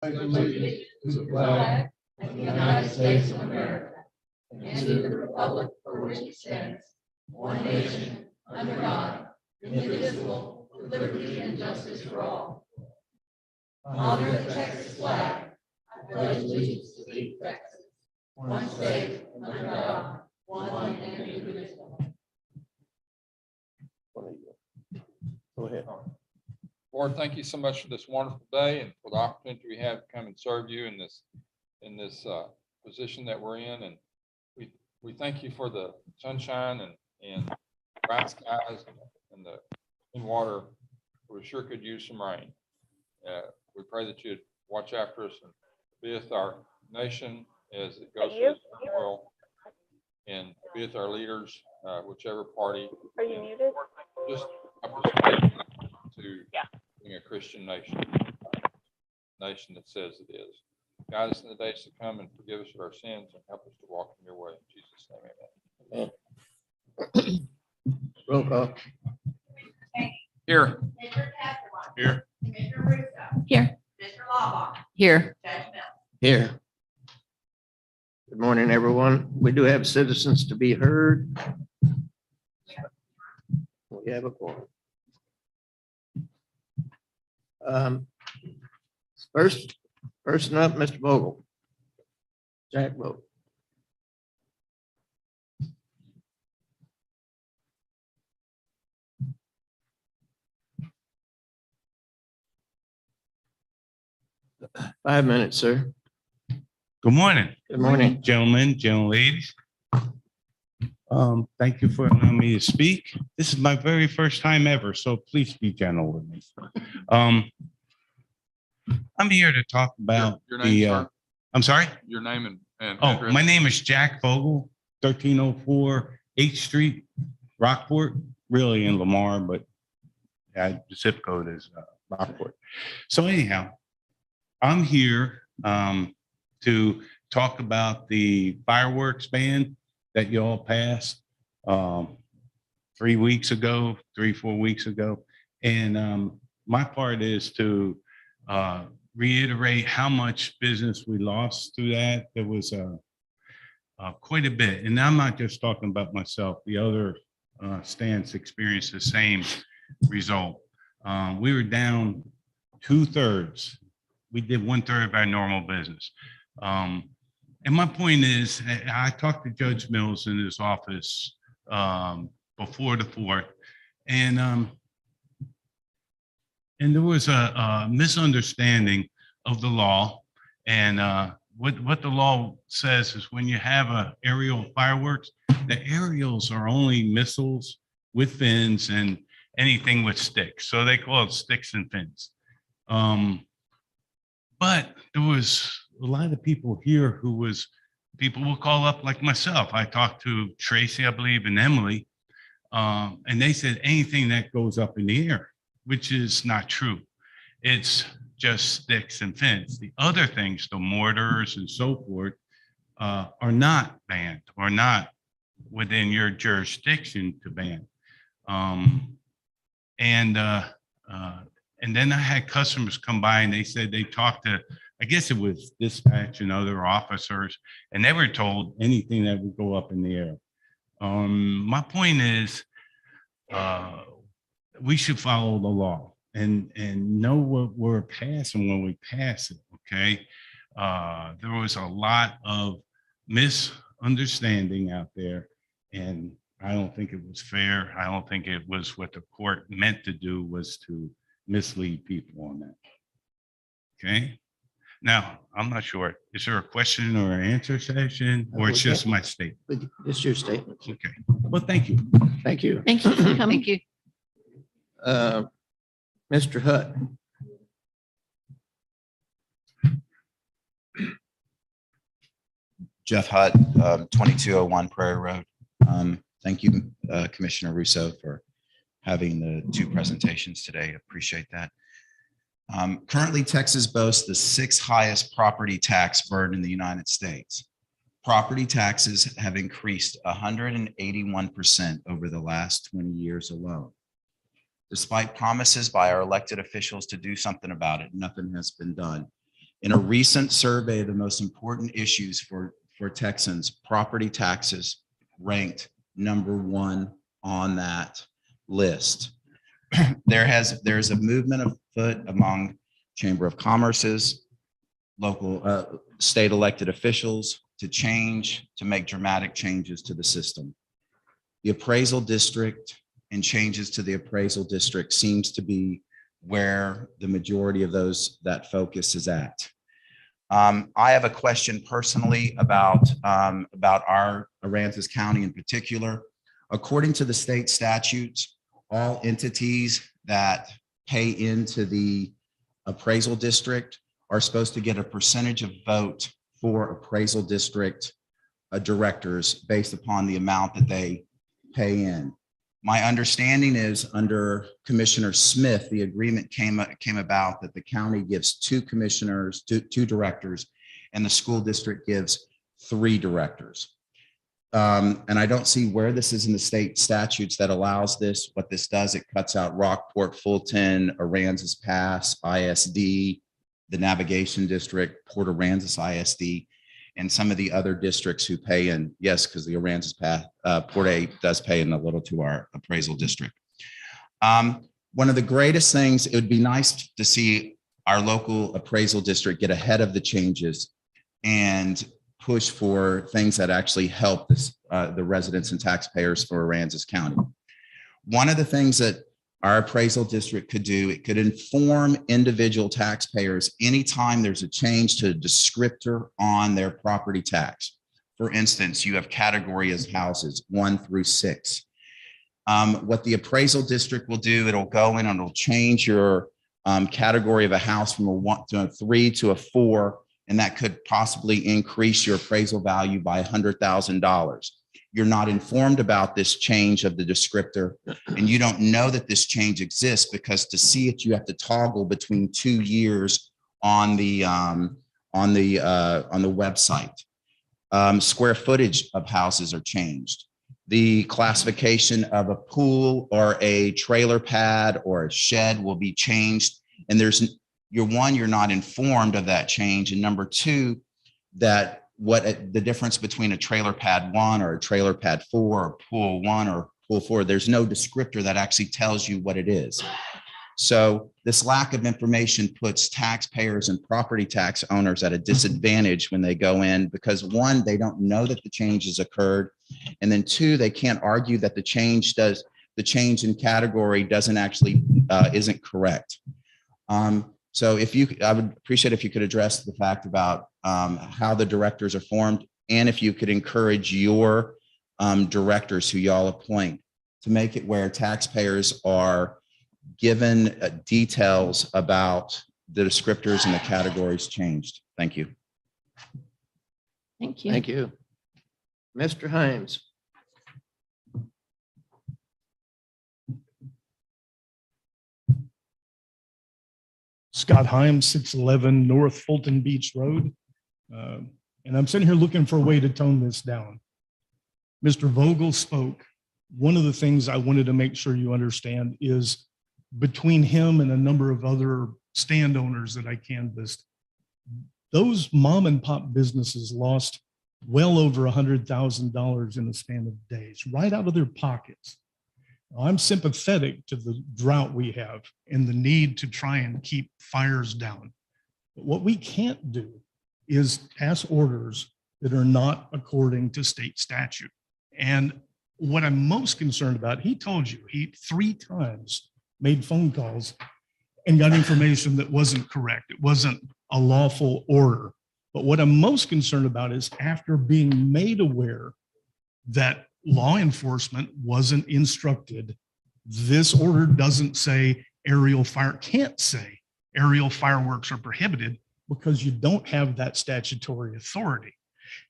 pledge allegiance to the flag of the United States of America and to the republic for which it stands, one nation, under God, indivisible, with liberty and justice for all. Honor the Texas flag. I pledge allegiance to the Texas, one state, under God, one and indivisible. Go ahead. Lord, thank you so much for this wonderful day and for the opportunity we have to come and serve you in this position that we're in. And we thank you for the sunshine and bright skies and the clean water. We sure could use some rain. We pray that you'd watch after us and be with our nation as it goes through this turmoil, and be with our leaders, whichever party. Are you muted? Just help us to being a Christian nation, nation that says it is. Guide us in the days to come and forgive us of our sins and help us to walk in your way. In Jesus' name, amen. Roll call. Here. Here. Commissioner Russo. Here. Mr. Lawbach. Here. Judge Mills. Here. Good morning, everyone. We do have citizens to be heard. We have a quorum. Person up, Mr. Vogel. Jack Vogel. Five minutes, sir. Good morning, Good morning. gentlemen, ladies. Thank you for allowing me to speak. This is my very first time ever, so please be gentle with me. I'm here to talk about Your name, sir? I'm sorry? Your name and Oh, address. my name is Jack Vogel, 1304 8th Street, Rockport, really in Lamar, but the zip code is Rockport. So anyhow, I'm here to talk about the fireworks ban that you all passed 3 weeks ago, 4 weeks ago. And my part is to reiterate how much business we lost through that. There was quite a bit. And I'm not just talking about myself. The other stands experienced the same result. We were down 2/3. We did 1/3 of our normal business. And my point is, I talked to Judge Mills in his office before the 4th, and there was a misunderstanding of the law. And what the law says is when you have a aerial fireworks, the aerials are only missiles with fins and anything with sticks. So they call it sticks and fins. But there was a lot of people here people will call up like myself. I talked to Tracy, I believe, and Emily, and they said anything that goes up in the air, which is not true. It's just sticks and fins. The other things, the mortars and so forth, are not banned or not within your jurisdiction to ban. And then I had customers come by and they said they talked to, I guess it was dispatch and other officers, and they were told anything that would go up in the air. My point is, we should follow the law and know what we're passing when we pass it, okay? There was a lot of misunderstanding out there, and I don't think it was fair. I don't think it was what the court meant to do, was to mislead people on that. Okay. Now, I'm not sure. Is there a question or an answer session, or it's just my statement? This is your statement. Okay. Well, thank you. Thank you. Thank you for coming. Thank you. Mr. Hutt. Jeff Hutt, 2201 Prairie Road. Thank you, Commissioner Russo, for having the two presentations today. Appreciate that. Currently, Texas boasts the 6th highest property tax burden in the United States. Property taxes have increased 181% over the last 20 years alone. Despite promises by our elected officials to do something about it, nothing has been done. In a recent survey of the most important issues for Texans, property taxes ranked #1 on that list. There's a movement afoot among Chamber of Commerce's, local, state elected officials to make dramatic changes to the system. The appraisal district and changes to the appraisal district seems to be where the majority of that focus is at. I have a question personally about our Aransas County in particular. According to the state statutes, all entities that pay into the appraisal district are supposed to get a percentage of vote for appraisal district directors based upon the amount that they pay in. My understanding is under Commissioner Smith, the agreement came about that the county gives 2 commissioners, two directors, and the school district gives 3 directors. And I don't see where this is in the state statutes that allows this. What this does, it cuts out Rockport, Fulton, Aransas Pass, ISD, the Navigation District, Port Aransas ISD, and some of the other districts who pay in. Yes, because the Aransas Pass, Port A does pay in a little to our appraisal district. One of the greatest things, it would be nice to see our local appraisal district get ahead of the changes and push for things that actually help the residents and taxpayers for Aransas County. One of the things that our appraisal district could do, it could inform individual taxpayers anytime there's a change to a descriptor on their property tax. For instance, you have category as houses 1 through 6. What the appraisal district will do, it'll go in and it'll change your category of a house from a 1 to a 3 to a 4, and that could possibly increase your appraisal value by $100,000. You're not informed about this change of the descriptor, and you don't know that this change exists, because to see it, you have to toggle between 2 years on the website. Square footage of houses are changed. The classification of a pool or a trailer pad or a shed will be changed, and you're not informed of that change, and number 2, that what the difference between a trailer pad 1 or a trailer pad 4 or pool 1 or pool 4, there's no descriptor that actually tells you what it is. So this lack of information puts taxpayers and property tax owners at a disadvantage when they go in, because 1, they don't know that the change has occurred, and then 2, they can't argue that the change in category doesn't actually isn't correct. So I would appreciate if you could address the fact about how the directors are formed, and if you could encourage your directors who y'all appoint to make it where taxpayers are given details about the descriptors and the categories changed. Thank you. Thank you. Thank you. Mr. Himes. Scott Himes, 611 North Fulton Beach Road. And I'm sitting here looking for a way to tone this down. Mr. Vogel spoke. One of the things I wanted to make sure you understand is between him and a number of other stand owners that I canvassed, those mom and pop businesses lost well over $100,000 in the span of days, right out of their pockets. I'm sympathetic to the drought we have and the need to try and keep fires down. But what we can't do is pass orders that are not according to state statute. And what I'm most concerned about, he told you, he 3 times made phone calls and got information that wasn't correct. It wasn't a lawful order. But what I'm most concerned about is after being made aware that law enforcement wasn't instructed, this order doesn't say can't say aerial fireworks are prohibited, because you don't have that statutory authority.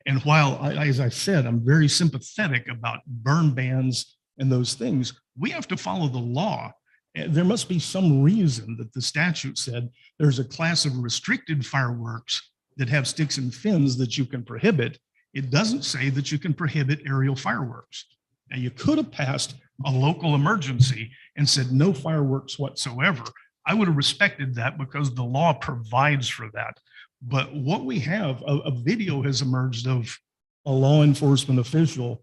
And while, as I said, I'm very sympathetic about burn bans and those things, we have to follow the law. There must be some reason that the statute said there's a class of restricted fireworks that have sticks and fins that you can prohibit. It doesn't say that you can prohibit aerial fireworks. Now, you could have passed a local emergency and said no fireworks whatsoever. I would have respected that because the law provides for that. But what we have, a video has emerged of a law enforcement official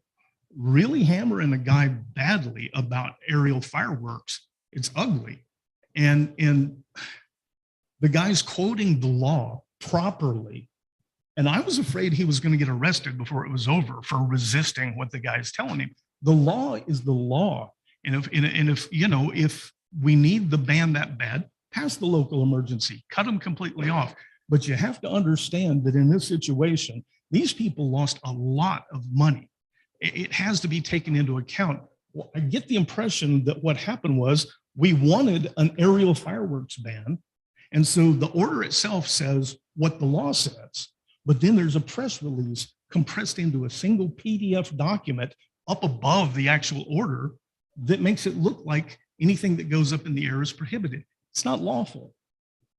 really hammering a guy badly about aerial fireworks. It's ugly. And the guy's quoting the law properly. And I was afraid he was going to get arrested before it was over for resisting what the guy's telling him. The law is the law. And if we need the ban that bad, pass the local emergency, cut them completely off. But you have to understand that in this situation, these people lost a lot of money. It has to be taken into account. Well, I get the impression that what happened was we wanted an aerial fireworks ban. And so the order itself says what the law says, but then there's a press release compressed into a single PDF document up above the actual order that makes it look like anything that goes up in the air is prohibited. It's not lawful.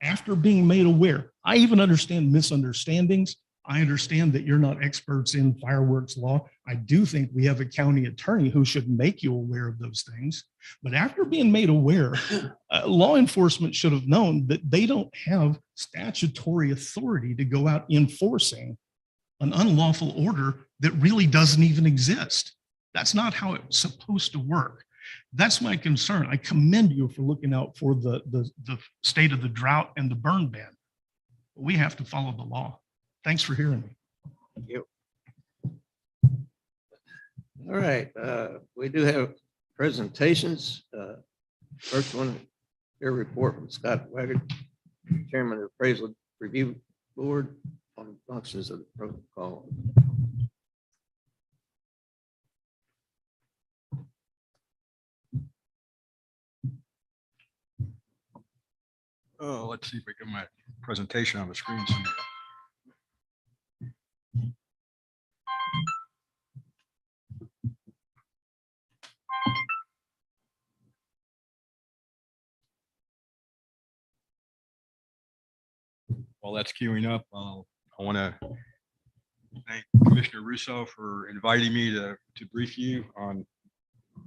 After being made aware, I even understand misunderstandings. I understand that you're not experts in fireworks law. I do think we have a county attorney who should make you aware of those things. But after being made aware, law enforcement should have known that they don't have statutory authority to go out enforcing an unlawful order that really doesn't even exist. That's not how it's supposed to work. That's my concern. I commend you for looking out for the state of the drought and the burn ban. We have to follow the law. Thanks for hearing me. Thank you. All right, we do have presentations. First one, your report from Scott Waggard, Chairman of Appraisal Review Board, on functions of the protocol. Oh, let's see if I get my presentation on the screen somewhere. While that's queuing up, I want to thank Commissioner Russo for inviting me to brief you on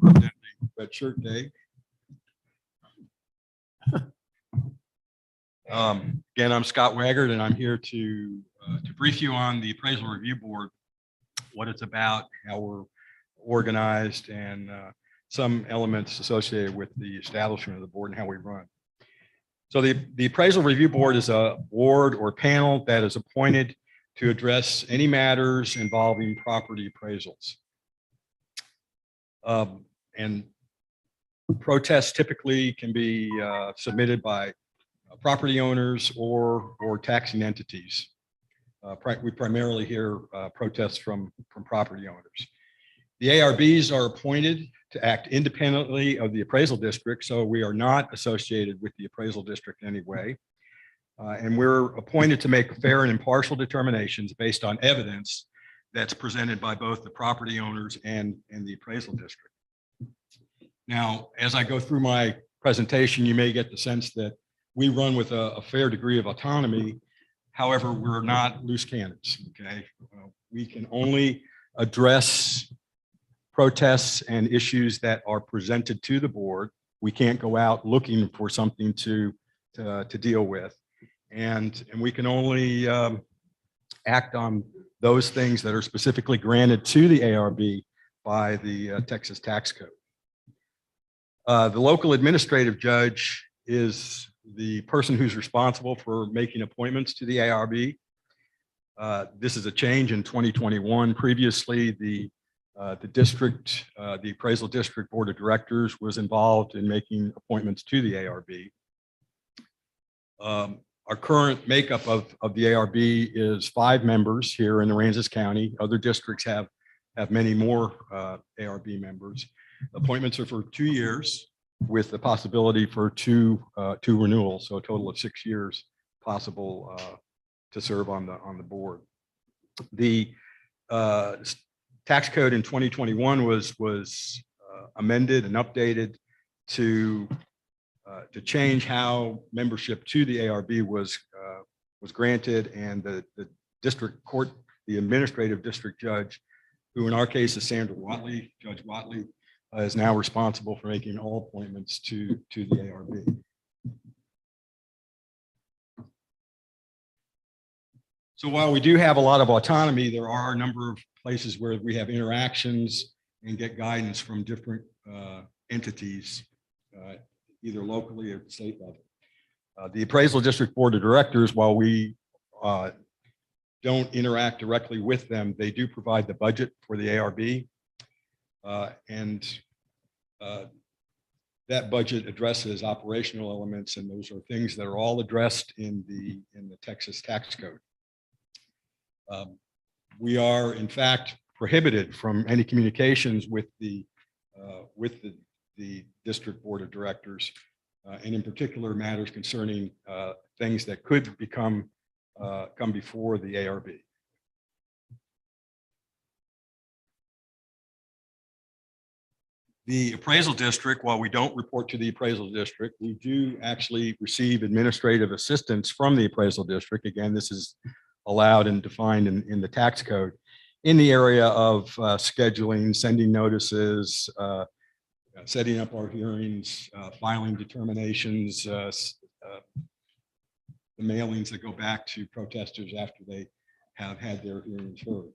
Red Shirt Day. Again, I'm Scott Waggard, and I'm here to brief you on the Appraisal Review Board, what it's about, how we're organized, and some elements associated with the establishment of the board and how we run. So the Appraisal Review Board is a board or panel that is appointed to address any matters involving property appraisals. And protests typically can be submitted by property owners or taxing entities. We primarily hear protests from property owners. The ARBs are appointed to act independently of the appraisal district, so we are not associated with the appraisal district in any way. And we're appointed to make fair and impartial determinations based on evidence that's presented by both the property owners and the appraisal district. Now, as I go through my presentation, you may get the sense that we run with a fair degree of autonomy. However, we're not loose cannons, okay? We can only address protests and issues that are presented to the board. We can't go out looking for something to deal with. And we can only act on those things that are specifically granted to the ARB by the Texas Tax Code. The local administrative judge is the person who's responsible for making appointments to the ARB. This is a change in 2021. Previously, the appraisal district board of directors was involved in making appointments to the ARB. Our current makeup of the ARB is 5 members here in Aransas County. Other districts have many more ARB members. Appointments are for 2 years with the possibility for two renewals, so a total of 6 years possible to serve on the board. The tax code in 2021 was amended and updated to change how membership to the ARB was granted, and the district court, the administrative district judge, who in our case is Sandra Watley, Judge Watley, is now responsible for making all appointments to the ARB. So while we do have a lot of autonomy, there are a number of places where we have interactions and get guidance from different entities, either locally or at the state level. The Appraisal District Board of Directors, while we don't interact directly with them, they do provide the budget for the ARB. And that budget addresses operational elements, and those are things that are all addressed in the Texas tax code. We are in fact prohibited from any communications with the District Board of Directors, and in particular matters concerning things that could come before the ARB. The Appraisal District, while we don't report to the Appraisal District, we do actually receive administrative assistance from the Appraisal District. Again, this is allowed and defined in the tax code in the area of scheduling, sending notices, setting up our hearings, filing determinations, the mailings that go back to protesters after they have had their hearings heard.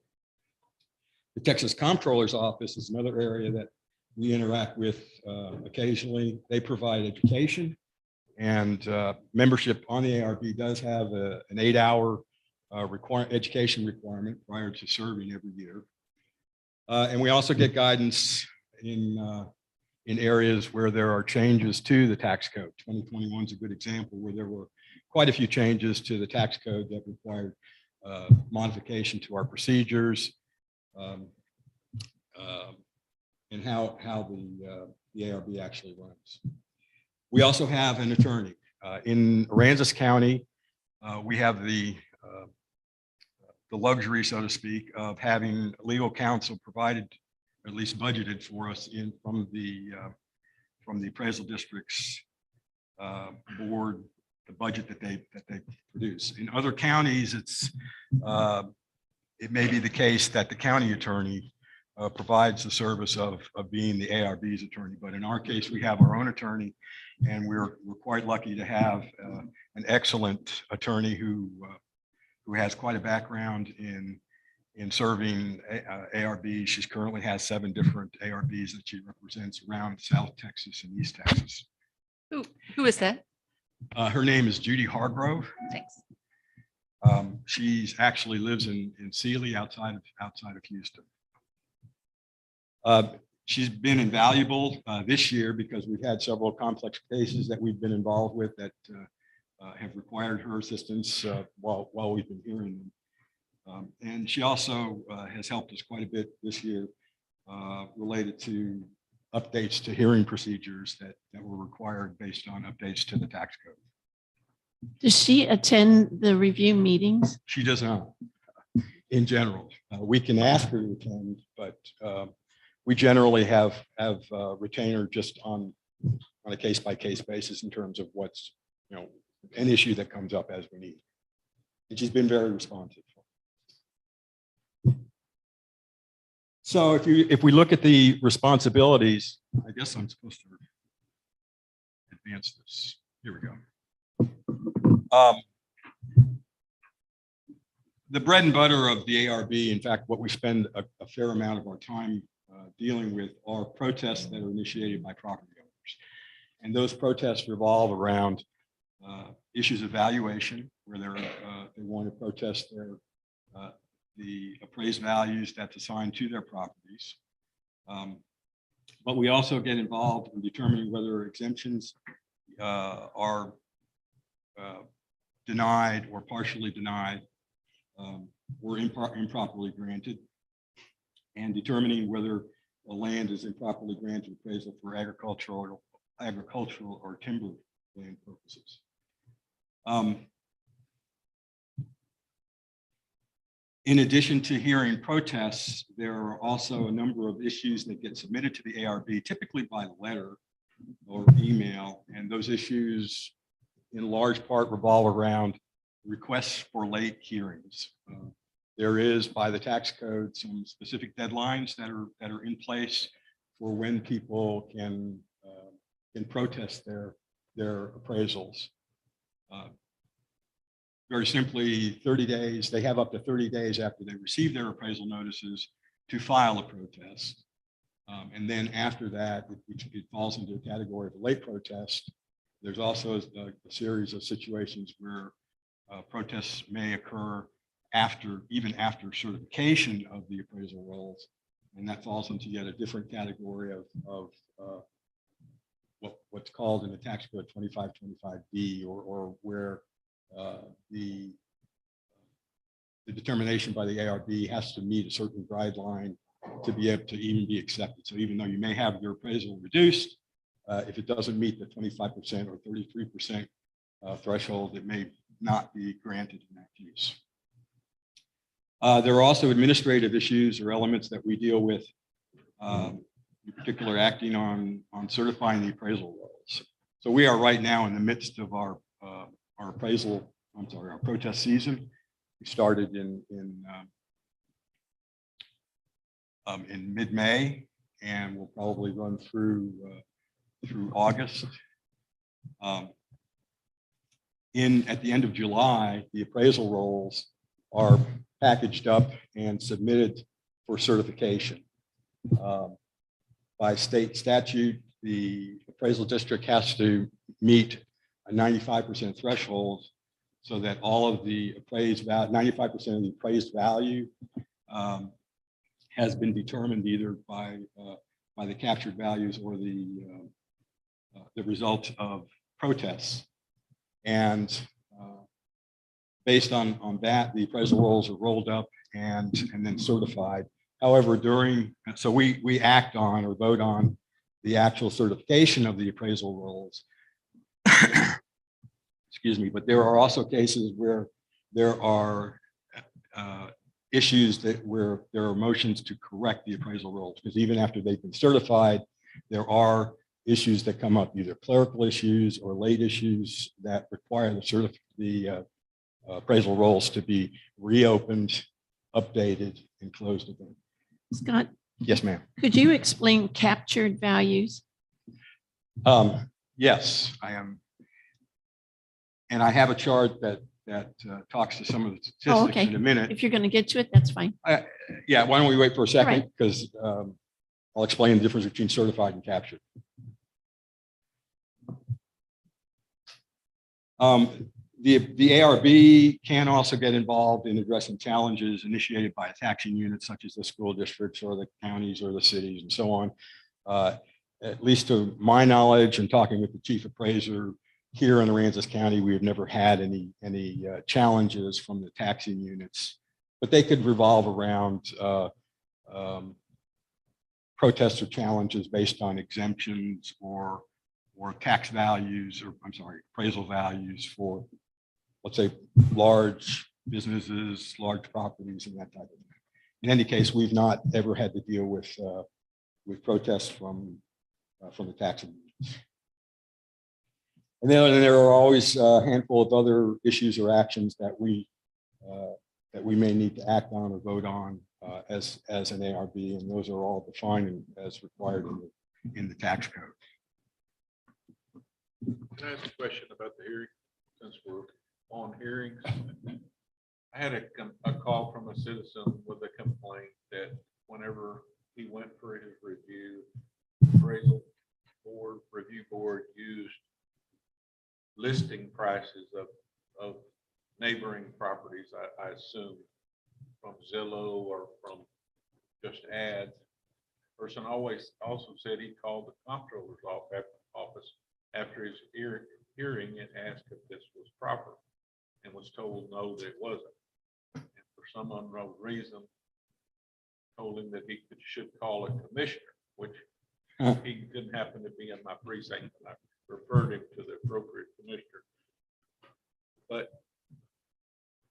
The Texas Comptroller's Office is another area that we interact with occasionally. They provide education, and membership on the ARB does have an 8-hour education requirement prior to serving every year. And we also get guidance in areas where there are changes to the tax code. 2021 is a good example where there were quite a few changes to the tax code that required modification to our procedures, and how the ARB actually runs. We also have an attorney. In Aransas County, we have the luxury, so to speak, of having legal counsel provided, or at least budgeted for us from the Appraisal District's board, the budget that they produce. In other counties, it may be the case that the county attorney provides the service of being the ARB's attorney, but in our case, we have our own attorney, and we're quite lucky to have an excellent attorney who has quite a background in serving ARB. She currently has 7 different ARBs that she represents around South Texas and East Texas. Who is that? Her name is Judy Hargrove. Thanks. She actually lives in Sealy outside of Houston. She's been invaluable this year because we've had several complex cases that we've been involved with that have required her assistance while we've been hearing them. And she also has helped us quite a bit this year related to updates to hearing procedures that were required based on updates to the tax code. Does she attend the review meetings? She does not, in general. We can ask her to attend, but we generally have retainer just on a case-by-case basis in terms of what's, an issue that comes up as we need. And she's been very responsive. So if we look at the responsibilities, I guess I'm supposed to advance this. Here we go. The bread and butter of the ARB, in fact, what we spend a fair amount of our time dealing with are protests that are initiated by property owners. And those protests revolve around issues of valuation, where they want to protest the appraised values that's assigned to their properties. But we also get involved in determining whether exemptions are denied or partially denied or improperly granted, and determining whether the land is improperly granted appraisal for agricultural or timber land purposes. In addition to hearing protests, there are also a number of issues that get submitted to the ARB, typically by letter or email, and those issues in large part revolve around requests for late hearings. There is, by the tax code, some specific deadlines that are in place for when people can protest their appraisals. very simply, 30 days, they have up to 30 days after they receive their appraisal notices to file a protest. And then after that, it falls into the category of a late protest. There's also a series of situations where protests may occur even after certification of the appraisal rolls. And that falls into yet a different category of what's called in the tax code 2525B, or where the determination by the ARB has to meet a certain guideline to be able to even be accepted. So even though you may have your appraisal reduced, if it doesn't meet the 25% or 33% threshold, it may not be granted in that case. There are also administrative issues or elements that we deal with, in particular acting on certifying the appraisal rolls. So we are right now in the midst of our protest season. We started in mid-May, and we'll probably run through August. At the end of July, the appraisal rolls are packaged up and submitted for certification. By state statute, the appraisal district has to meet a 95% threshold so that all of the appraised value, 95% of the appraised value has been determined either by the captured values or the result of protests. And based on that, the appraisal rolls are rolled up and then certified. However, so we act on or vote on the actual certification of the appraisal rolls. Excuse me, but there are also cases where there are issues where there are motions to correct the appraisal rolls, because even after they've been certified, there are issues that come up, either clerical issues or late issues that require the appraisal rolls to be reopened, updated, and closed again. Scott, Yes, ma'am. could you explain captured values? Yes, I am. And I have a chart that talks to some of the Oh, statistics okay. in a minute. If you're going to get to it, that's fine. Yeah, why don't we wait for a second? right. Because I'll explain the difference between certified and captured. The ARB can also get involved in addressing challenges initiated by a taxing unit, such as the school districts or the counties or the cities and so on. At least to my knowledge and talking with the chief appraiser here in Aransas County, we have never had any challenges from the taxing units, but they could revolve around protests or challenges based on exemptions or tax values, or I'm sorry, appraisal values for, let's say, large businesses, large properties, and that type of thing. In any case, we've not ever had to deal with protests from the taxing units. And then there are always a handful of other issues or actions that we may need to act on or vote on as an ARB, and those are all defined as required in the tax code. Can I ask a question about the hearing, since we're on hearings? I had a call from a citizen with a complaint that whenever he went for his review, appraisal board, review board used listing prices of neighboring properties, I assume, from Zillow or from just ads. Person also said he called the comptroller's office after his hearing and asked if this was proper, and was told no, that it wasn't. And for some unknown reason, told him that he should call a commissioner, which he didn't happen to be in my precinct, and I referred him to the appropriate commissioner. But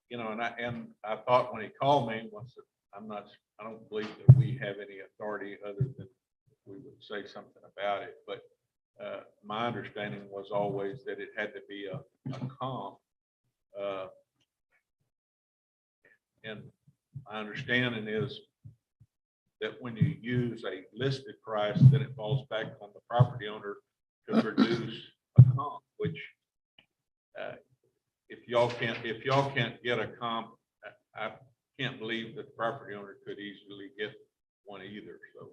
and I thought when he called me, I don't believe that we have any authority other than we would say something about it. But my understanding was always that it had to be a comp. And my understanding is that when you use a listed price, then it falls back on the property owner to produce a comp, which if y'all can't get a comp, I can't believe that the property owner could easily get one either, so.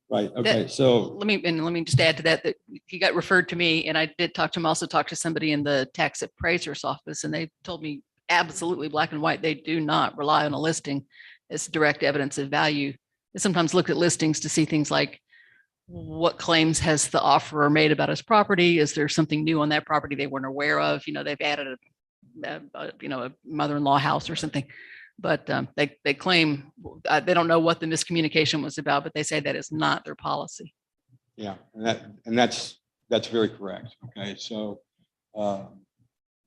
Right, okay, so, Let me just add to that, that he got referred to me and I did talk to him, also talked to somebody in the tax appraiser's office, and they told me absolutely black and white, they do not rely on a listing as direct evidence of value. They sometimes look at listings to see things like what claims has the offerer made about his property? Is there something new on that property they weren't aware of? You know, they've added a mother-in-law house or something. But they claim they don't know what the miscommunication was about, but they say that is not their policy. yeah, and that's very correct. Okay, so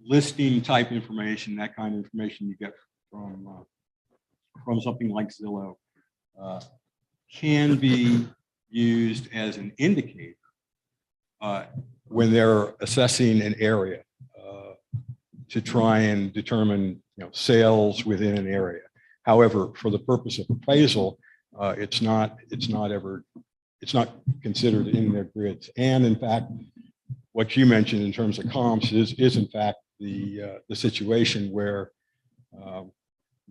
listing type information, that kind of information you get from something like Zillow can be used as an indicator when they're assessing an area to try and determine, sales within an area. However, for the purpose of appraisal, it's not considered in their grids. And in fact, what you mentioned in terms of comps is in fact the situation where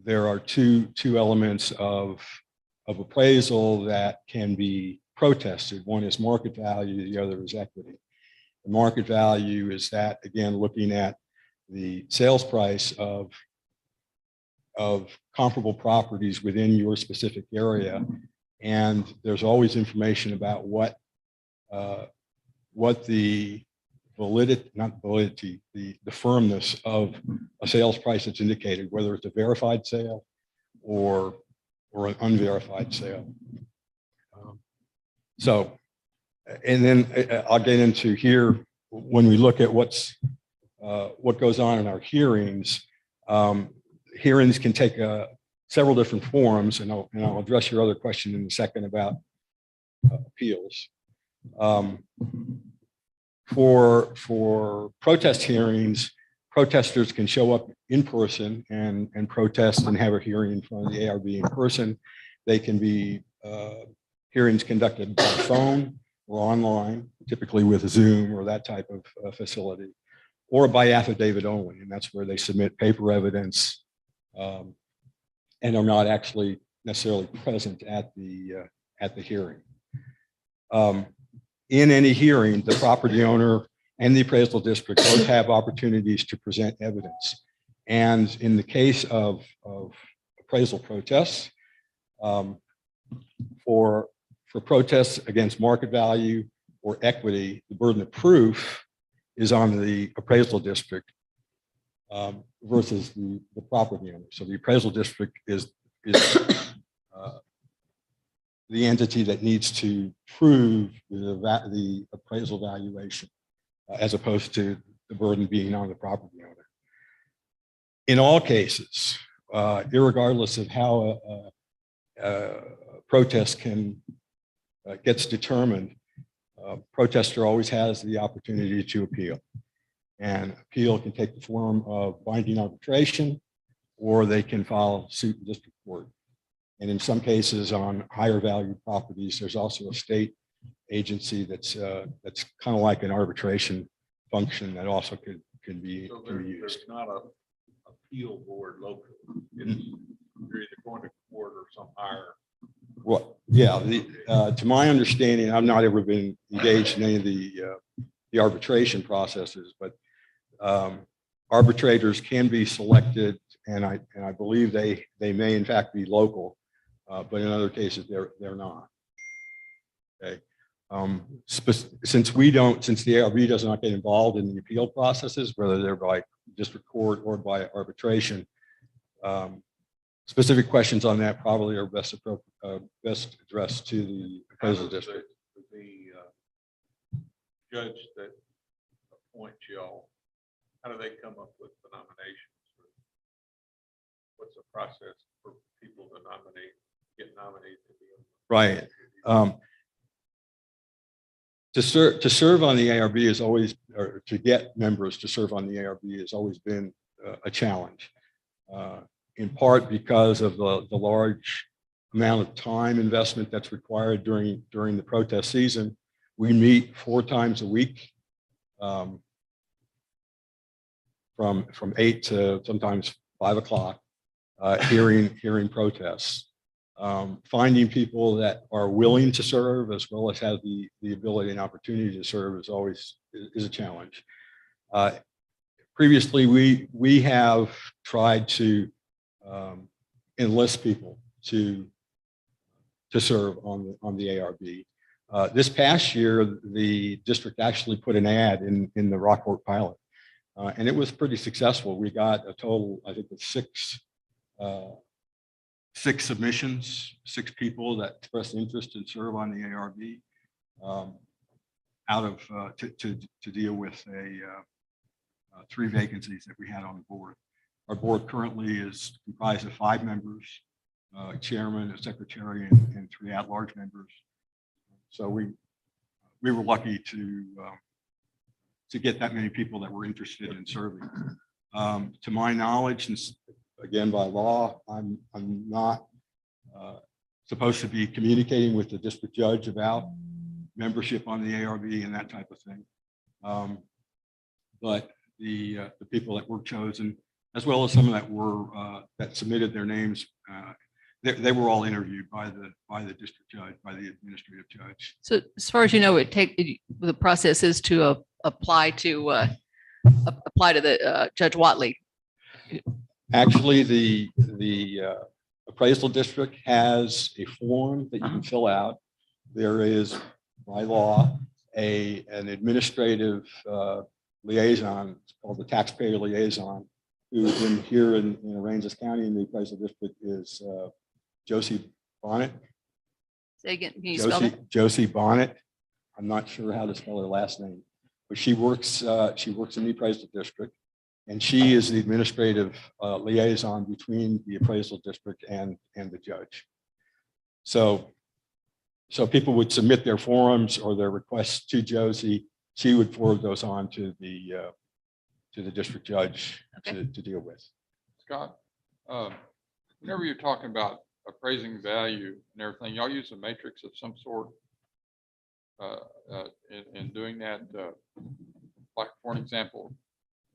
there are two elements of appraisal that can be protested. One is market value, the other is equity. The market value is that, again, looking at the sales price of comparable properties within your specific area. And there's always information about what the the firmness of a sales price that's indicated, whether it's a verified sale or an unverified sale. So, and then I'll get into here when we look at what goes on in our hearings. Hearings can take several different forms, and I'll address your other question in a second about appeals. For protest hearings, protesters can show up in person and protest and have a hearing in front of the ARB in person. They can be hearings conducted by phone or online, typically with Zoom or that type of facility, or by affidavit only, and that's where they submit paper evidence and are not actually necessarily present at the hearing. In any hearing, the property owner and the appraisal district both have opportunities to present evidence. And in the case of appraisal protests, for protests against market value or equity, the burden of proof is on the appraisal district versus the property owner. So the appraisal district is the entity that needs to prove the appraisal valuation, as opposed to the burden being on the property owner. In all cases, irregardless of how a protest gets determined, protester always has the opportunity to appeal. And appeal can take the form of binding arbitration, or they can file suit in district court. And in some cases on higher value properties, there's also a state agency that's kind of like an arbitration function that also can be used. There's not a appeal board locally. You're either going to court or some higher. Well, yeah, to my understanding, I've not ever been engaged in any of the arbitration processes, but arbitrators can be selected, and I believe they may in fact be local, but in other cases they're not. Okay, since the ARB does not get involved in the appeal processes, whether they're by district court or by arbitration, specific questions on that probably are best addressed to the appraisal district. The judge that appoints y'all, how do they come up with the nominations? What's the process for people to get nominated to be on? Right. To serve on the ARB is always, or to get members to serve on the ARB has always been a challenge. In part because of the large amount of time investment that's required during the protest season. We meet 4 times a week. from 8 to sometimes 5 o'clock, hearing protests. Finding people that are willing to serve as well as have the ability and opportunity to serve is always is a challenge. Previously, we have tried to enlist people to serve on the ARB. This past year, the district actually put an ad in the Rockport pilot, and it was pretty successful. We got a total, I think, of six submissions, 6 people that expressed interest in serve on the ARB, out of to deal with 3 vacancies that we had on the board. Our board currently is comprised of 5 members, chairman, a secretary, and 3 at-large members. So we were lucky to get that many people that were interested in serving. To my knowledge, and again by law, I'm not supposed to be communicating with the district judge about membership on the ARB and that type of thing. But the people that were chosen, as well as some that were that submitted their names, they were all interviewed by the district judge, by the administrative judge. So as far as you know, the process is to apply to the Judge Watley. Actually, the appraisal district has a form that you can fill out. There is, by law, an administrative liaison called the taxpayer liaison, who here in Aransas County in the appraisal district is Josie Bonnet. Say again, can you spell that? Josie Bonnet. I'm not sure how to spell her last name, but she works in the appraisal district, and she is the administrative liaison between the appraisal district and the judge. So people would submit their forms or their requests to Josie. She would forward those on to the district judge to deal with. Scott, whenever you're talking about appraising value and everything, y'all use a matrix of some sort in doing that. Like, for an example,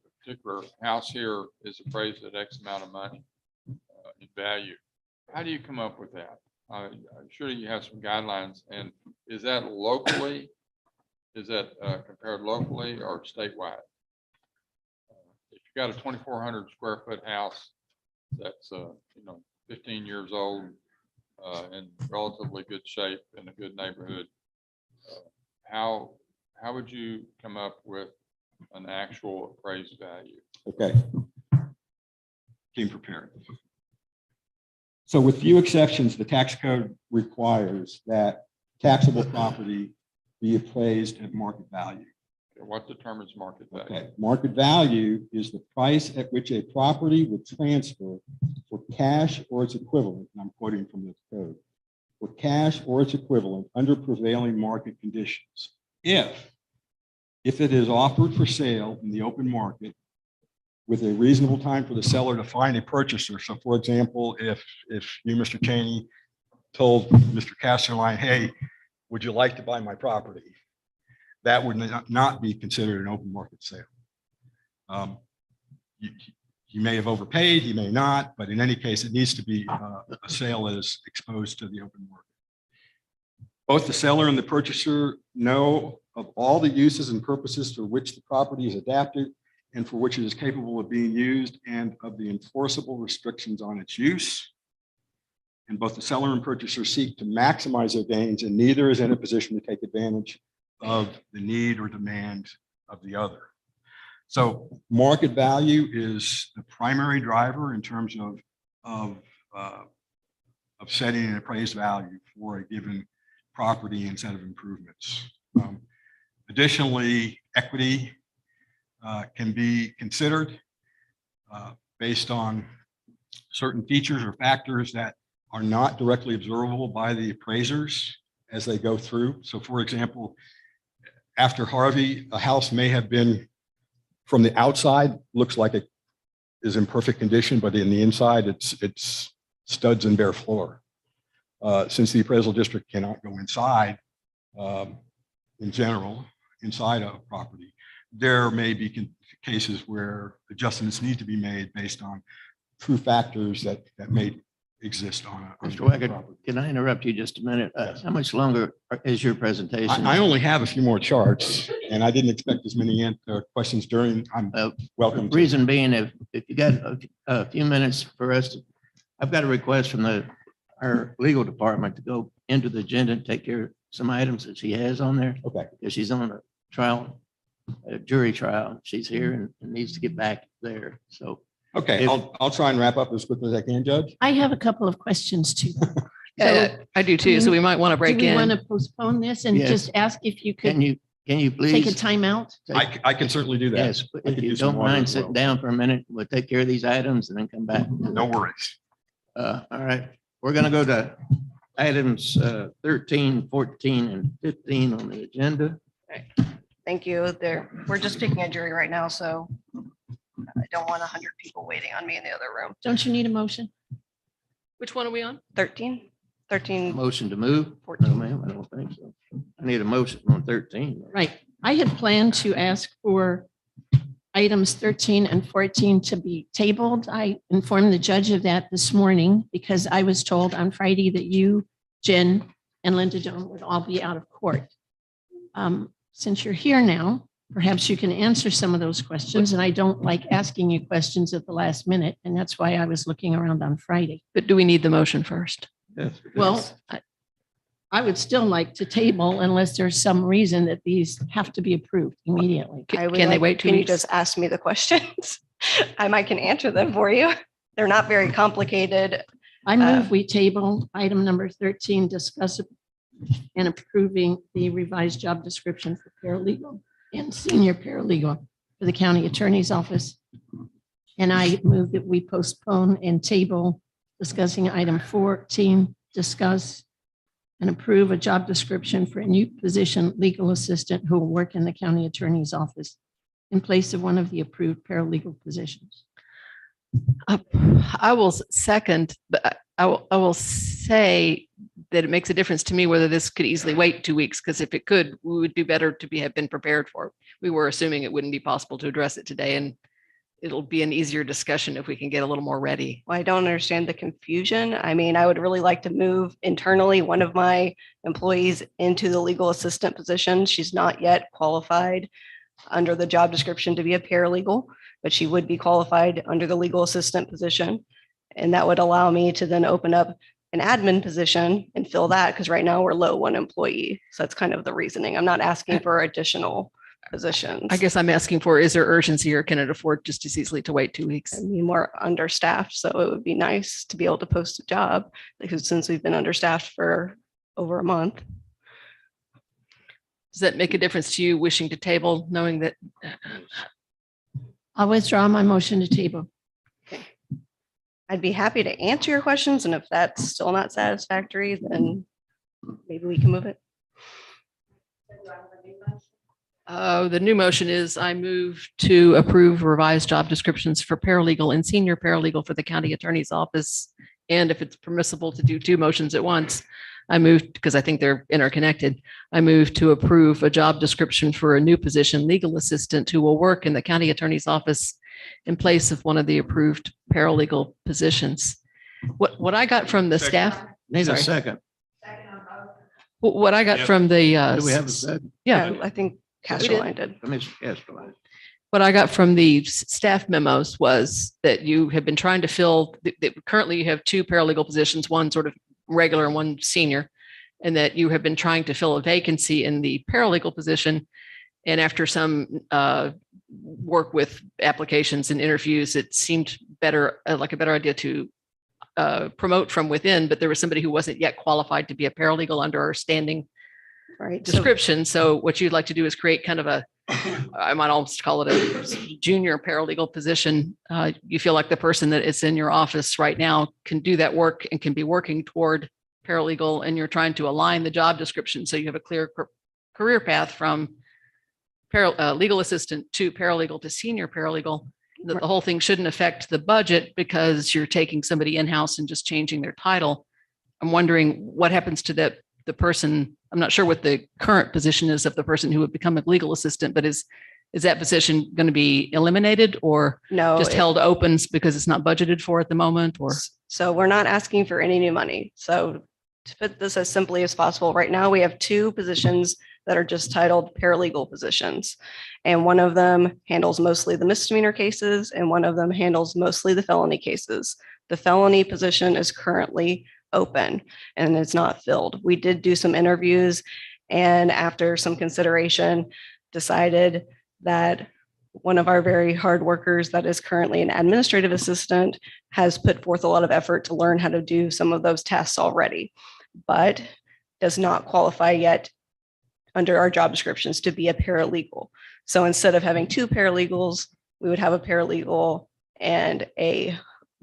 a particular house here is appraised at X amount of money in value. How do you come up with that? I'm sure you have some guidelines, and is that locally? Is that compared locally or statewide? If you've got a 2,400 square foot house that's 15 years old, in relatively good shape in a good neighborhood, how would you come up with an actual appraised value? Okay. Came prepared. So with few exceptions, the tax code requires that taxable property be appraised at market value. What determines market value? Okay, market value is the price at which a property would transfer for cash or its equivalent, and I'm quoting from the code, for cash or its equivalent under prevailing market conditions. If it is offered for sale in the open market with a reasonable time for the seller to find a purchaser. So for example, if you, Mr. Cheney, told Mr. Casterline, hey, would you like to buy my property? That would not be considered an open market sale. He may have overpaid, he may not, but in any case, it needs to be a sale that is exposed to the open market. Both the seller and the purchaser know of all the uses and purposes for which the property is adapted and for which it is capable of being used, and of the enforceable restrictions on its use. And both the seller and purchaser seek to maximize their gains, and neither is in a position to take advantage of the need or demand of the other. So market value is the primary driver in terms of setting an appraised value for a given property and set of improvements. Additionally, equity can be considered based on certain features or factors that are not directly observable by the appraisers as they go through. So for example, after Harvey, a house may have been, from the outside, looks like it is in perfect condition, but in the inside, it's studs and bare floor. Since the appraisal district cannot go inside, in general, inside a property, there may be cases where adjustments need to be made based on true factors that may exist on a. Mr. Waggard, can I interrupt you just a minute? How much longer is your presentation? I only have a few more charts, and I didn't expect as many questions during. I'm welcome. Reason being, if you got a few minutes for us, I've got a request from our legal department to go into the agenda and take care of some items that she has on there. Okay. Because she's on a trial, a jury trial. She's here and needs to get back there. So. Okay, I'll try and wrap up as quickly as I can, Judge. I have a couple of questions too. I do too, so we might want to break Do we want in. to postpone this and Yes. just ask if you Can could you take a please? timeout? I can certainly do that. Yes, I if could you do some don't water mind as sitting well. down for a minute, we'll take care of these items and then come back. No worries. All right, we're gonna go to items 13, 14, and 15 on the agenda. Thank you. We're just picking a jury right now, so I don't want 100 people waiting on me in the other room. Don't you need a motion? Which one are we on? 13, Motion to move? No, 14. ma'am, I don't think so. I need a motion on 13. Right. I had planned to ask for items 13 and 14 to be tabled. I informed the judge of that this morning because I was told on Friday that you, Jen, and Linda Joan would all be out of court. Since you're here now, perhaps you can answer some of those questions. And I don't like asking you questions at the last minute. And that's why I was looking around on Friday. But do we need the motion first? Yes. Well, I would still like to table unless there's some reason that these have to be approved immediately. I would Can they like- wait 2 Can you weeks? just ask me the questions? I can answer them for you. They're not very complicated. I move we table item number 13, discuss and approving the revised job description for paralegal and senior paralegal for the county attorney's office. And I move that we postpone and table discussing item 14, discuss and approve a job description for a new position, legal assistant who will work in the county attorney's office in place of one of the approved paralegal positions. I will second, but I will say that it makes a difference to me whether this could easily wait 2 weeks, because if it could, we would do better to have been prepared for it. We were assuming it wouldn't be possible to address it today, and it'll be an easier discussion if we can get a little more ready. Well, I don't understand the confusion. I mean, I would really like to move internally one of my employees into the legal assistant position. She's not yet qualified under the job description to be a paralegal, but she would be qualified under the legal assistant position. And that would allow me to then open up an admin position and fill that, because right now we're low one employee. So that's kind of the reasoning. I'm not asking for additional positions. I guess I'm asking for, is there urgency, or can it afford just as easily to wait 2 weeks? I mean, we're understaffed, so it would be nice to be able to post a job, because since we've been understaffed for over a month. Does that make a difference to you wishing to table, knowing that? I'll withdraw my motion to table. I'd be happy to answer your questions, and if that's still not satisfactory, then maybe we can move it. The new motion is I move to approve revised job descriptions for paralegal and senior paralegal for the county attorney's office. And if it's permissible to do 2 motions at once, I move, because I think they're interconnected, I move to approve a job description for a new position, legal assistant, who will work in the county attorney's office in place of one of the approved paralegal positions. What I got from the staff, Need a Sorry. second. what I got from the, Do we have a second? yeah, I think We did. Casterline did. Commissioner Castro. what I got from the staff memos was that you have been trying to fill, that currently you have 2 paralegal positions, one sort of regular and one senior, and that you have been trying to fill a vacancy in the paralegal position. And after some work with applications and interviews, it seemed better, like a better idea to promote from within, but there was somebody who wasn't yet qualified to be a paralegal under our standing Right. So description. So what you'd like to do is create kind of a, I might almost call it a junior paralegal position. You feel like the person that is in your office right now can do that work and can be working toward paralegal, and you're trying to align the job description so you have a clear career path from legal assistant to paralegal to senior paralegal. The whole thing shouldn't affect the budget because you're taking somebody in-house and just changing their title. I'm wondering what happens to the person. I'm not sure what the current position is of the person who would become a legal assistant, but is Is that position going to be eliminated or No. just held open because it's not budgeted for at the moment or? So we're not asking for any new money. So to put this as simply as possible, right now we have two positions that are just titled paralegal positions. And one of them handles mostly the misdemeanor cases and one of them handles mostly the felony cases. The felony position is currently open and it's not filled. We did do some interviews and after some consideration decided that one of our very hard workers that is currently an administrative assistant has put forth a lot of effort to learn how to do some of those tasks already, but does not qualify yet under our job descriptions to be a paralegal. So instead of having two paralegals, we would have a paralegal and a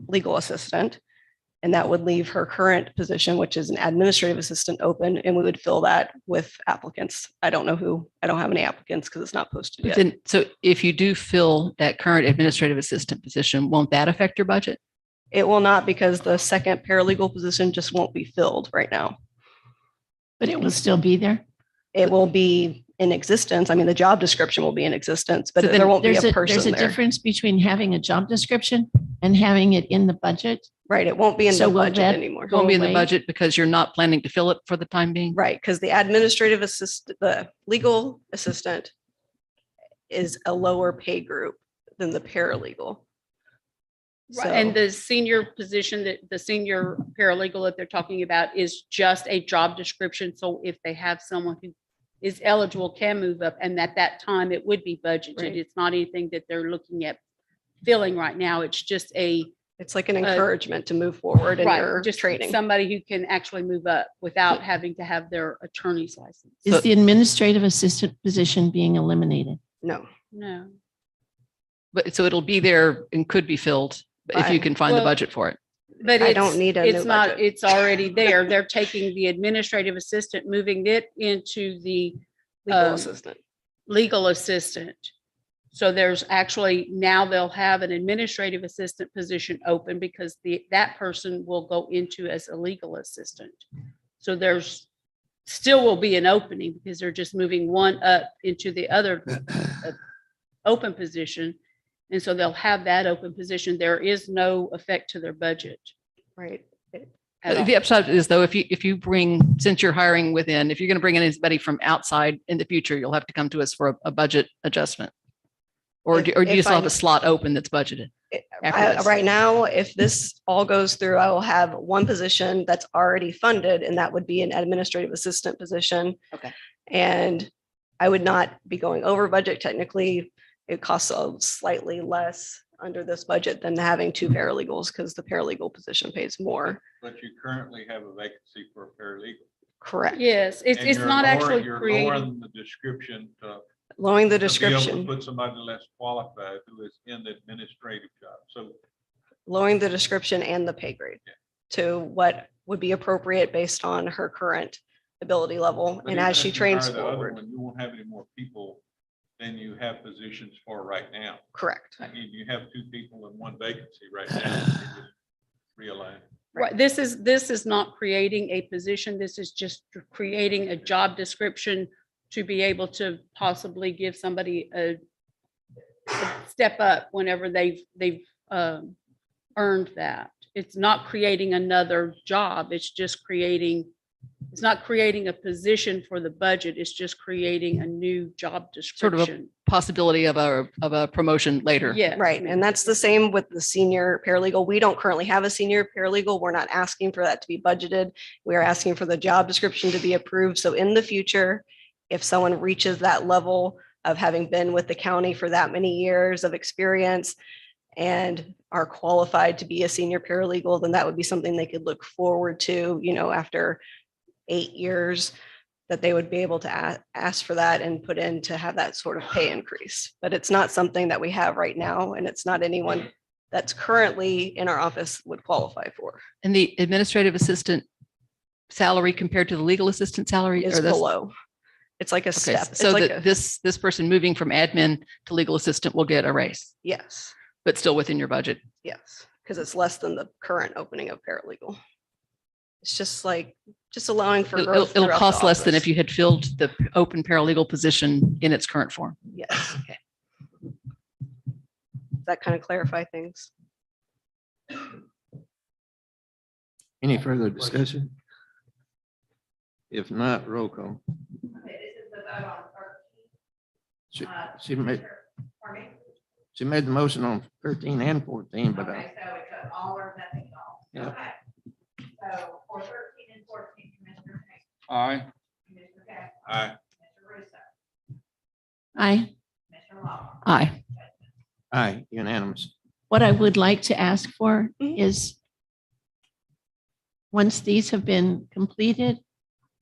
legal assistant. And that would leave her current position, which is an administrative assistant, open, and we would fill that with applicants. I don't know who, I don't have any applicants because it's not posted But yet. then, so if you do fill that current administrative assistant position, won't that affect your budget? It will not because the second paralegal position just won't be filled right now. But it will still be there. It will be in existence. I mean, the job description will be in existence, but So then there won't be There's a a person there. difference between having a job description and having it in the budget. Right, it won't be in So the will budget that anymore. It won't be in the away? budget because you're not planning to fill it for the time being? Right, because the administrative assistant, the legal assistant is a lower pay group than the paralegal. Right, and So- the senior position that the senior paralegal that they're talking about is just a job description. So if they have someone who is eligible, can move up, and at that time it would be budgeted. Right. It's not anything that they're looking at filling right now. It's just It's like an encouragement to move forward in your right, just training. somebody who can actually move up without having to have their attorney's license. Is the administrative assistant position being eliminated? No, No. But so it'll be there and could be filled if you Fine. can find the Well, budget for it. But I don't need a it's new not, budget. it's already there. They're taking the administrative assistant, moving it into the legal assistant. legal assistant. So there's actually, now they'll have an administrative assistant position open because that person will go into as a legal assistant. So there's still will be an opening because they're just moving one up into the other open position. And so they'll have that open position. There is no effect to their budget. Right. at all. The upside is though, if you bring, since you're hiring within, if you're going to bring in anybody from outside in the future, you'll have to come to us for a budget adjustment. Or do you If still have I'm- a slot open that's budgeted? after this? Right now, if this all goes through, I will have one position that's already funded, and that would be an administrative assistant position. Okay. And I would not be going over budget technically. It costs slightly less under this budget than having two paralegals because the paralegal position pays more. But you currently have a vacancy for a paralegal. Correct. Yes, it's And you're not lowering- actually you're creating. lowering the description to Lowering the to be able to description, put somebody less qualified who is in the administrative job. So lowering the description and the pay grade to what would be appropriate based on her current ability level. but And even as she if you trains hire the other forward. one, you won't have any more people than you have positions for right now. Correct. You have two people and one vacancy right now. You just realign. Right, this is not creating a position. This is just creating a job description to be able to possibly give somebody a step up whenever they've earned that. It's not creating another job. It's just creating, it's not creating a position for the budget. It's just creating a new job Sort of a description. possibility of a promotion later. Yeah. Right. And that's the same with the senior paralegal. We don't currently have a senior paralegal. We're not asking for that to be budgeted. We are asking for the job description to be approved. So in the future, if someone reaches that level of having been with the county for that many years of experience and are qualified to be a senior paralegal, then that would be something they could look forward to, after 8 years, that they would be able to ask for that and put in to have that sort of pay increase. But it's not something that we have right now, and it's not anyone that's currently in our office would qualify for. And the administrative assistant salary compared to the legal assistant salary? Is or that's- below. It's like a Okay, step. It's so like that this person moving from admin to legal assistant will get a raise, Yes, but still within your budget. yes, because it's less than the current opening of paralegal. It's just allowing for It'll growth. it'll throughout the cost less than if office. you had filled the open paralegal position in its current form. Yes. that kind of clarify things? Any further discussion? If not, roll call. Okay, this is the vote on 13. She made, Pardon me? she made the motion on 13 and 14, but Okay, so it goes all or nothing at all. Yeah. Okay. So for 13 and 14, Commissioner Tate, Aye. Commissioner Castro. Aye. Commissioner Russo, Aye. Commissioner Lawler. Aye. aye, unanimous. What I would like to ask for Mhm. is once these have been completed,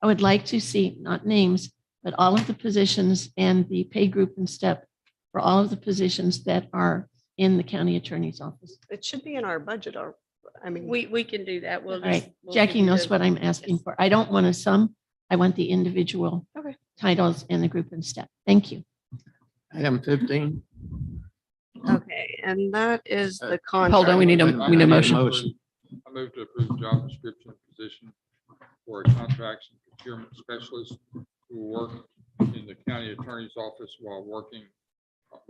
I would like to see, not names, but all of the positions and the pay group and step for all of the positions that are in the county attorney's office. It should be in our budget, or, I mean. We can do that. We'll All just. right, we'll give Jackie you knows the- what I'm asking Yes. for. I don't want a sum. I want the individual Okay. titles and the group and step. Thank you. Item 15. Okay, and that is the contract. Hold on, we need a motion. I move to approve job description and position for a contracts and procurement specialist who will work in the county attorney's office while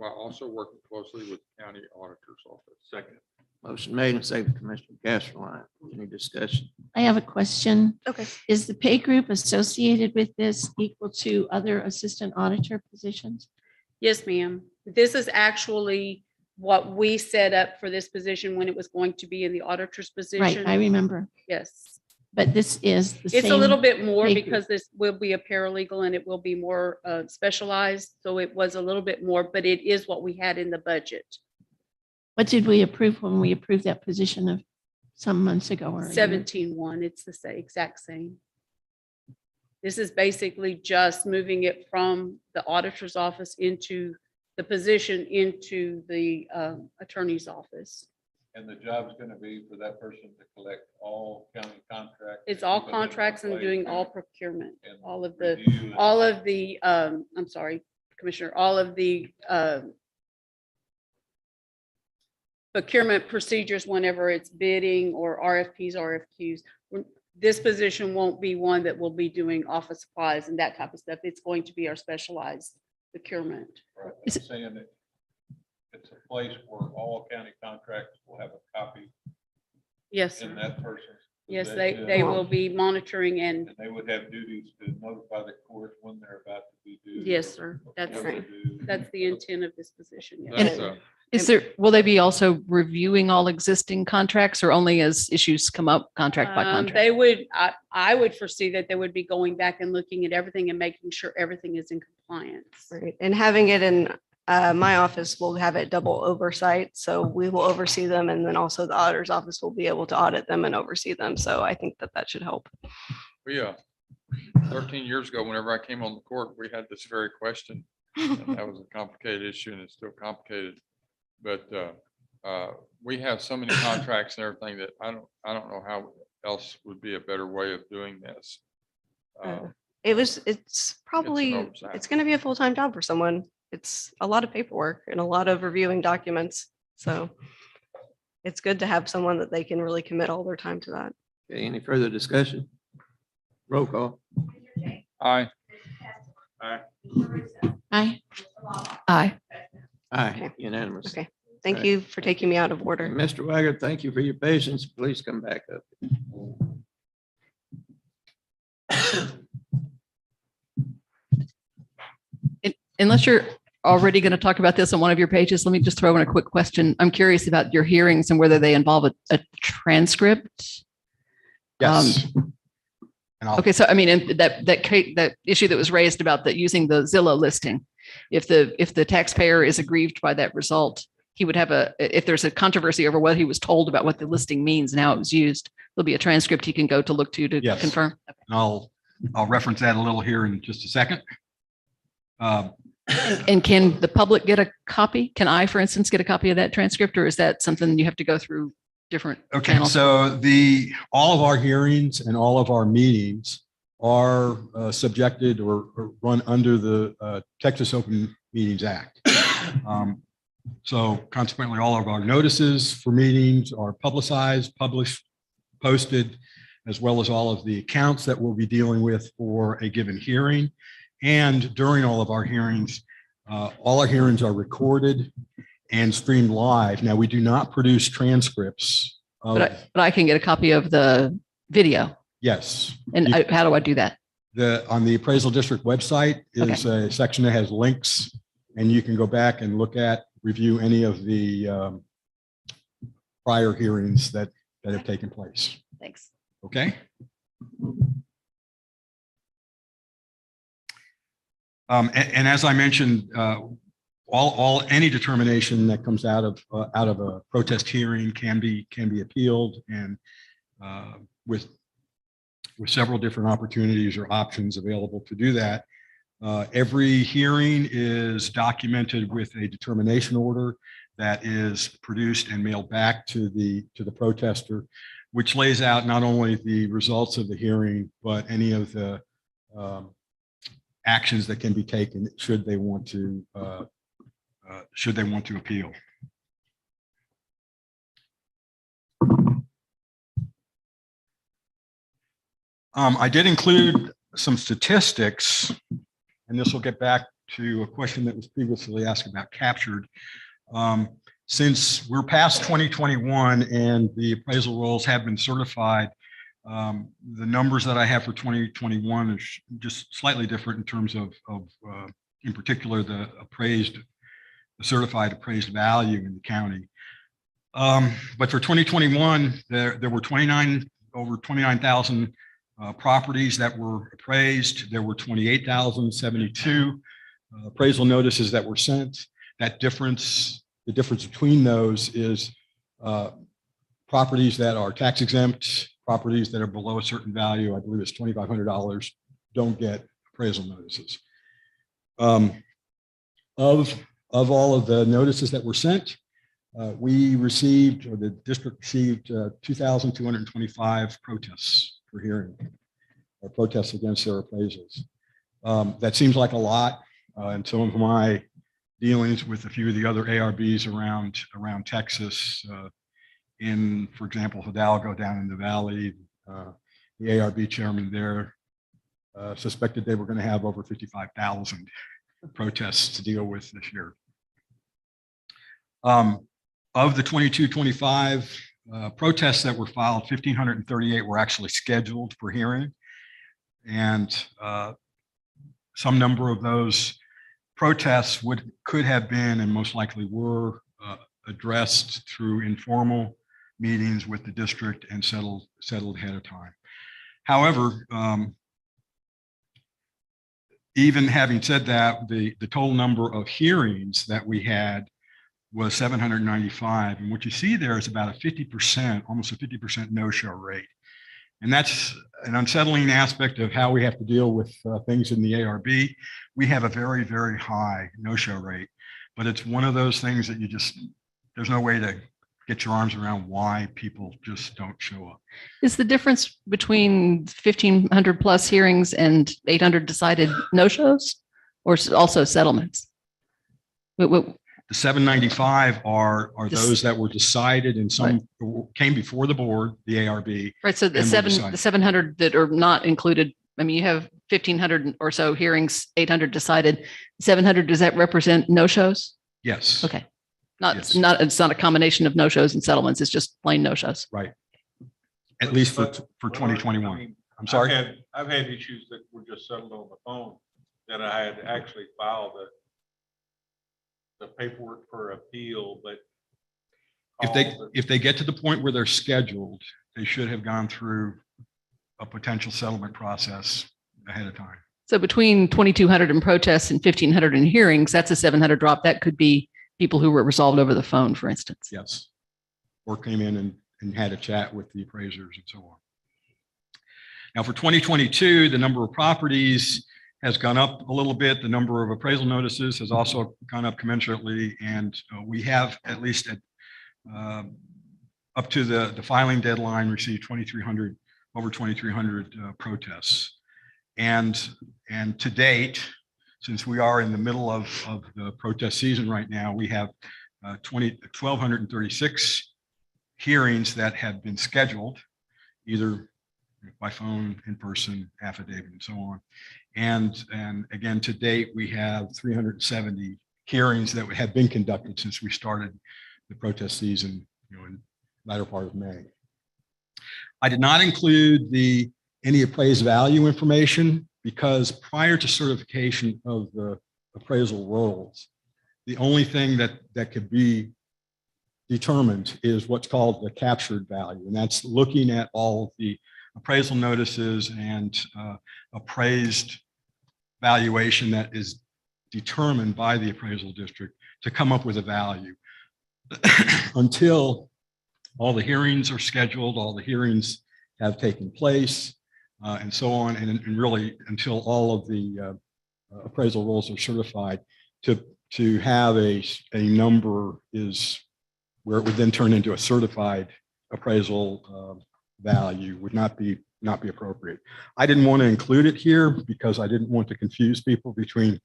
also working closely with the county auditor's office. Second. Motion made and seconded, Commissioner Castro. Any discussion? I have a question. Okay. Is the pay group associated with this equal to other assistant auditor positions? Yes, ma'am. This is actually what we set up for this position when it was going to be in the auditor's Right, I position. remember, Yes. but this is the same. It's a little bit more pay group. because this will be a paralegal and it will be more specialized. So it was a little bit more, but it is what we had in the budget. What did we approve when we approved that position of some months ago? or a year? 17-1, it's the same, exact same. This is basically just moving it from the auditor's office into the position into the attorney's office. And the job's gonna be for that person to collect all county contracts. It's all keep them in one contracts and place doing all procurement, and all of the, review and- all of the, I'm sorry, Commissioner, all of the procurement procedures whenever it's bidding or RFPs, RFQs. This position won't be one that will be doing office supplies and that type of stuff. It's going to be our specialized procurement. Right, Is I'm saying that it's a place where all county contracts will have a copy Yes, in sir. that person's. Yes, possession, they will be monitoring and, And they would have duties to notify the court when they're about to be due. yes, or sir. That's, when they're due. that's the intent of this position. yes. That's, Is there, will they be also reviewing all existing contracts or only as issues come up, contract by contract? They would, I would foresee that they would be going back and looking at everything and making sure everything is in compliance. Right, and having it in my office, will have it double oversight, so we will oversee them, and then also the auditor's office will be able to audit them and oversee them, so I think that that should help. we, 13 years ago, whenever I came on the court, we had this very question. And that was a complicated issue and it's still complicated. But we have so many contracts and everything that I don't know how else would be a better way of doing this. It's probably, oversight. it's gonna be a full-time job for someone. It's a lot of paperwork and a lot of reviewing documents, so it's good to have someone that they can really commit all their time to that. Okay, any further discussion? Roll call. Commissioner Tate, Aye. Commissioner Castro. Aye. Commissioner Russo, Aye. Commissioner Lawler. Aye. President Aye, Okay. unanimous. Okay, thank Right. you for taking me out of order. And Mr. Waggard, thank you for your patience. Please come back up. Unless you're already going to talk about this on one of your pages, let me just throw in a quick question. I'm curious about your hearings and whether they involve a transcript. Yes. And I'll, Okay, so I mean, and that issue that was raised about the using the Zillow listing, if the taxpayer is aggrieved by that result, he would have if there's a controversy over what he was told about what the listing means and how it was used, there'll be a transcript he can go to look to Yes. confirm. I'll reference that a little here in just a second. And can the public get a copy? Can I, for instance, get a copy of that transcript, or is that something you have to go through different Okay, channels? so all of our hearings and all of our meetings are subjected or run under the Texas Open Meetings Act. So consequently, all of our notices for meetings are publicized, published, posted, as well as all of the accounts that we'll be dealing with for a given hearing. And during all of our hearings are recorded and streamed live. Now, we do not produce transcripts of, But I can get a copy of the video. yes. And You- how do I do that? on the appraisal district website is a section that has links, and you can go back and review any of the prior hearings that have taken place. Thanks. Okay. And as I mentioned, any determination that comes out of a protest hearing can be appealed, and with several different opportunities or options available to do that. Every hearing is documented with a determination order that is produced and mailed back to the protester, which lays out not only the results of the hearing, but any of the actions that can be taken should they want to appeal. I did include some statistics, and this will get back to a question that was previously asked about captured. Since we're past 2021 and the appraisal rolls have been certified, the numbers that I have for 2021 is just slightly different in terms of in particular, the certified appraised value in the county. But for 2021, there were over 29,000 properties that were appraised. There were 28,072 appraisal notices that were sent. The difference between those is properties that are tax exempt, properties that are below a certain value, I believe it's $2,500, don't get appraisal notices. Of all of the notices that were sent, we received, or the district received, 2,225 protests for hearing, or protests against their appraisals. That seems like a lot. And some of my dealings with a few of the other ARBs around Texas, for example, Hidalgo down in the valley, the ARB chairman there suspected they were going to have over 55,000 protests to deal with this year. Of the 2225 protests that were filed, 1,538 were actually scheduled for hearing. And some number of those protests could have been, and most likely were, addressed through informal meetings with the district and settled ahead of time. However, even having said that, the total number of hearings that we had was 795. And what you see there is about a 50%, almost a 50% no-show rate. And that's an unsettling aspect of how we have to deal with things in the ARB. We have a very, very high no-show rate, but it's one of those things that there's no way to get your arms around why people just don't show up. Is the difference between 1,500 plus hearings and 800 decided no-shows, or also settlements? The 795 are those that were decided, and some came before the board, the ARB. Right. So the 700 that are not included. I mean, you have 1,500 or so hearings, 800 decided. 700, does that represent no-shows? Yes. Okay. It's not a combination of no-shows and settlements. It's just plain no-shows. Right. At least for 2021. I mean, I'm sorry. I've had issues that were just settled on the phone that I had actually filed the paperwork for appeal, but if they get to the point where they're scheduled, they should have gone through a potential settlement process ahead of time. So between 2,200 in protests and 1,500 in hearings, that's a 700 drop. That could be people who were resolved over the phone, for instance. Yes. Or came in and had a chat with the appraisers and so on. Now for 2022, the number of properties has gone up a little bit. The number of appraisal notices has also gone up commensurately. And we have, at least up to the filing deadline, received over 2,300 protests. And to date, since we are in the middle of the protest season right now, we have 1,236 hearings that have been scheduled, either by phone, in person, affidavit, and so on. And again, to date, we have 370 hearings that have been conducted since we started the protest season, in latter part of May. I did not include any appraised value information because prior to certification of the appraisal rolls, the only thing that could be determined is what's called the captured value. And that's looking at all of the appraisal notices and appraised valuation that is determined by the appraisal district to come up with a value. Until all the hearings are scheduled, all the hearings have taken place, and so on, and really until all of the appraisal rolls are certified, to have a number is where it would then turn into a certified appraisal value would not be appropriate. I didn't want to include it here because I didn't want to confuse people between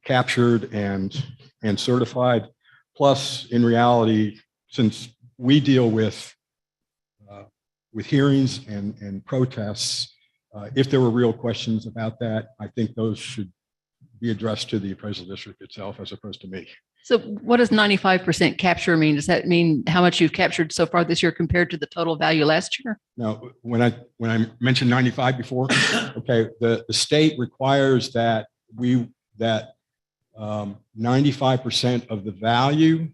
captured and certified. Plus, in reality, since we deal with hearings and protests, if there were real questions about that, I think those should be addressed to the appraisal district itself as opposed to me. So what does 95% capture mean? Does that mean how much you've captured so far this year compared to the total value last year? Now, when I mentioned 95 before, okay, the state requires that 95% of the value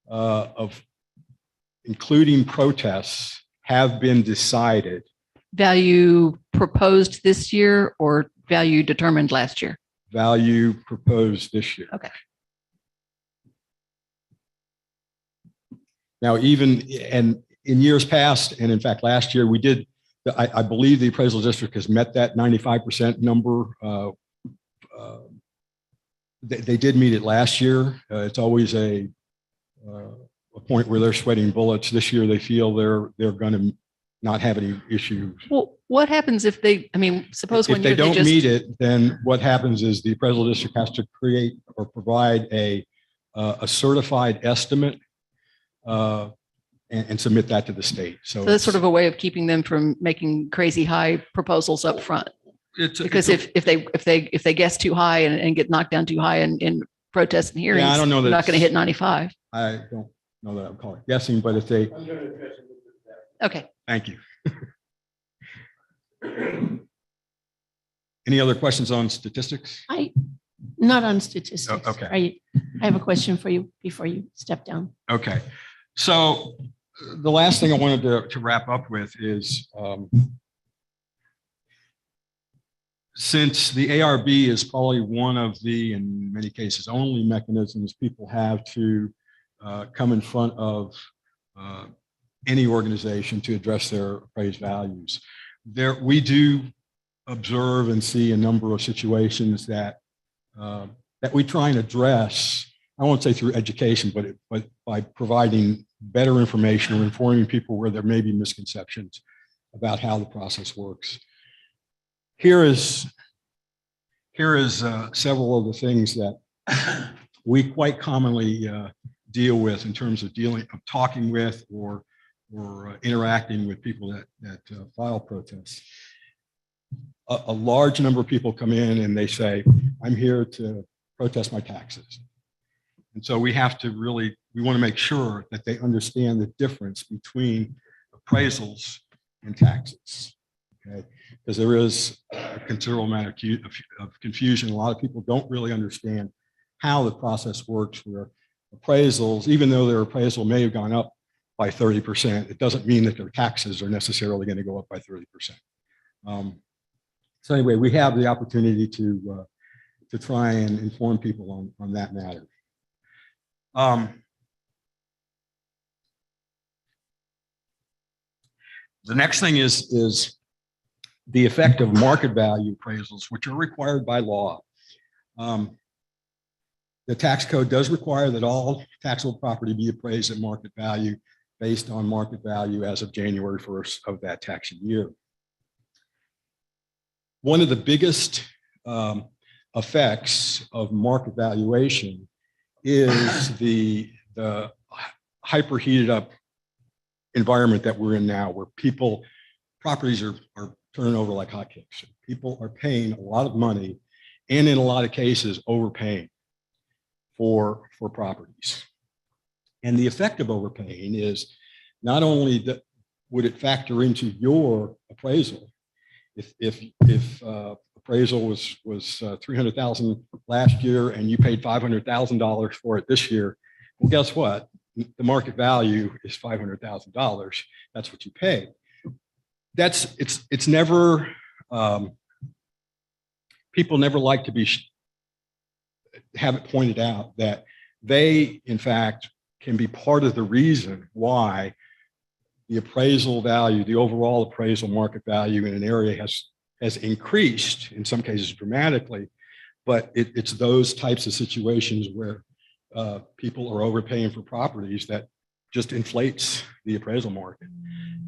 of including protests have been decided. Value proposed this year or value determined last year? Value proposed this year. Okay. Now, and in years past, and in fact, last year, we did, I believe the appraisal district has met that 95% number. They did meet it last year. It's always a point where they're sweating bullets. This year, they feel they're going to not have any issues. Well, what happens if suppose If they don't meet it, then what happens is the appraisal district has to create or provide a certified estimate and submit that to the state. So that's sort of a way of keeping them from making crazy high proposals up front. Because if they guess too high and get knocked down too high in protests and hearings, I don't know that they're not going to hit 95. I don't know that I'm calling it guessing, but if they. Okay. Thank you. Any other questions on statistics? Not on statistics. Oh, okay. I have a question for you before you step down. Okay. So the last thing I wanted to wrap up with is since the ARB is probably one of the, in many cases, only mechanisms people have to come in front of any organization to address their appraised values. We do observe and see a number of situations that we try and address. I won't say through education, but by providing better information or informing people where there may be misconceptions about how the process works. Here is several of the things that we quite commonly deal with in terms of talking with or interacting with people that file protests. A large number of people come in and they say, I'm here to protest my taxes. And so we want to make sure that they understand the difference between appraisals and taxes. Okay, because there is a considerable amount of confusion. A lot of people don't really understand how the process works where appraisals, even though their appraisal may have gone up by 30%, it doesn't mean that their taxes are necessarily going to go up by 30%. So anyway, we have the opportunity to try and inform people on that matter. The next thing is the effect of market value appraisals, which are required by law. The tax code does require that all taxable property be appraised at market value based on market value as of January 1st of that tax year. One of the biggest effects of market valuation is the hyper heated up environment that we're in now, where properties are turning over like hotcakes. People are paying a lot of money and in a lot of cases overpaying. for properties. And the effect of overpaying is not only that would it factor into your appraisal. If appraisal was 300,000 last year and you paid $500,000 for it this year, well, guess what? The market value is $500,000. That's what you pay. It's never, people never like to have it pointed out that they, in fact, can be part of the reason why the appraisal value, the overall appraisal market value in an area has increased, in some cases dramatically, but it's those types of situations where people are overpaying for properties that just inflates the appraisal market.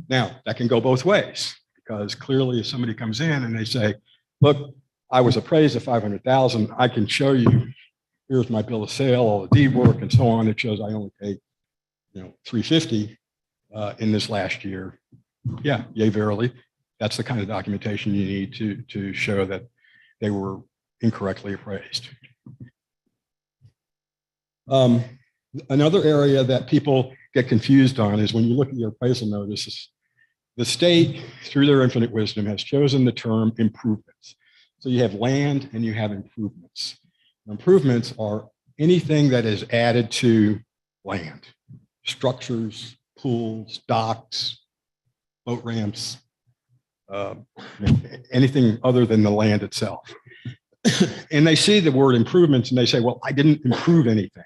Now, that can go both ways, because clearly if somebody comes in and they say, look, I was appraised at 500,000, I can show you, here's my bill of sale, all the deed work and so on. It shows I only paid, 350 in this last year. Yeah, yay, verily. That's the kind of documentation you need to show that they were incorrectly appraised. Another area that people get confused on is when you look at your appraisal notices, the state, through their infinite wisdom, has chosen the term improvements. So you have land and you have improvements. Improvements are anything that is added to land, structures, pools, docks, boat ramps, anything other than the land itself. And they see the word improvements and they say, well, I didn't improve anything.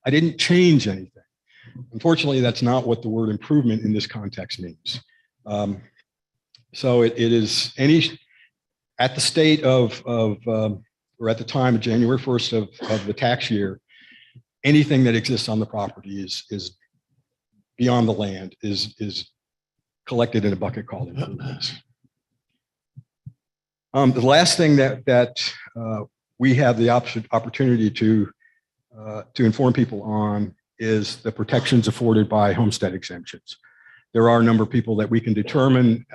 I didn't change anything. Unfortunately, that's not what the word improvement in this context means. So it is any, at the state of or at the time of January 1st of the tax year, anything that exists on the property is beyond the land, is collected in a bucket called improvements. The last thing that we have the opportunity to inform people on is the protections afforded by homestead exemptions. There are a number of people that we can determine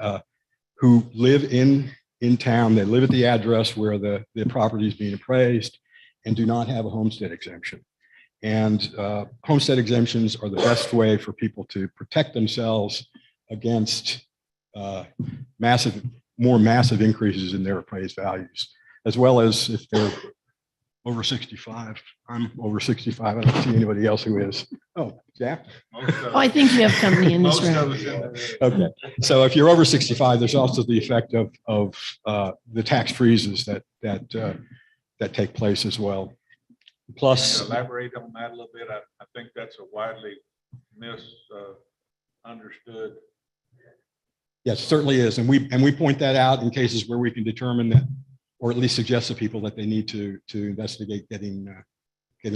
who live in town. They live at the address where the property is being appraised and do not have a homestead exemption. And homestead exemptions are the best way for people to protect themselves against more massive increases in their appraised values, as well as if they're over 65. I'm over 65. I don't see anybody else who is. Oh, Jack? I think you have company in this room. Okay. So if you're over 65, there's also the effect of the tax freezes that take place as well. Plus, elaborate on that a little bit. I think that's a widely misunderstood. yes, certainly is. And we point that out in cases where we can determine that, or at least suggest to people that they need to investigate getting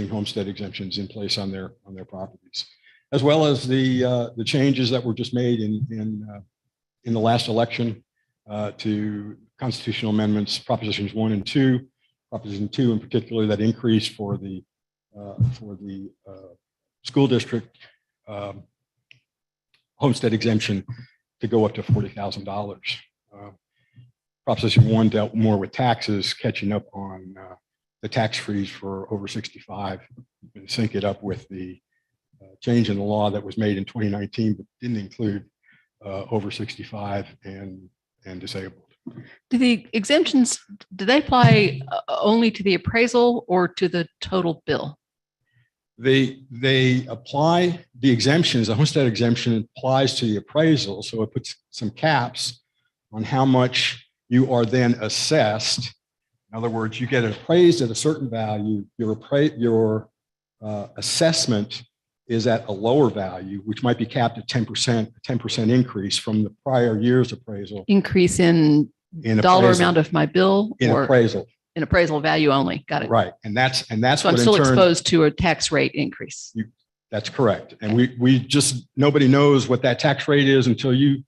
homestead exemptions in place on their properties, as well as the changes that were just made in the last election to constitutional amendments, propositions 1 and 2, proposition 2 in particular, that increased for the school district homestead exemption to go up to $40,000. Proposition 1 dealt more with taxes, catching up on the tax freeze for over 65, and sync it up with the change in the law that was made in 2019, but didn't include over 65 and disabled. Do the exemptions, do they apply only to the appraisal or to the total bill? They apply the exemptions. The homestead exemption applies to the appraisal, so it puts some caps on how much you are then assessed. In other words, you get appraised at a certain value. Your assessment is at a lower value, which might be capped at 10% increase from the prior year's appraisal. Increase in dollar amount of my bill or appraisal. In appraisal value only. Got it. Right. And that's So I'm what still in turn, exposed to a tax rate increase. that's correct. And we just, nobody knows what that tax rate is until you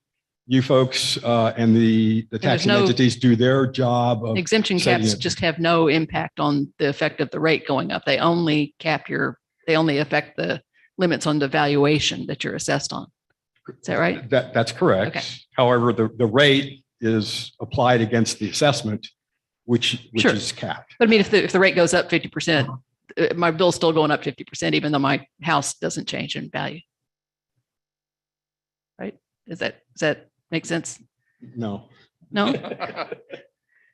folks and the taxing entities do their job of Exemption setting caps it. just have no impact on the effect of the rate going up. They only they only affect the limits on the valuation that you're assessed on. Is that right? That's correct. Okay. However, the rate is applied against the assessment, which Sure. is capped. But I mean, if the rate goes up 50%, my bill's still going up 50%, even though my house doesn't change in value. Right? Does that make sense? No. No? I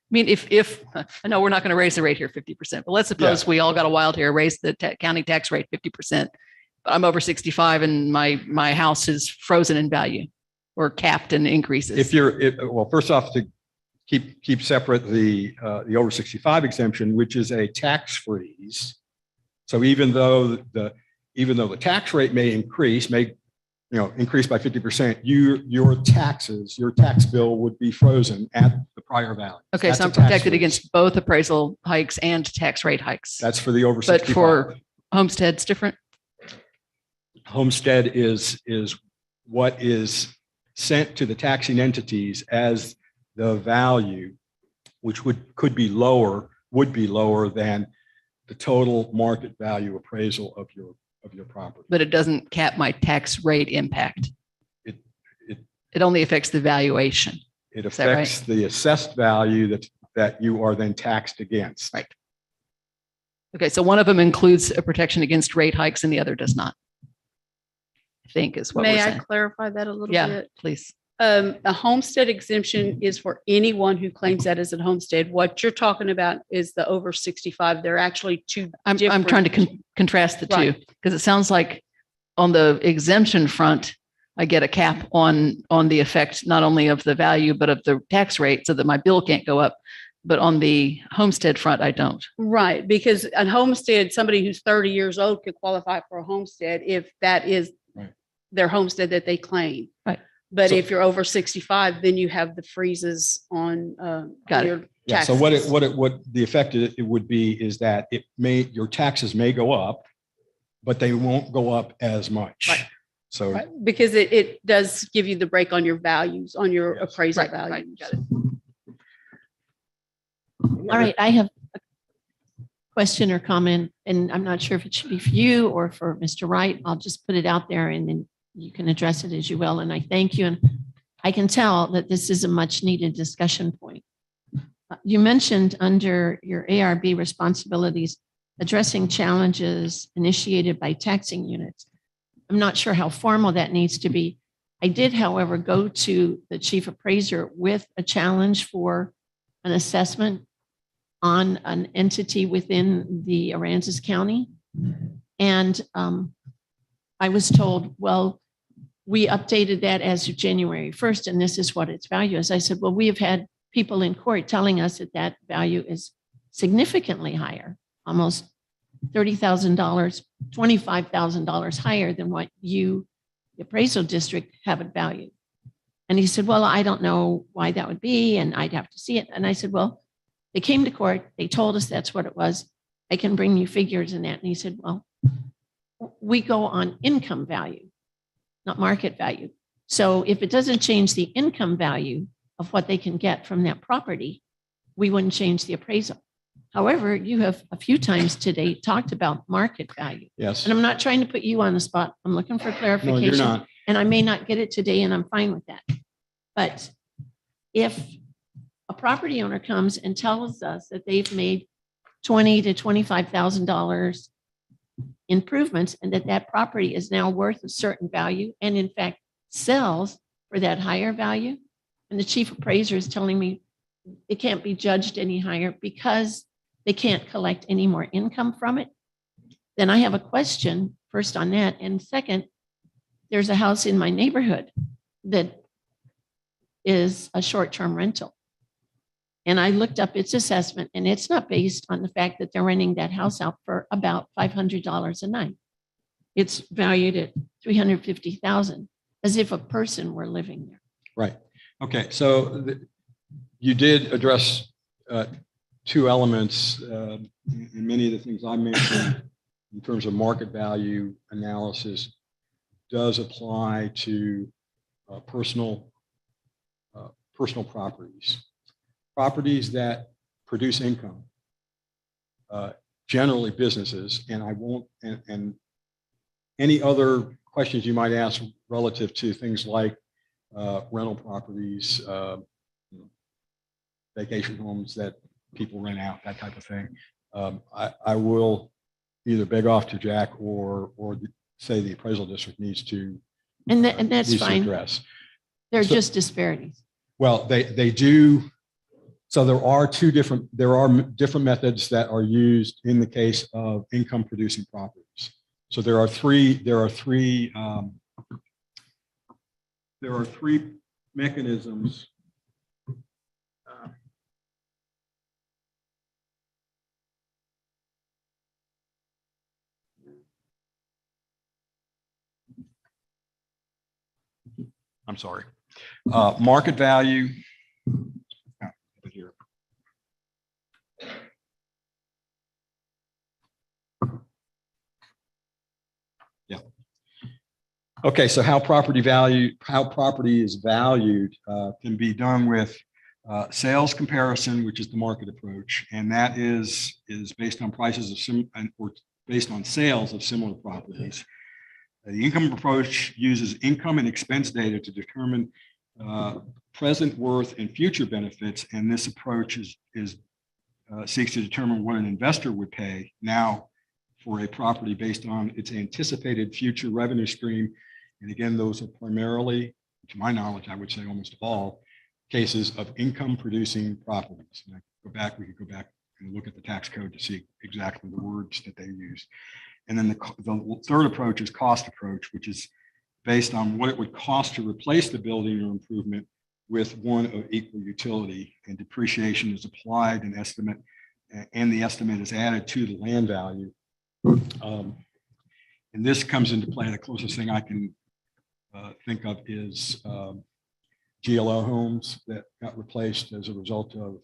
mean, if I know we're not going to raise the rate here 50%, but let's suppose we all got a wild hair, raise the county tax rate 50%. But I'm over 65 and my house is frozen in value or capped in increases. Well, first off, to keep separate the over 65 exemption, which is a tax freeze. So even though the tax rate may increase by 50%, your tax bill would be frozen at the prior value. Okay, That's so a I'm tax protected freeze. against both appraisal hikes and tax rate hikes. That's for the over 65. But for homesteads, different? Homestead is what is sent to the taxing entities as the value, which would be lower than the total market value appraisal of your property. But it doesn't cap my tax rate impact. It only affects the valuation. It Is that right? affects the assessed value that you are then taxed against. Right. Okay, so one of them includes a protection against rate hikes and the other does not. I think is what we're May I saying. clarify that a little Yeah, bit? please. A homestead exemption is for anyone who claims that as a homestead. What you're talking about is the over 65. They're actually two I'm different. trying to contrast the two Right. because it sounds like on the exemption front, I get a cap on the effect not only of the value but of the tax rate so that my bill can't go up. But on the homestead front, I don't. Right, because a homestead, somebody who's 30 years old could qualify for a homestead if that is Right. their homestead that they claim. Right. But So- if you're over 65, then you have the freezes on Got it. your Yeah, so taxes. what the effect it would be is that your taxes may go up, but they won't go up as much. Right. So Right, because it does give you the break on your values, on your Yes. appraisal Right, right, values. got it. All right, I have a question or comment, and I'm not sure if it should be for you or for Mr. Wright. I'll just put it out there and then you can address it as you will. And I thank you. And I can tell that this is a much needed discussion point. You mentioned under your ARB responsibilities, addressing challenges initiated by taxing units. I'm not sure how formal that needs to be. I did, however, go to the chief appraiser with a challenge for an assessment on an entity within the Aransas County. And I was told, well, we updated that as of January 1st, and this is what its value is. I said, well, we have had people in court telling us that that value is significantly higher, almost $30,000, $25,000 higher than what you, the appraisal district, have it valued. And he said, well, I don't know why that would be, and I'd have to see it. And I said, well, they came to court. They told us that's what it was. I can bring you figures in that. And he said, well, we go on income value, not market value. So if it doesn't change the income value of what they can get from that property, we wouldn't change the appraisal. However, you have a few times today talked about market value. yes. And I'm not trying to put you on the spot. I'm looking for No, clarification. you're not. And I may not get it today, and I'm fine with that. But if a property owner comes and tells us that they've made $20,000 to $25,000 improvements and that property is now worth a certain value and in fact sells for that higher value, and the chief appraiser is telling me it can't be judged any higher because they can't collect any more income from it, then I have a question first on that. And second, there's a house in my neighborhood that is a short-term rental. And I looked up its assessment, and it's not based on the fact that they're renting that house out for about $500 a night. It's valued at $350,000, as if a person were living there. Right. Okay. So you did address two elements in many of the things I mentioned in terms of market value analysis does apply to personal properties. Properties that produce income, generally businesses, and I won't, and any other questions you might ask relative to things like rental properties, vacation homes that people rent out, that type of thing. I will either beg off to Jack or say the appraisal district needs to. And that's needs to fine. address. They're So- just disparities. Well, they do. So there are different methods that are used in the case of income producing properties. So there are three mechanisms. I'm sorry. Market value. Here. Yeah. Okay, so how property is valued can be done with sales comparison, which is the market approach, and that is based on prices of or based on sales of similar properties. The income approach uses income and expense data to determine present worth and future benefits, and this approach seeks to determine what an investor would pay now for a property based on its anticipated future revenue stream. And again, those are primarily, to my knowledge, I would say almost all cases of income producing properties. And we could go back and look at the tax code to see exactly the words that they use. And then the third approach is cost approach, which is based on what it would cost to replace the building or improvement with one of equal utility, and depreciation is applied an estimate, and the estimate is added to the land value. And this comes into play. The closest thing I can think of is GLO homes that got replaced as a result of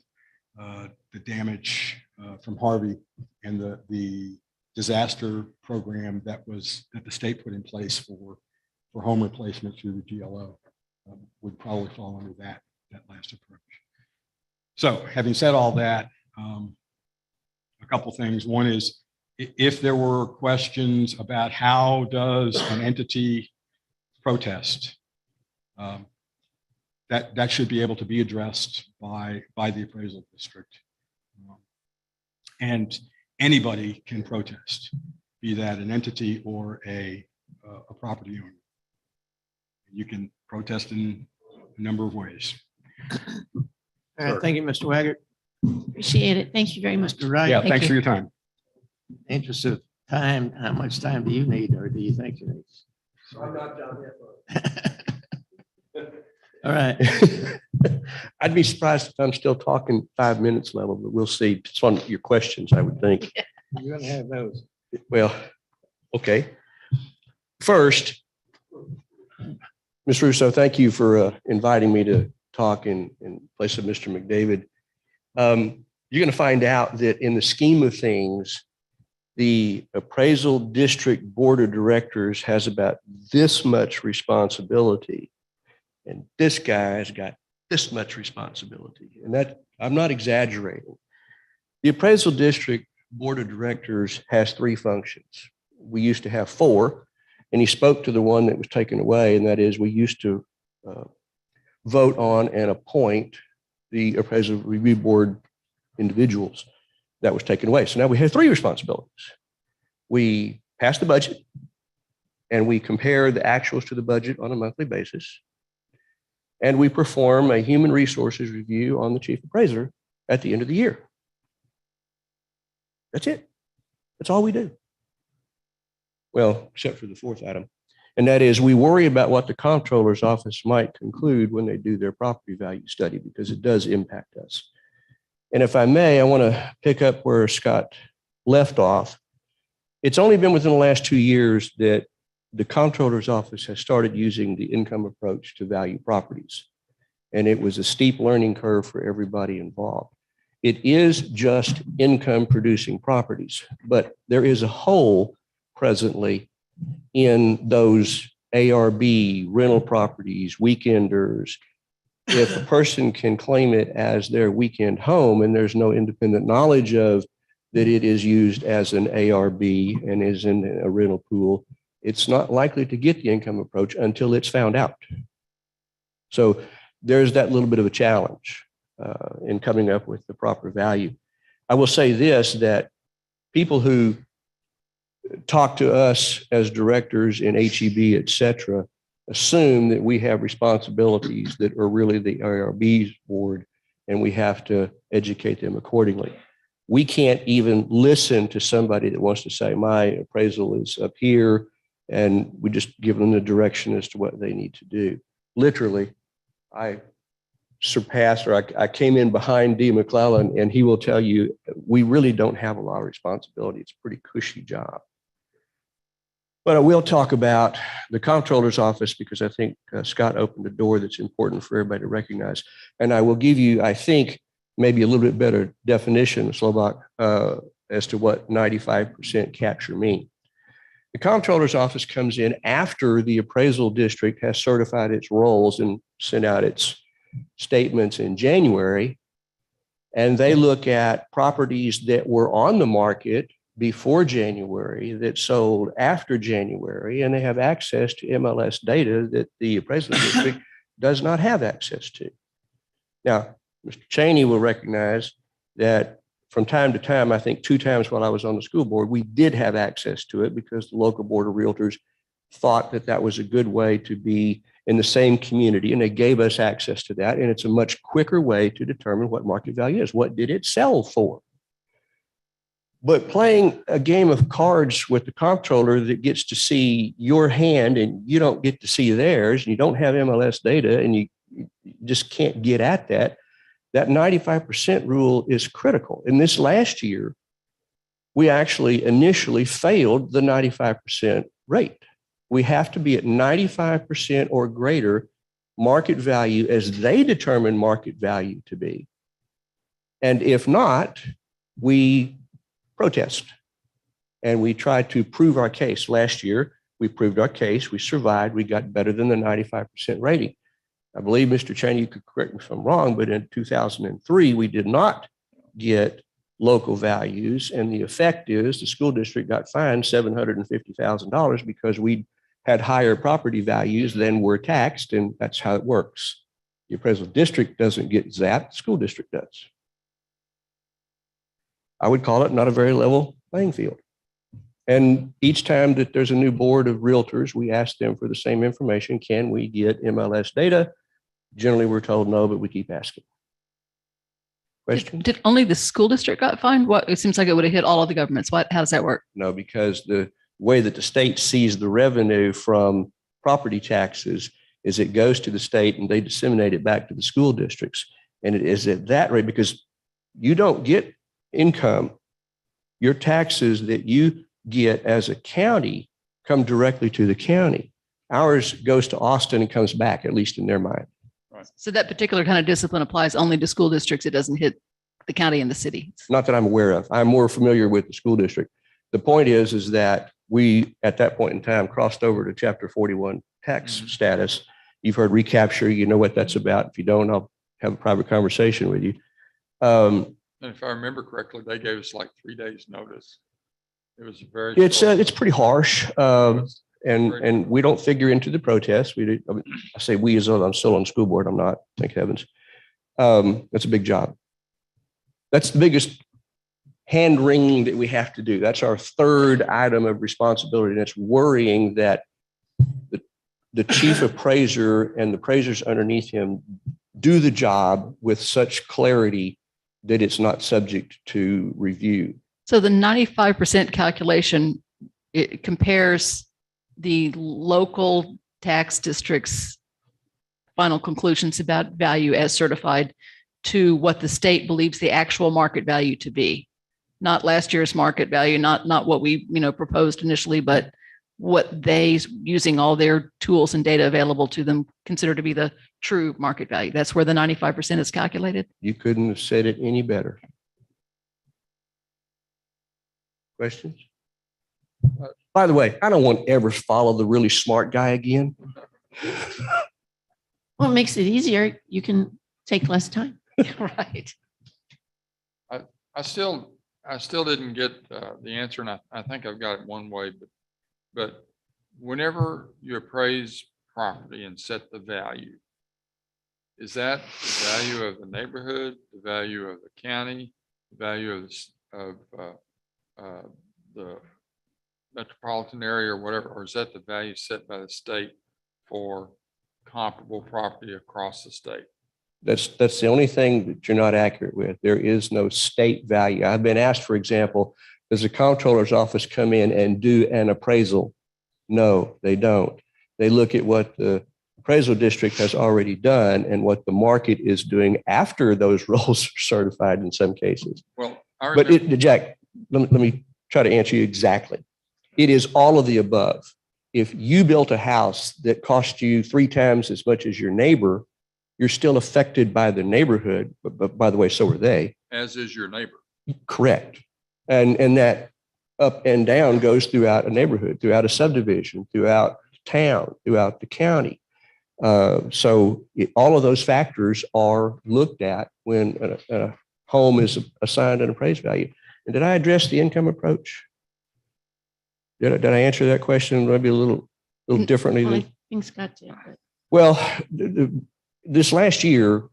the damage from Harvey and the disaster program that the state put in place for home replacement through the GLO. Would probably fall under that last approach. So having said all that, a couple things. One is, if there were questions about how does an entity protest, that should be able to be addressed by the appraisal district. And anybody can protest, be that an entity or a property owner. You can protest in a number of ways. All right, thank you, Mr. Waggard. Appreciate it. Thank you very much. Mr. Wright, Yeah, Thank thanks you. for your time. interest of time, how much time do you need, or do you think you need? I'm not done yet. All right. I'd be surprised if I'm still talking 5 minutes level, but we'll see. It's on your questions, I would think. You're gonna have those. Well, okay. First, Ms. Russo, thank you for inviting me to talk in place of Mr. McDavid. You're going to find out that in the scheme of things, the Appraisal District Board of Directors has about this much responsibility, and this guy's got this much responsibility. And that, I'm not exaggerating. The Appraisal District Board of Directors has 3 functions. We used to have 4, and he spoke to the one that was taken away, and that is we used to vote on and appoint the Appraisal Review Board individuals. That was taken away. So now we have 3 responsibilities. We pass the budget, and we compare the actuals to the budget on a monthly basis. And we perform a human resources review on the chief appraiser at the end of the year. That's it. That's all we do. Well, except for the 4th item. And that is we worry about what the comptroller's office might conclude when they do their property value study, because it does impact us. And if I may, I want to pick up where Scott left off. It's only been within the last 2 years that the comptroller's office has started using the income approach to value properties. And it was a steep learning curve for everybody involved. It is just income producing properties, but there is a hole presently in those ARB rental properties, weekenders. If a person can claim it as their weekend home and there's no independent knowledge of that it is used as an ARB and is in a rental pool, it's not likely to get the income approach until it's found out. So there's that little bit of a challenge in coming up with the proper value. I will say this, that people who talk to us as directors in HEB, et cetera, assume that we have responsibilities that are really the ARB's board, and we have to educate them accordingly. We can't even listen to somebody that wants to say, my appraisal is up here, and we just give them the direction as to what they need to do. Literally, I surpassed, or I came in behind D. McClellan, and he will tell you, we really don't have a lot of responsibility. It's a pretty cushy job. But I will talk about the comptroller's office because I think Scott opened a door that's important for everybody to recognize. And I will give you, I think, maybe a little bit better definition, Slovak, as to what 95% capture mean. The comptroller's office comes in after the appraisal district has certified its rolls and sent out its statements in January. And they look at properties that were on the market before January that sold after January, and they have access to MLS data that the appraisal district does not have access to. Now, Mr. Cheney will recognize that from time to time, I think 2 times while I was on the school board, we did have access to it because the local board of realtors thought that that was a good way to be in the same community, and they gave us access to that. And it's a much quicker way to determine what market value is. What did it sell for? But playing a game of cards with the comptroller that gets to see your hand and you don't get to see theirs, and you don't have MLS data, and you just can't get at that, that 95% rule is critical. In this last year, we actually initially failed the 95% rate. We have to be at 95% or greater market value as they determine market value to be. And if not, we protest and we try to prove our case. Last year, we proved our case. We survived. We got better than the 95% rating. I believe, Mr. Cheney, you could correct me if I'm wrong, but in 2003, we did not get local values. And the effect is the school district got fined $750,000 because we had higher property values than were taxed. And that's how it works. The appraisal district doesn't get zapped, the school district does. I would call it not a very level playing field. And each time that there's a new board of realtors, we ask them for the same information. Can we get MLS data? Generally, we're told no, but we keep asking. Question? Did only the school district got fined? What, it seems like it would have hit all of the governments. How does that work? No, because the way that the state sees the revenue from property taxes is it goes to the state and they disseminate it back to the school districts. And it is at that rate because you don't get income. Your taxes that you get as a county come directly to the county. Ours goes to Austin and comes back, at least in their mind. So that particular kind of discipline applies only to school districts. It doesn't hit the county and the city. Not that I'm aware of. I'm more familiar with the school district. The point is that we, at that point in time, crossed over to Chapter 41 tax status. You've heard recapture. You know what that's about. If you don't, I'll have a private conversation with you. And if I remember correctly, they gave us like 3 days notice. It was very. It's pretty harsh. And we don't figure into the protests. I say we as though I'm still on the school board. I'm not, thank heavens. That's a big job. That's the biggest hand wringing that we have to do. That's our third item of responsibility. And it's worrying that the chief appraiser and the appraisers underneath him do the job with such clarity that it's not subject to review. So the 95% calculation, it compares the local tax district's final conclusions about value as certified to what the state believes the actual market value to be. Not last year's market value, not what we proposed initially, but what they, using all their tools and data available to them, consider to be the true market value. That's where the 95% is calculated. You couldn't have said it any better. Questions? By the way, I don't want to ever follow the really smart guy again. Well, it makes it easier. You can take less time. Right. I still didn't get the answer, and I think I've got it one way, but whenever you appraise property and set the value, is that the value of the neighborhood, the value of the county, the value of the metropolitan area or whatever, or is that the value set by the state for comparable property across the state? That's the only thing that you're not accurate with. There is no state value. I've been asked, for example, does the comptroller's office come in and do an appraisal? No, they don't. They look at what the appraisal district has already done and what the market is doing after those rolls are certified in some cases. Well, I But remember, Jack, let me try to answer you exactly. It is all of the above. If you built a house that cost you 3 times as much as your neighbor, you're still affected by the neighborhood. But by the way, so are they. as is your neighbor. Correct. And that up and down goes throughout a neighborhood, throughout a subdivision, throughout town, throughout the county. So all of those factors are looked at when a home is assigned an appraised value. And did I address the income approach? Did I answer that question maybe a little differently? I think Scott did, but Well, this last year,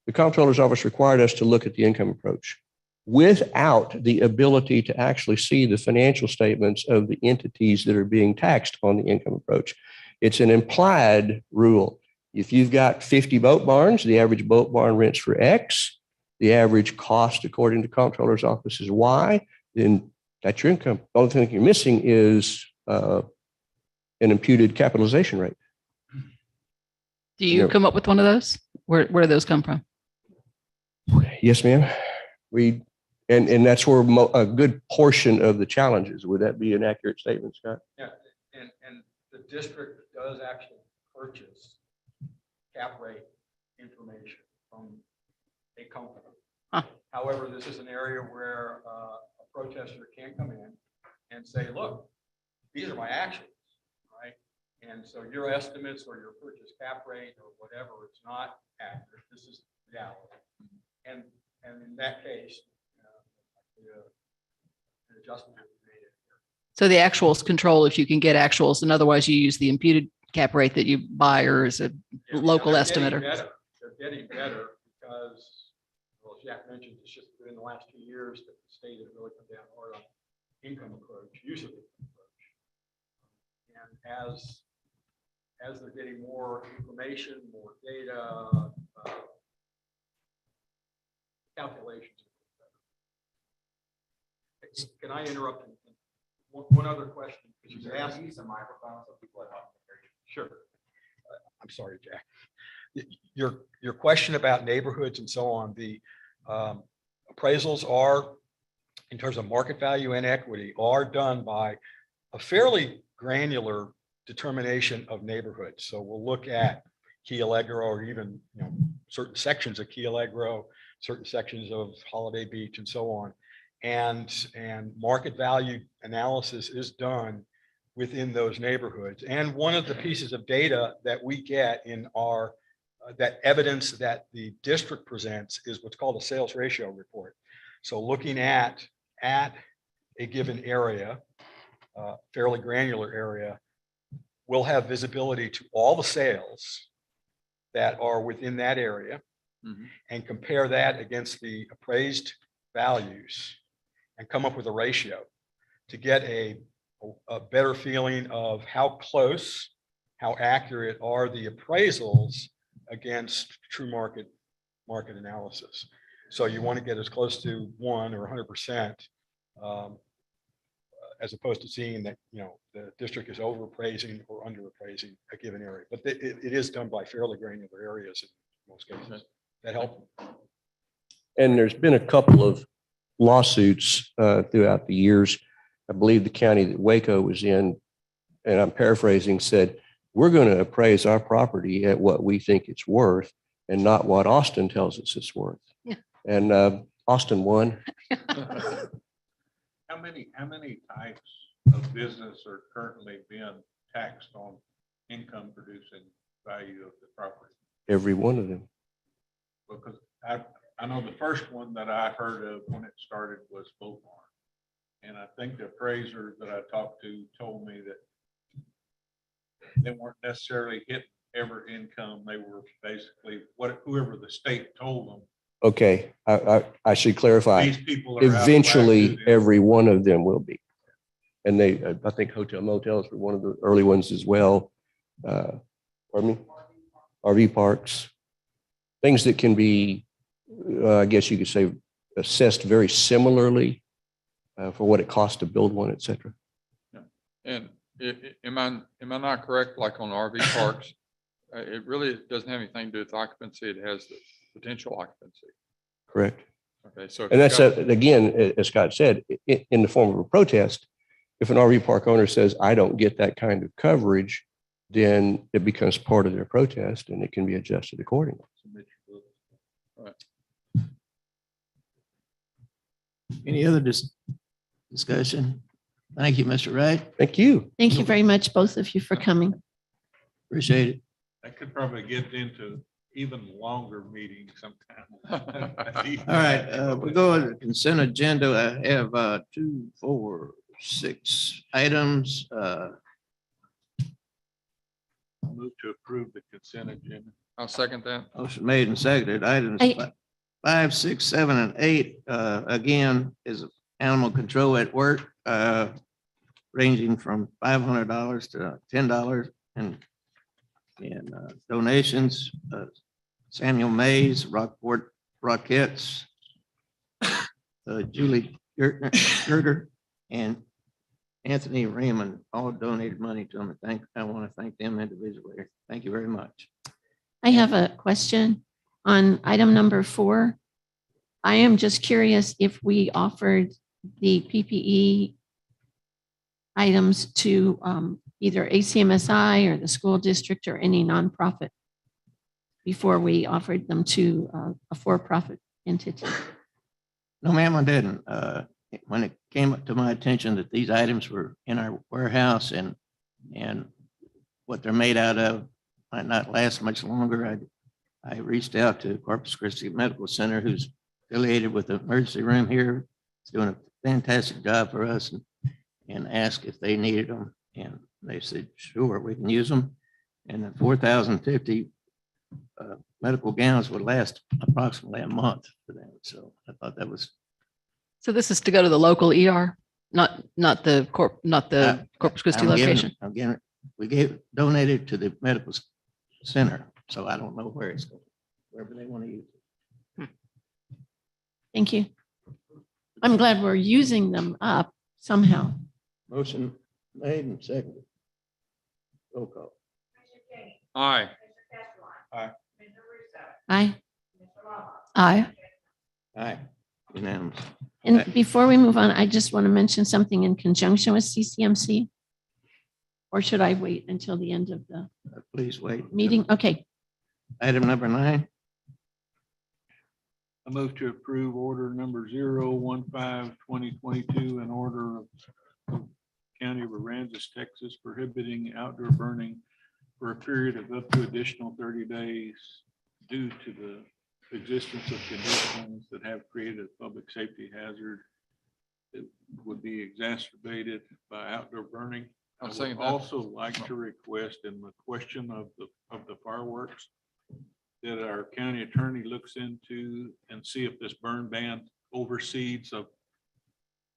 the comptroller's office required us to look at the income approach without the ability to actually see the financial statements of the entities that are being taxed on the income approach. It's an implied rule. If you've got 50 boat barns, the average boat barn rents for X, the average cost according to comptroller's office is Y, then that's your income. The only thing you're missing is an imputed capitalization rate. Do you come up with one of those? Where do those come from? Yes, ma'am. And that's where a good portion of the challenges. Would that be an accurate statement, Scott? Yeah, and the district does actually purchase cap rate information from a company. Huh. However, this is an area where a protester can come in and say, look, these are my actions, right? And so your estimates or your purchase cap rate or whatever, it's not accurate. This is reality. And in that case, the adjustment has been made. So the actuals control if you can get actuals, and otherwise you use the imputed cap rate that you buy or as a local They're estimator. They're getting better because, well, as Jack mentioned, it's just been in the last 2 years that the state has really come down hard on income approach, use of income approach. And as they're getting more information, more data, calculations. Can I interrupt? One other question? Because you asked me some microphones so people at home can hear you. Sure. I'm sorry, Jack. Your question about neighborhoods and so on, the appraisals are, in terms of market value and equity, are done by a fairly granular determination of neighborhoods. So we'll look at Key Allegro or even certain sections of Key Allegro, certain sections of Holiday Beach and so on. And market value analysis is done within those neighborhoods. And one of the pieces of data that we get in our that evidence that the district presents is what's called a sales ratio report. So looking at a given area, fairly granular area, we'll have visibility to all the sales that are within that area and compare that against the appraised values and come up with a ratio to get a better feeling of how close, how accurate are the appraisals against true market analysis. So you want to get as close to 1 or 100%, as opposed to seeing that the district is overappraising or underappraising a given area. But it is done by fairly granular areas in most cases. That help? And there's been a couple of lawsuits throughout the years. I believe the county that Waco was in, and I'm paraphrasing, said, we're going to appraise our property at what we think it's worth and not what Austin tells us it's worth. Yeah. And Austin won. How many types of business are currently being taxed on income producing value of the property? Every one of them. Because I know the first one that I heard of when it started was boat barn. And I think the appraiser that I talked to told me that they weren't necessarily hitting every income. They were basically whoever the state told them. Okay, I should clarify. These people are out of whack Eventually, with it. every one of them will be. And I think hotel motels were one of the early ones as well. Pardon me? RV parks, things that can be, I guess you could say, assessed very similarly for what it costs to build one, et cetera. And am I not correct, like on RV parks? It really doesn't have anything to do with occupancy. It has the potential occupancy. Correct. Okay, so. And that's, again, as Scott said, in the form of a protest. If an RV park owner says, I don't get that kind of coverage, then it becomes part of their protest and it can be adjusted accordingly. Any other discussion? Thank you, Mr. Wright. Thank you. Thank you very much, both of you, for coming. Appreciate it. That could probably get into even longer meetings sometime. All right, we go to the consent agenda. I have 2, 4, 6 items. Move to approve the consent agenda. I'll second that. Motion made and seconded. Items I- 5, 6, 7, and 8, again, is animal control at work, ranging from $500 to $10, and donations, Samuel Mays, Rockport Rockettes, Julie Gerger, and Anthony Raymond all donated money to them. I want to thank them individually. Thank you very much. I have a question on item number 4. I am just curious if we offered the PPE items to either ACMSI or the school district or any nonprofit before we offered them to a for-profit entity. No, ma'am, I didn't. When it came up to my attention that these items were in our warehouse and what they're made out of might not last much longer, I reached out to Corpus Christi Medical Center, who's affiliated with the emergency room here. It's doing a fantastic job for us, and asked if they needed them. And they said, sure, we can use them. And the 4,050 medical gowns would last approximately a month for them. So I thought that was. So this is to go to the local ER, not the Corpus Christi location. Again, we donated to the medical center, so I don't know where it's going, wherever they want to use it. Thank you. I'm glad we're using them up somehow. Motion made and seconded. Roll call. Aye. Aye. Aye. Aye. Unanimous. And before we move on, I just want to mention something in conjunction with CCMC. Or should I wait until the end of the Please wait. meeting? Okay. Item number 9. I move to approve order number 015-2022, an order of County of Aransas, Texas, prohibiting outdoor burning for a period of up to additional 30 days due to the existence of conditions that have created a public safety hazard that would be exacerbated by outdoor burning. I I'll second would that. also like to request in the question of the fireworks that our county attorney looks into and see if this burn ban oversees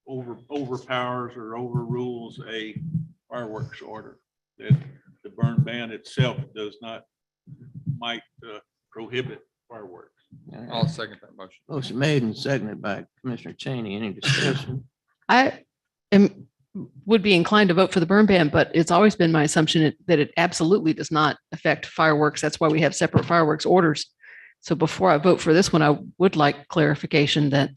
overpowers or overrules a fireworks order. That the burn ban itself might prohibit fireworks. I'll second that motion. Motion made and seconded by Commissioner Cheney. Any discussion? I would be inclined to vote for the burn ban, but it's always been my assumption that it absolutely does not affect fireworks. That's why we have separate fireworks orders. So before I vote for this one, I would like clarification that,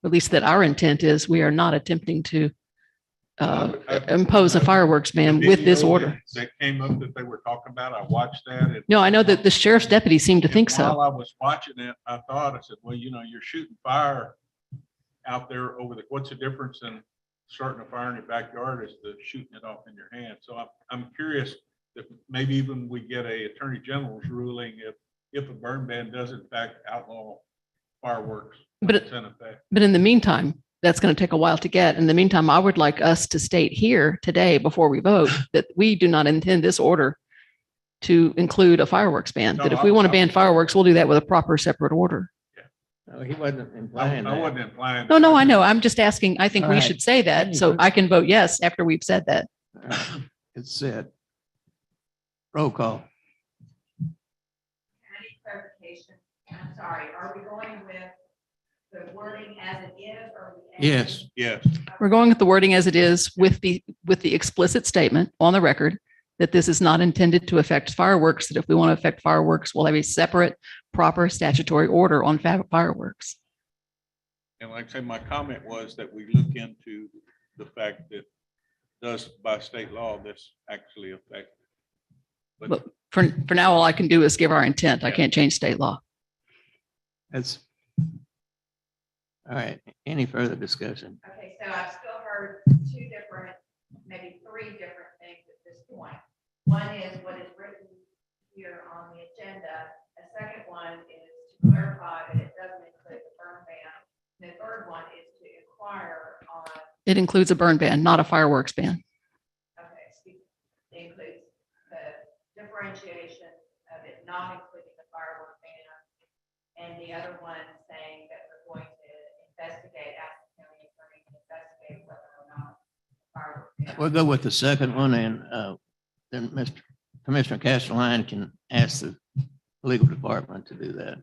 at least that our intent is we are not attempting to impose a fireworks ban with this Video order. that came up that they were talking about, I watched that. and- No, I know that the sheriff's deputy seemed to think While so. I was watching it, I said, well, you're shooting fire out there what's the difference in starting a fire in your backyard as to shooting it off in your hand? So I'm curious that maybe even we get a attorney general's ruling if a burn ban does in fact outlaw fireworks. But it's in effect. But in the meantime, that's going to take a while to get. In the meantime, I would like us to state here today before we vote that we do not intend this order to include a fireworks ban. That if we want to ban fireworks, we'll do that with a proper separate order. No, he wasn't implying I that. wasn't implying. No, I know. I'm just asking. I think All we right. should say that, so I can vote yes after we've said that. All right. It's said. Roll call. Any clarification? I'm sorry, are we going with the wording as it is or? Yes. Yes. We're going with the wording as it is with the explicit statement on the record that this is not intended to affect fireworks, that if we want to affect fireworks, we'll have a separate, proper statutory order on fireworks. And like I say, my comment was that we look into the fact that does by state law, this actually affect. But for now, all I can do is give our intent. I can't change state law. That's. All right. Any further discussion? Okay, so I've still heard two different, maybe three different things at this point. One is what is written here on the agenda. A second one is to clarify that it doesn't include the burn ban. And the third one is to inquire on, It includes a burn ban, not a fireworks ban. okay, excuse me, it includes the differentiation of it not including the firework ban. And the other one saying that we're going to investigate, ask the county attorney to investigate whether or not firework ban. We'll go with the second one, and then Mr. Commissioner Castelline can ask the legal department to do that.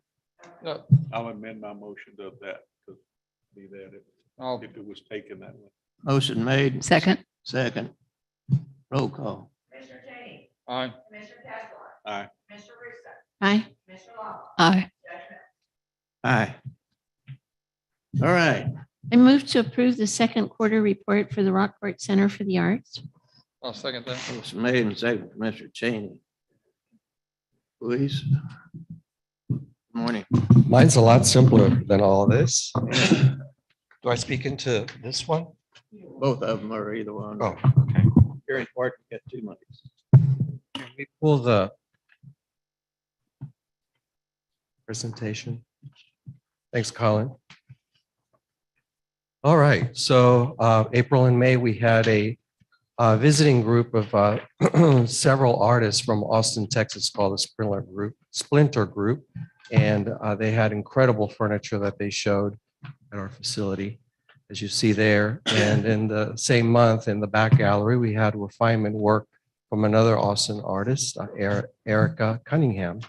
No, I'll amend my motion to that, to be that I'll- if it was taken that way. Motion made. Second, Second. Roll call. Commissioner Cheney, Aye. Commissioner Castleton, Aye. Commissioner Russo, aye. Commissioner Law, Aye. Judge Miller. Aye. All right. I move to approve the second quarter report for the Rockport Center for the Arts. I'll second that. Motion made and second, Commissioner Cheney. Please. Morning. Mine's a lot simpler than all this. Do I speak into this one? Both of them are either one. Oh, okay. Here in Park, you got 2 mics. Can we pull the presentation? Thanks, Colin. All right, so April and May, we had a visiting group of several artists from Austin, Texas, called the Splinter Group. And they had incredible furniture that they showed at our facility, as you see there. And in the same month, in the back gallery, we had refinement work from another Austin artist, Erica Cunningham.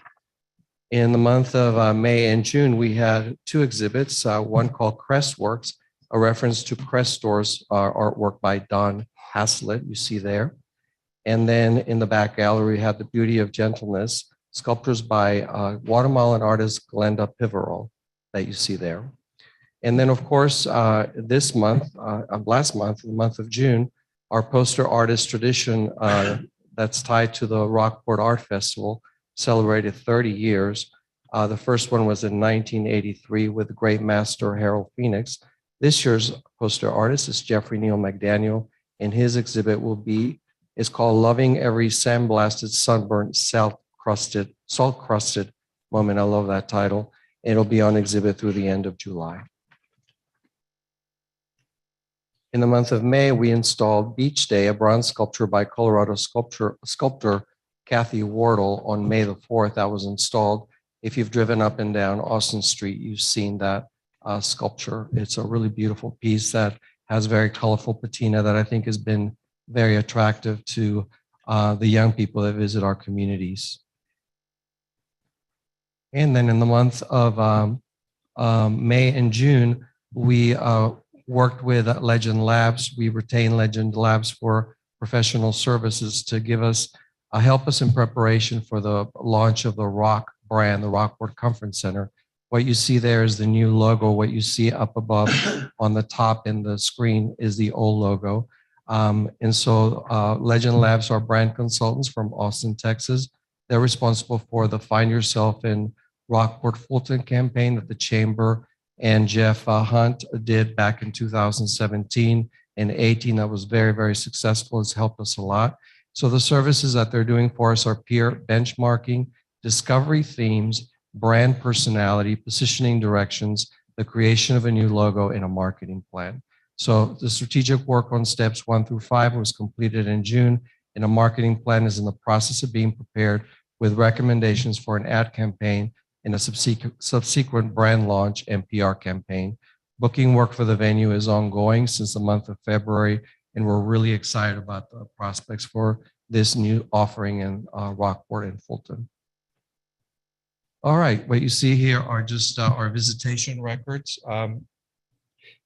In the month of May and June, we had 2 exhibits, one called Crest Works, a reference to Crest Store's artwork by Don Haslett, you see there. And then in the back gallery, we had The Beauty of Gentleness, sculptures by Guatemalan artist Glenda Pivarol that you see there. And then, of course, this month, last month, the month of June, our poster artist tradition that's tied to the Rockport Art Festival celebrated 30 years. The first one was in 1983 with the great master Harold Phoenix. This year's poster artist is Jeffrey Neal McDaniel, and his exhibit is called Loving Every Sandblasted, Sunburnt, Salt-Crusted Moment. I love that title. It'll be on exhibit through the end of July. In the month of May, we installed Beach Day, a bronze sculpture by Colorado sculptor Kathy Wardle on May the 4th. That was installed. If you've driven up and down Austin Street, you've seen that sculpture. It's a really beautiful piece that has very colorful patina that I think has been very attractive to the young people that visit our communities. And then in the month of May and June, we worked with Legend Labs. We retained Legend Labs for professional services to give us, help us in preparation for the launch of the Rock brand, the Rockport Conference Center. What you see there is the new logo. What you see up above on the top in the screen is the old logo. And so Legend Labs are brand consultants from Austin, Texas. They're responsible for the Find Yourself in Rockport Fulton campaign that the Chamber and Jeff Hunt did back in 2017 and 18. That was very, very successful. It's helped us a lot. So the services that they're doing for us are peer benchmarking, discovery themes, brand personality, positioning directions, the creation of a new logo, and a marketing plan. So the strategic work on steps 1 through 5 was completed in June, and a marketing plan is in the process of being prepared with recommendations for an ad campaign in a subsequent brand launch and PR campaign. Booking work for the venue is ongoing since the month of February, and we're really excited about the prospects for this new offering in Rockport and Fulton. All right, what you see here are just our visitation records.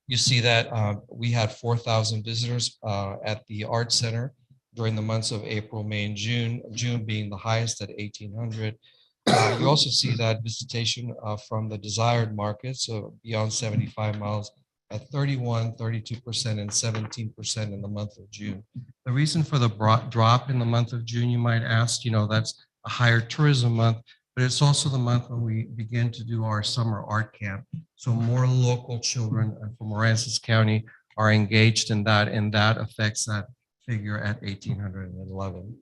You see that we had 4,000 visitors at the Art Center during the months of April, May, and June, June being the highest at 1,800. You also see that visitation from the desired markets, so beyond 75 miles, at 31, 32%, and 17% in the month of June. The reason for the drop in the month of June, you might ask, that's a higher tourism month, but it's also the month when we begin to do our summer art camp. So more local children from Aransas County are engaged in that, and that affects that figure at 1,811.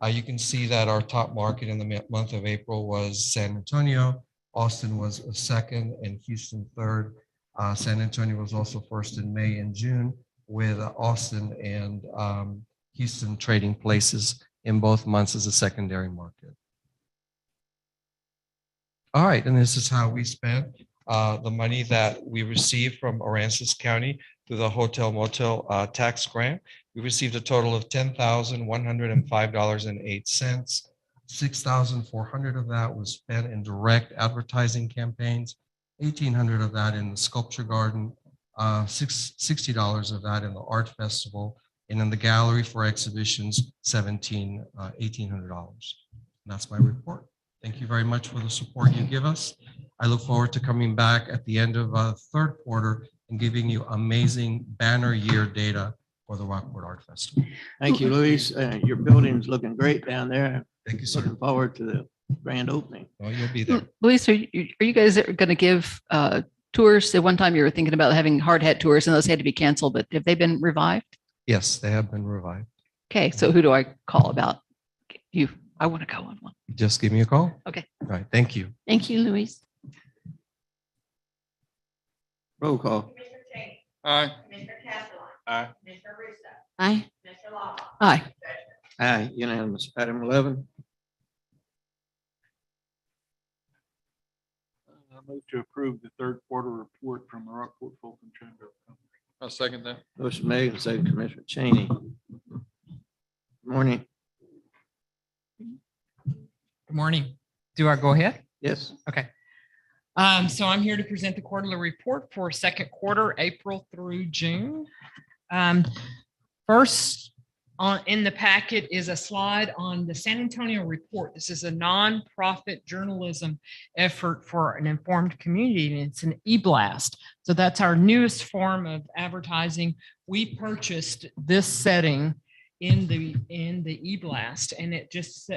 You can see that our top market in the month of April was San Antonio. Austin was second and Houston third. San Antonio was also first in May and June, with Austin and Houston trading places in both months as a secondary market. All right, and this is how we spent the money that we received from Aransas County through the hotel motel tax grant. We received a total of $10,105.08. 6,400 of that was spent in direct advertising campaigns, 1,800 of that in the sculpture garden, $60 of that in the art festival, and in the gallery for exhibitions, $1,800. That's my report. Thank you very much for the support you give us. I look forward to coming back at the end of third quarter and giving you amazing banner year data for the Rockport Art Festival. Thank you, Luis. Your building's looking great down there. Thank you, sir. Looking forward to the grand opening. Oh, you'll be there. Luis, are you guys going to give tours? At one time you were thinking about having hard hat tours and those had to be canceled, but have they been revived? Yes, they have been revived. Okay, so who do I call about you? I want to go on one. Just give me a call. Okay. All right. Thank you. Thank you, Luis. Roll call. Commissioner Cheney. Aye. Commissioner Castleton. Aye. Commissioner Russo. Aye. Commissioner Lawler. Aye. Aye, unanimous. Item 11. I move to approve the third quarter report from the Rockport Fulton Chamber of Commerce. I'll second that. Motion made and second, Commissioner Cheney. Morning. Good morning. Do I go ahead? Yes. Okay. So I'm here to present the quarterly report for second quarter, April through June. First in the packet is a slide on the San Antonio report. This is a nonprofit journalism effort for an informed community, and it's an e-blast. So that's our newest form of advertising. We purchased this setting in the e-blast, and it just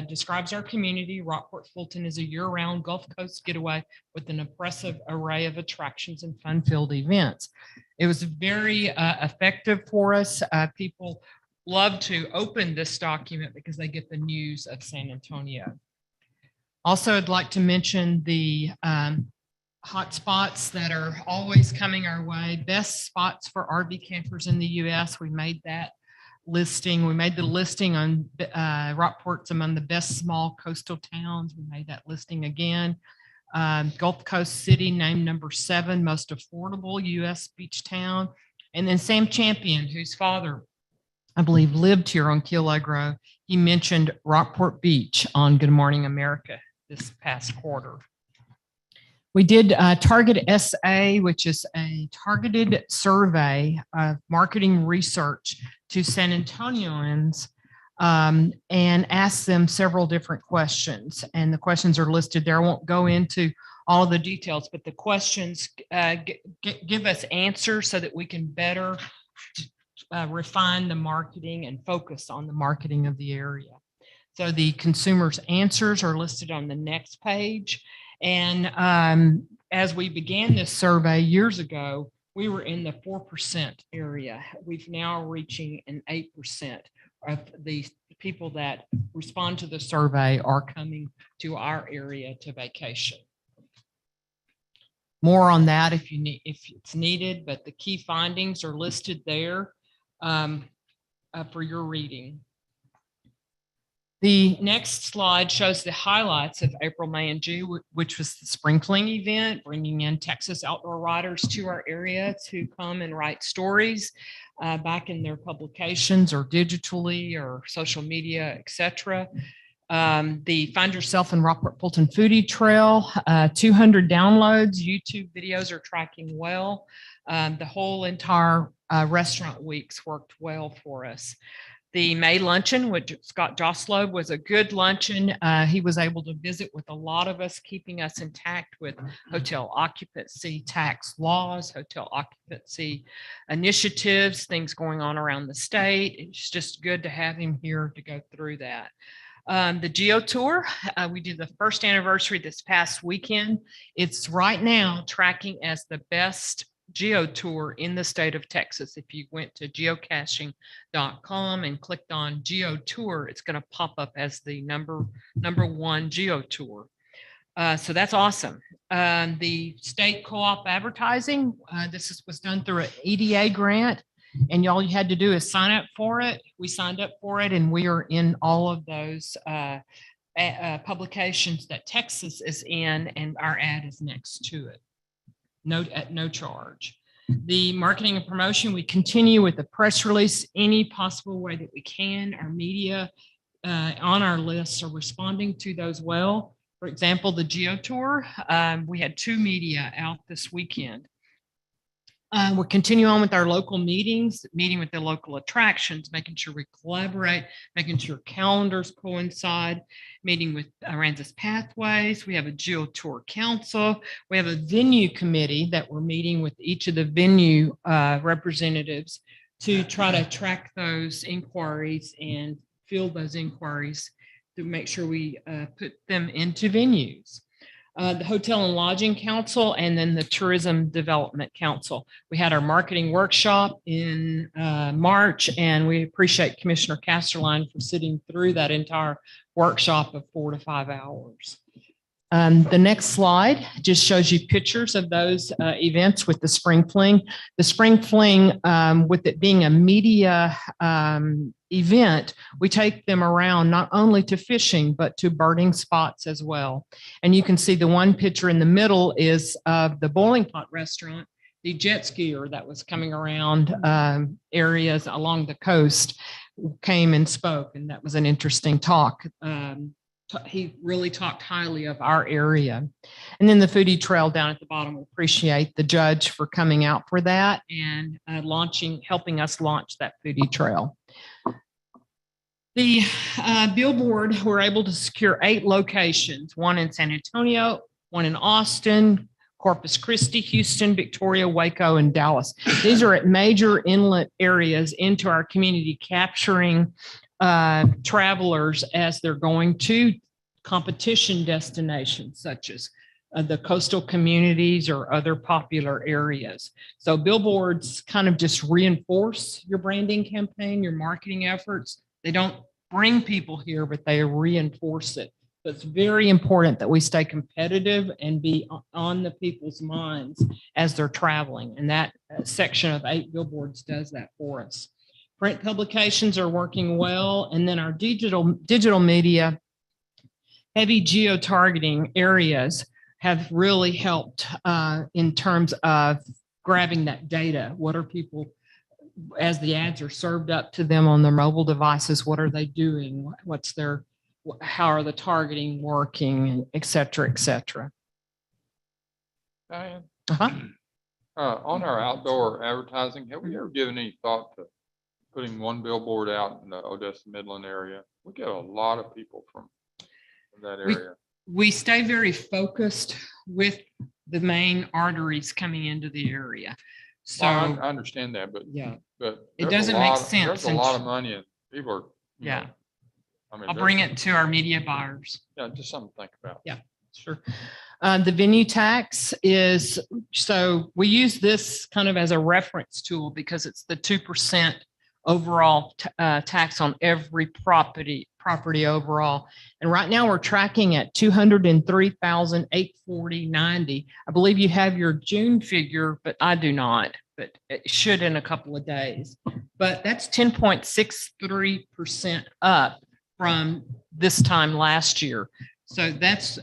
describes our community. Rockport Fulton is a year-round Gulf Coast getaway with an impressive array of attractions and fun-filled events. It was very effective for us. People love to open this document because they get the news of San Antonio. Also, I'd like to mention the hot spots that are always coming our way. Best spots for RV campers in the U.S. We made that listing. We made the listing on Rockport's among the best small coastal towns. We made that listing again. Gulf Coast City named number 7 most affordable U.S. beach town. And then Sam Champion, whose father, I believe, lived here on Keel Lake Road. He mentioned Rockport Beach on Good Morning America this past quarter. We did Target SA, which is a targeted survey of marketing research to San Antonioans, and asked them several different questions. And the questions are listed there. I won't go into all of the details, but the questions give us answers so that we can better refine the marketing and focus on the marketing of the area. So the consumers' answers are listed on the next page. And as we began this survey years ago, we were in the 4% area. We've now reaching an 8% of the people that respond to the survey are coming to our area to vacation. More on that if it's needed, but the key findings are listed there for your reading. The next slide shows the highlights of April, May, and June, which was the spring fling event, bringing in Texas outdoor writers to our area to come and write stories back in their publications or digitally or social media, etc. The Find Yourself in Rockport Fulton Foodie Trail, 200 downloads. YouTube videos are tracking well. The whole entire restaurant weeks worked well for us. The May luncheon with Scott Joslow was a good luncheon. He was able to visit with a lot of us, keeping us intact with hotel occupancy tax laws, hotel occupancy initiatives, things going on around the state. It's just good to have him here to go through that. The Geo Tour, we did the first anniversary this past weekend. It's right now tracking as the best Geo Tour in the state of Texas. If you went to geocaching.com and clicked on Geo Tour, it's going to pop up as the number one Geo Tour. So that's awesome. The state co-op advertising, this was done through an EDA grant, and all you had to do is sign up for it. We signed up for it, and we are in all of those publications that Texas is in, and our ad is next to it. At no charge. The marketing and promotion, we continue with the press release any possible way that we can. Our media on our lists are responding to those well. For example, the Geo Tour, we had 2 media out this weekend. We're continuing on with our local meetings, meeting with the local attractions, making sure we collaborate, making sure calendars coincide, meeting with Aransas Pathways. We have a Geo Tour Council. We have a venue committee that we're meeting with each of the venue representatives to try to track those inquiries and field those inquiries to make sure we put them into venues. The Hotel and Lodging Council, and then the Tourism Development Council. We had our marketing workshop in March, and we appreciate Commissioner Casterline for sitting through that entire workshop of 4 to 5 hours. The next slide just shows you pictures of those events with the Spring Fling. The Spring Fling, with it being a media event, we take them around not only to fishing, but to birding spots as well. And you can see the one picture in the middle is of the Boiling Pot restaurant, the jet skier that was coming around areas along the coast came and spoke, and that was an interesting talk. He really talked highly of our area. And then the foodie trail down at the bottom, we appreciate the judge for coming out for that and helping us launch that foodie trail. The billboard, we're able to secure 8 locations, one in San Antonio, one in Austin, Corpus Christi, Houston, Victoria, Waco, and Dallas. These are at major inlet areas into our community, capturing travelers as they're going to competition destinations such as the coastal communities or other popular areas. So billboards kind of just reinforce your branding campaign, your marketing efforts. They don't bring people here, but they reinforce it. So it's very important that we stay competitive and be on the people's minds as they're traveling. And that section of 8 billboards does that for us. Print publications are working well. And then our digital media, heavy geo-targeting areas have really helped in terms of grabbing that data. What are people, as the ads are served up to them on their mobile devices, what are they doing? How are the targeting working, et cetera, et cetera. Diane, on our outdoor advertising, have we ever given any thought to putting one billboard out in the Odessa Midland area? We get a lot of people from that area. We stay very focused with the main arteries coming into the area. So well, I understand that, but yeah, but it doesn't make sense. There's a lot of money, and people are yeah. I mean, I'll bring it to our media buyers. Yeah, just something to think about. Yeah, sure. The venue tax is, so we use this kind of as a reference tool because it's the 2% overall tax on every property overall. And right now we're tracking at $203,840.90. I believe you have your June figure, but I do not, but it should in a couple of days. But that's 10.63% up from this time last year. So that's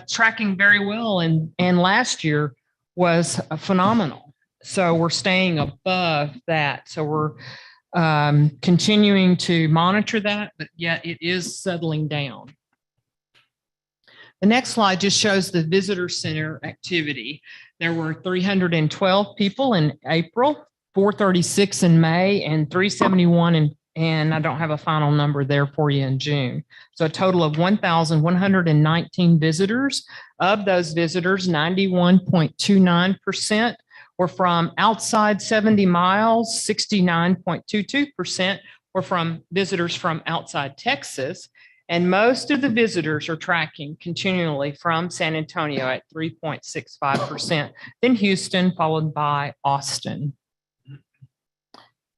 tracking very well. And last year was phenomenal. So we're staying above that. So we're continuing to monitor that, but yet it is settling down. The next slide just shows the visitor center activity. There were 312 people in April, 436 in May, and 371 and I don't have a final number there for you in June. So a total of 1,119 visitors. Of those visitors, 91.29% were from outside 70 miles, 69.22% were from visitors from outside Texas. And most of the visitors are tracking continually from San Antonio at 3.65%, then Houston, followed by Austin.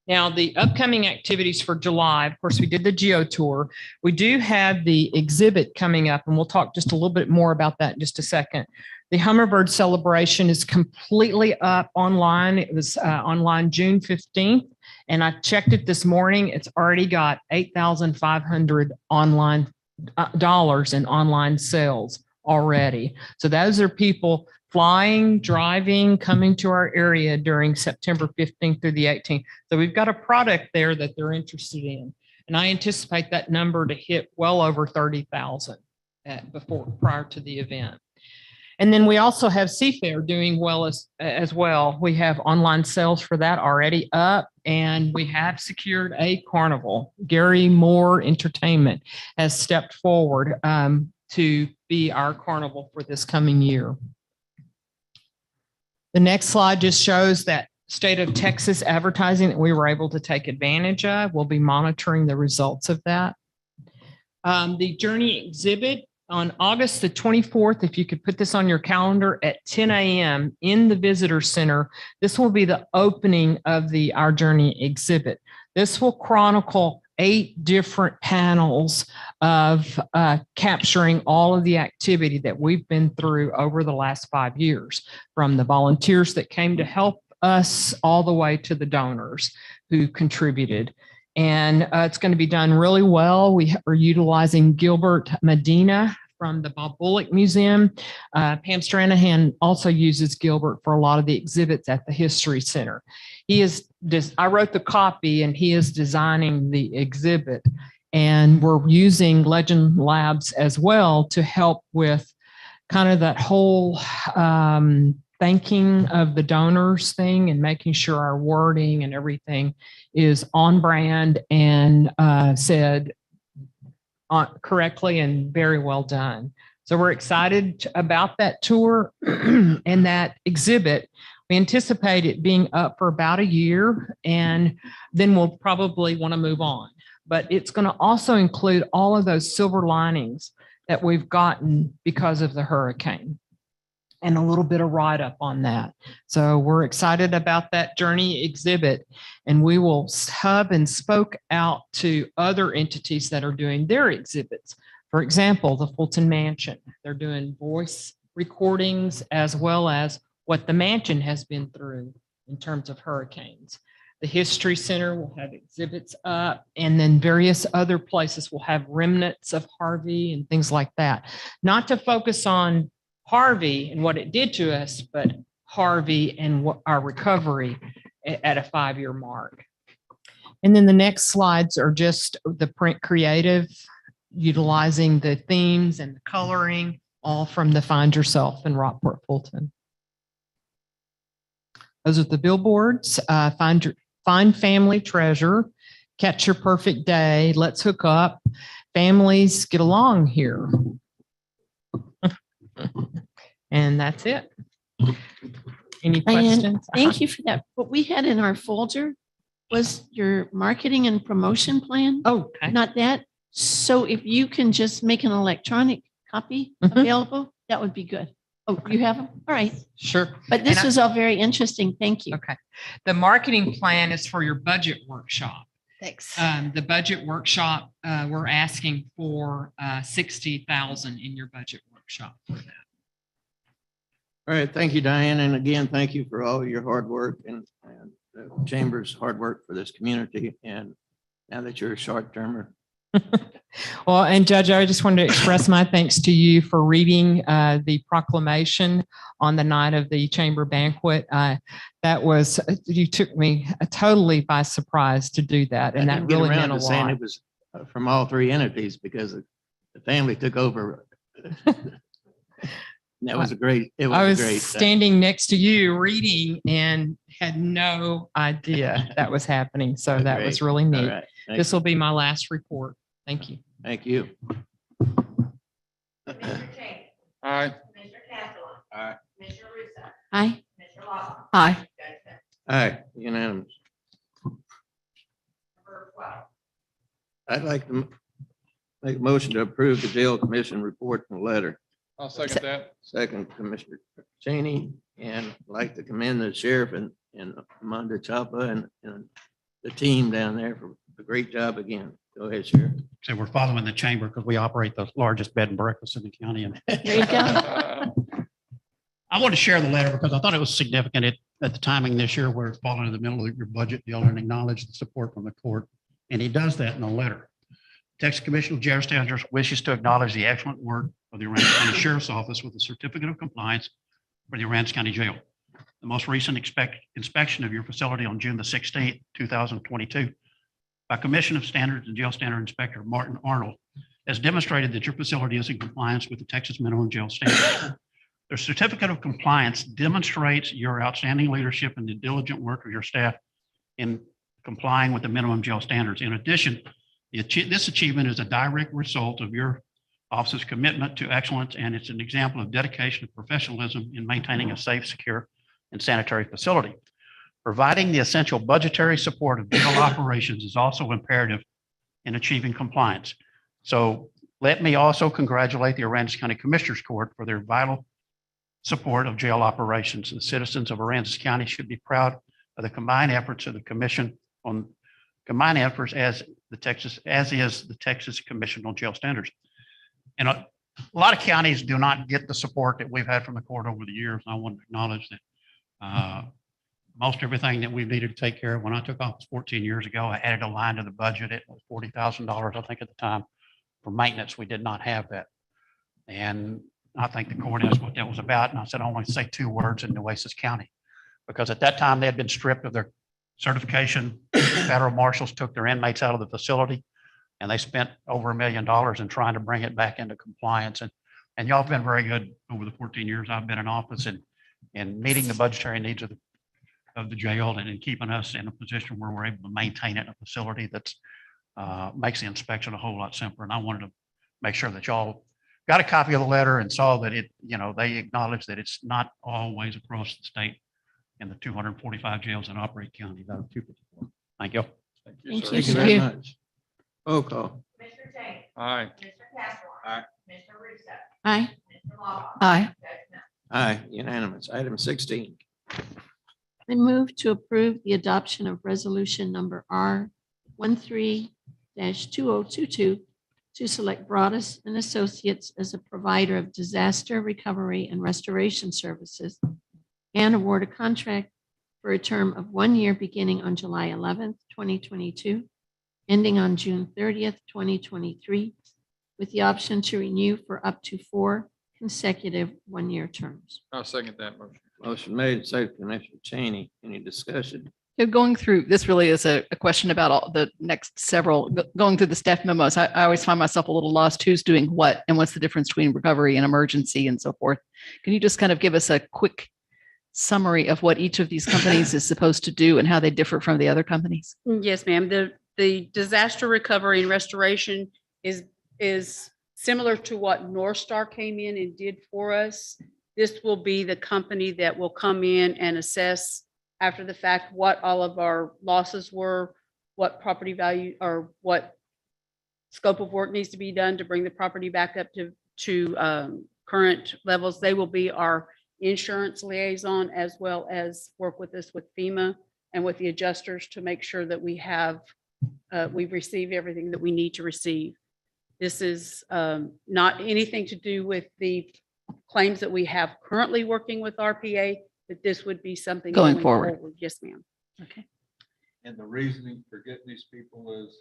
Now, the upcoming activities for July, of course, we did the Geo Tour. We do have the exhibit coming up, and we'll talk just a little bit more about that in just a second. The Hummingbird celebration is completely up online. It was online June 15th, and I checked it this morning. It's already got $8,500 online dollars in online sales already. So those are people flying, driving, coming to our area during September 15th through the 18th. So we've got a product there that they're interested in. And I anticipate that number to hit well over 30,000 prior to the event. And then we also have Seafair doing well as well. We have online sales for that already up, and we have secured a carnival. Gary Moore Entertainment has stepped forward to be our carnival for this coming year. The next slide just shows that state of Texas advertising that we were able to take advantage of. We'll be monitoring the results of that. The Journey exhibit on August the 24th, if you could put this on your calendar at 10 a.m. in the visitor center, this will be the opening of Our Journey exhibit. This will chronicle 8 different panels of capturing all of the activity that we've been through over the last 5 years, from the volunteers that came to help us all the way to the donors who contributed. And it's going to be done really well. We are utilizing Gilbert Medina from the Bob Bullock Museum. Pam Stranahan also uses Gilbert for a lot of the exhibits at the History Center. I wrote the copy, and he is designing the exhibit. And we're using Legend Labs as well to help with kind of that whole thanking of the donors thing, and making sure our wording and everything is on brand and said correctly and very well done. So we're excited about that tour and that exhibit. We anticipate it being up for about a year, and then we'll probably want to move on. But it's going to also include all of those silver linings that we've gotten because of the hurricane, and a little bit of write-up on that. So we're excited about that Journey exhibit, and we will hub and spoke out to other entities that are doing their exhibits. For example, the Fulton Mansion, they're doing voice recordings as well as what the mansion has been through in terms of hurricanes. The History Center will have exhibits up, and then various other places will have remnants of Harvey and things like that. Not to focus on Harvey and what it did to us, but Harvey and what our recovery at a 5-year mark. And then the next slides are just the print creative, utilizing the themes and the coloring, all from the Find Yourself in Rockport Fulton. Those are the billboards. Find Family Treasure, Catch Your Perfect Day, Let's Hook Up, Families Get Along Here. And that's it. Any questions? Thank you for that. What we had in our folder was your marketing and promotion plan. Oh, okay. Not that. So if you can just make an electronic copy available, that would be good. Oh, you have them? All right. Sure. But this was all very interesting. Thank you. Okay. The marketing plan is for your budget workshop. Thanks. The budget workshop, we're asking for 60,000 in your budget workshop for that. All right, thank you, Diane. And again, thank you for all your hard work and the Chamber's hard work for this community. And now that you're a short-termer, Well, and Judge, I just wanted to express my thanks to you for reading the proclamation on the night of the chamber banquet. That was, you took me totally by surprise to do that, and I that didn't get really around meant a to saying lot. it was from all three entities because the family took over. That was a great, it I was was a great. standing next to you reading and had no idea that was happening. So that was Great. really All neat. right. Thank This you. will be my last report. Thank you. Thank you. Mr. King, Aye. Mr. Cantala. Aye. Mr. Russo. Aye. Mr. Law. Aye. Judge Smith. Aye, unanimous. Number 12. I'd like to make a motion to approve the jail commission report and letter. I'll second that. Second, Commissioner Cheney, and I'd like to commend the sheriff and Amanda Chapa and the team down there for a great job again. Go ahead, Sheriff. So we're following the chamber because we operate the largest bed and breakfast in the county. And There you go. I want to share the letter because I thought it was significant at the timing this year where it's falling in the middle of your budget. The alderman acknowledged the support from the court, and he does that in a letter. Texas Commission of Jail Standards wishes to acknowledge the excellent work of the Aransas County Sheriff's Office with the certificate of compliance for the Aransas County Jail. The most recent inspection of your facility on June the 16th, 2022, by Commission of Standards and Jail Standard Inspector Martin Arnold, has demonstrated that your facility is in compliance with the Texas minimum jail standards. The certificate of compliance demonstrates your outstanding leadership and the diligent work of your staff in complying with the minimum jail standards. In addition, this achievement is a direct result of your office's commitment to excellence, and it's an example of dedication and professionalism in maintaining a safe, secure, and sanitary facility. Providing the essential budgetary support of jail operations is also imperative in achieving compliance. So let me also congratulate the Aransas County Commissioners Court for their vital support of jail operations. The citizens of Aransas County should be proud of the combined efforts of the commission on combined efforts as is the Texas Commission on Jail Standards. And a lot of counties do not get the support that we've had from the court over the years. I want to acknowledge that most everything that we've needed to take care of. When I took office 14 years ago, I added a line to the budget. It was $40,000, I think at the time, for maintenance. We did not have that. And I think the court asked what that was about. And I said, I only say 2 words in Nueces County, because at that time they had been stripped of their certification. Federal marshals took their inmates out of the facility, and they spent over $1 million in trying to bring it back into compliance. And y'all have been very good over the 14 years I've been in office and meeting the budgetary needs of the jail and in keeping us in a position where we're able to maintain it in a facility that's makes the inspection a whole lot simpler. And I wanted to make sure that y'all got a copy of the letter and saw that they acknowledge that it's not always across the state in the 245 jails in operate counties out of 254. Thank you. Thank you, Thank sir. you. Thank you very much. Roll call. Mr. King, Aye. Mr. Castleton. Aye. Mr. Russo. Aye. Mr. Law. Aye. Judge Smith. Aye, unanimous. Item 16. I move to approve the adoption of resolution number R 13-2022 to select Broadus and Associates as a provider of disaster recovery and restoration services and award a contract for a term of 1 year beginning on July 11th, 2022, ending on June 30th, 2023, with the option to renew for up to 4 consecutive 1-year terms. I'll second that motion. Motion made, second, Commissioner Cheney. Any discussion? Going through, this really is a question about all the next several, going through the staff memos. I always find myself a little lost. Who's doing what and what's the difference between recovery and emergency and so forth? Can you just kind of give us a quick summary of what each of these companies is supposed to do and how they differ from the other companies? Yes, ma'am. The disaster recovery and restoration is similar to what North Star came in and did for us. This will be the company that will come in and assess after the fact what all of our losses were, what property value or what scope of work needs to be done to bring the property back up to current levels. They will be our insurance liaison, as well as work with us with FEMA and with the adjusters to make sure that we receive everything that we need to receive. This is not anything to do with the claims that we have currently working with RPA, but this would be something Going forward. Yes, ma'am. Okay. And the reasoning for getting these people is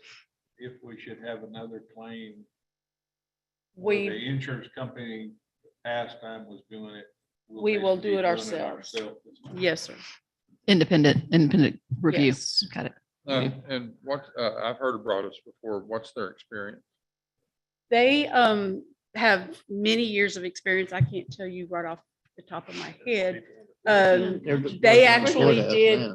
if we should have another claim. We- The insurance company past time was doing it. We will basically do be it doing ourselves. ourselves. Yes, sir. Independent review. Yes. Got it. And what, I've heard of Broadus before. What's their experience? They have many years of experience. I can't tell you right off the top of my head. They actually did,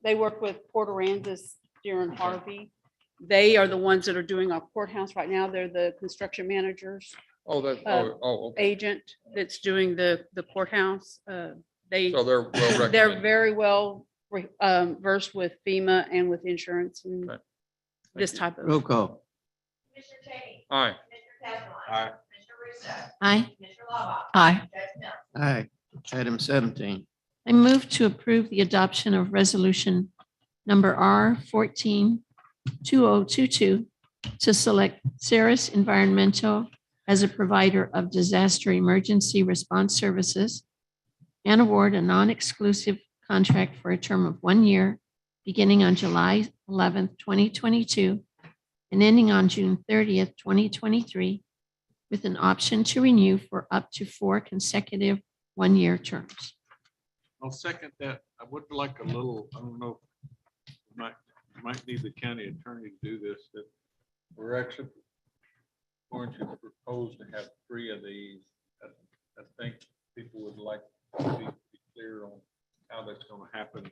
they worked with Port Aransas during Harvey. They are the ones that are doing our courthouse right now. They're the construction managers. Oh, that, okay. Agent that's doing the courthouse. They, So they're well they're recommended. very well versed with FEMA and with insurance and Okay. this type of. Roll call. Commissioner Cheney. Aye. Commissioner Castleline. Aye. Commissioner Russo. Aye. Commissioner Lava. Aye. Judge Mills. Aye. Item 17. I move to approve the adoption of resolution number R14-2022 to select Ceres Environmental as a provider of disaster emergency response services and award a non-exclusive contract for a term of 1 year, beginning on July 11th, 2022, and ending on June 30th, 2023, with an option to renew for up to 4 consecutive one-year terms. I'll second that. I would like a little, I don't know, might need the county attorney to do this, that we're actually going to propose to have 3 of these. I think people would like to be clear on how that's going to happen.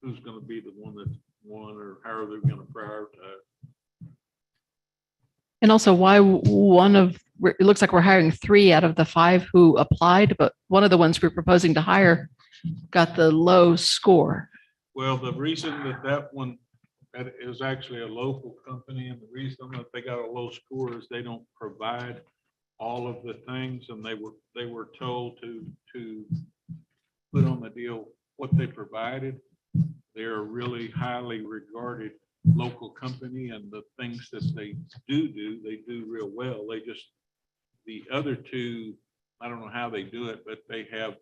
Who's going to be the one that's one, or how are they going to prioritize? And also why it looks like we're hiring 3 out of the 5 who applied, but one of the ones we're proposing to hire got the low score. Well, the reason that one, that is actually a local company, and the reason that they got a low score is they don't provide all of the things, and they were told to put on the deal what they provided. They're a really highly regarded local company, and the things that they do, they do real well. They just, the other 2, I don't know how they do it, but they have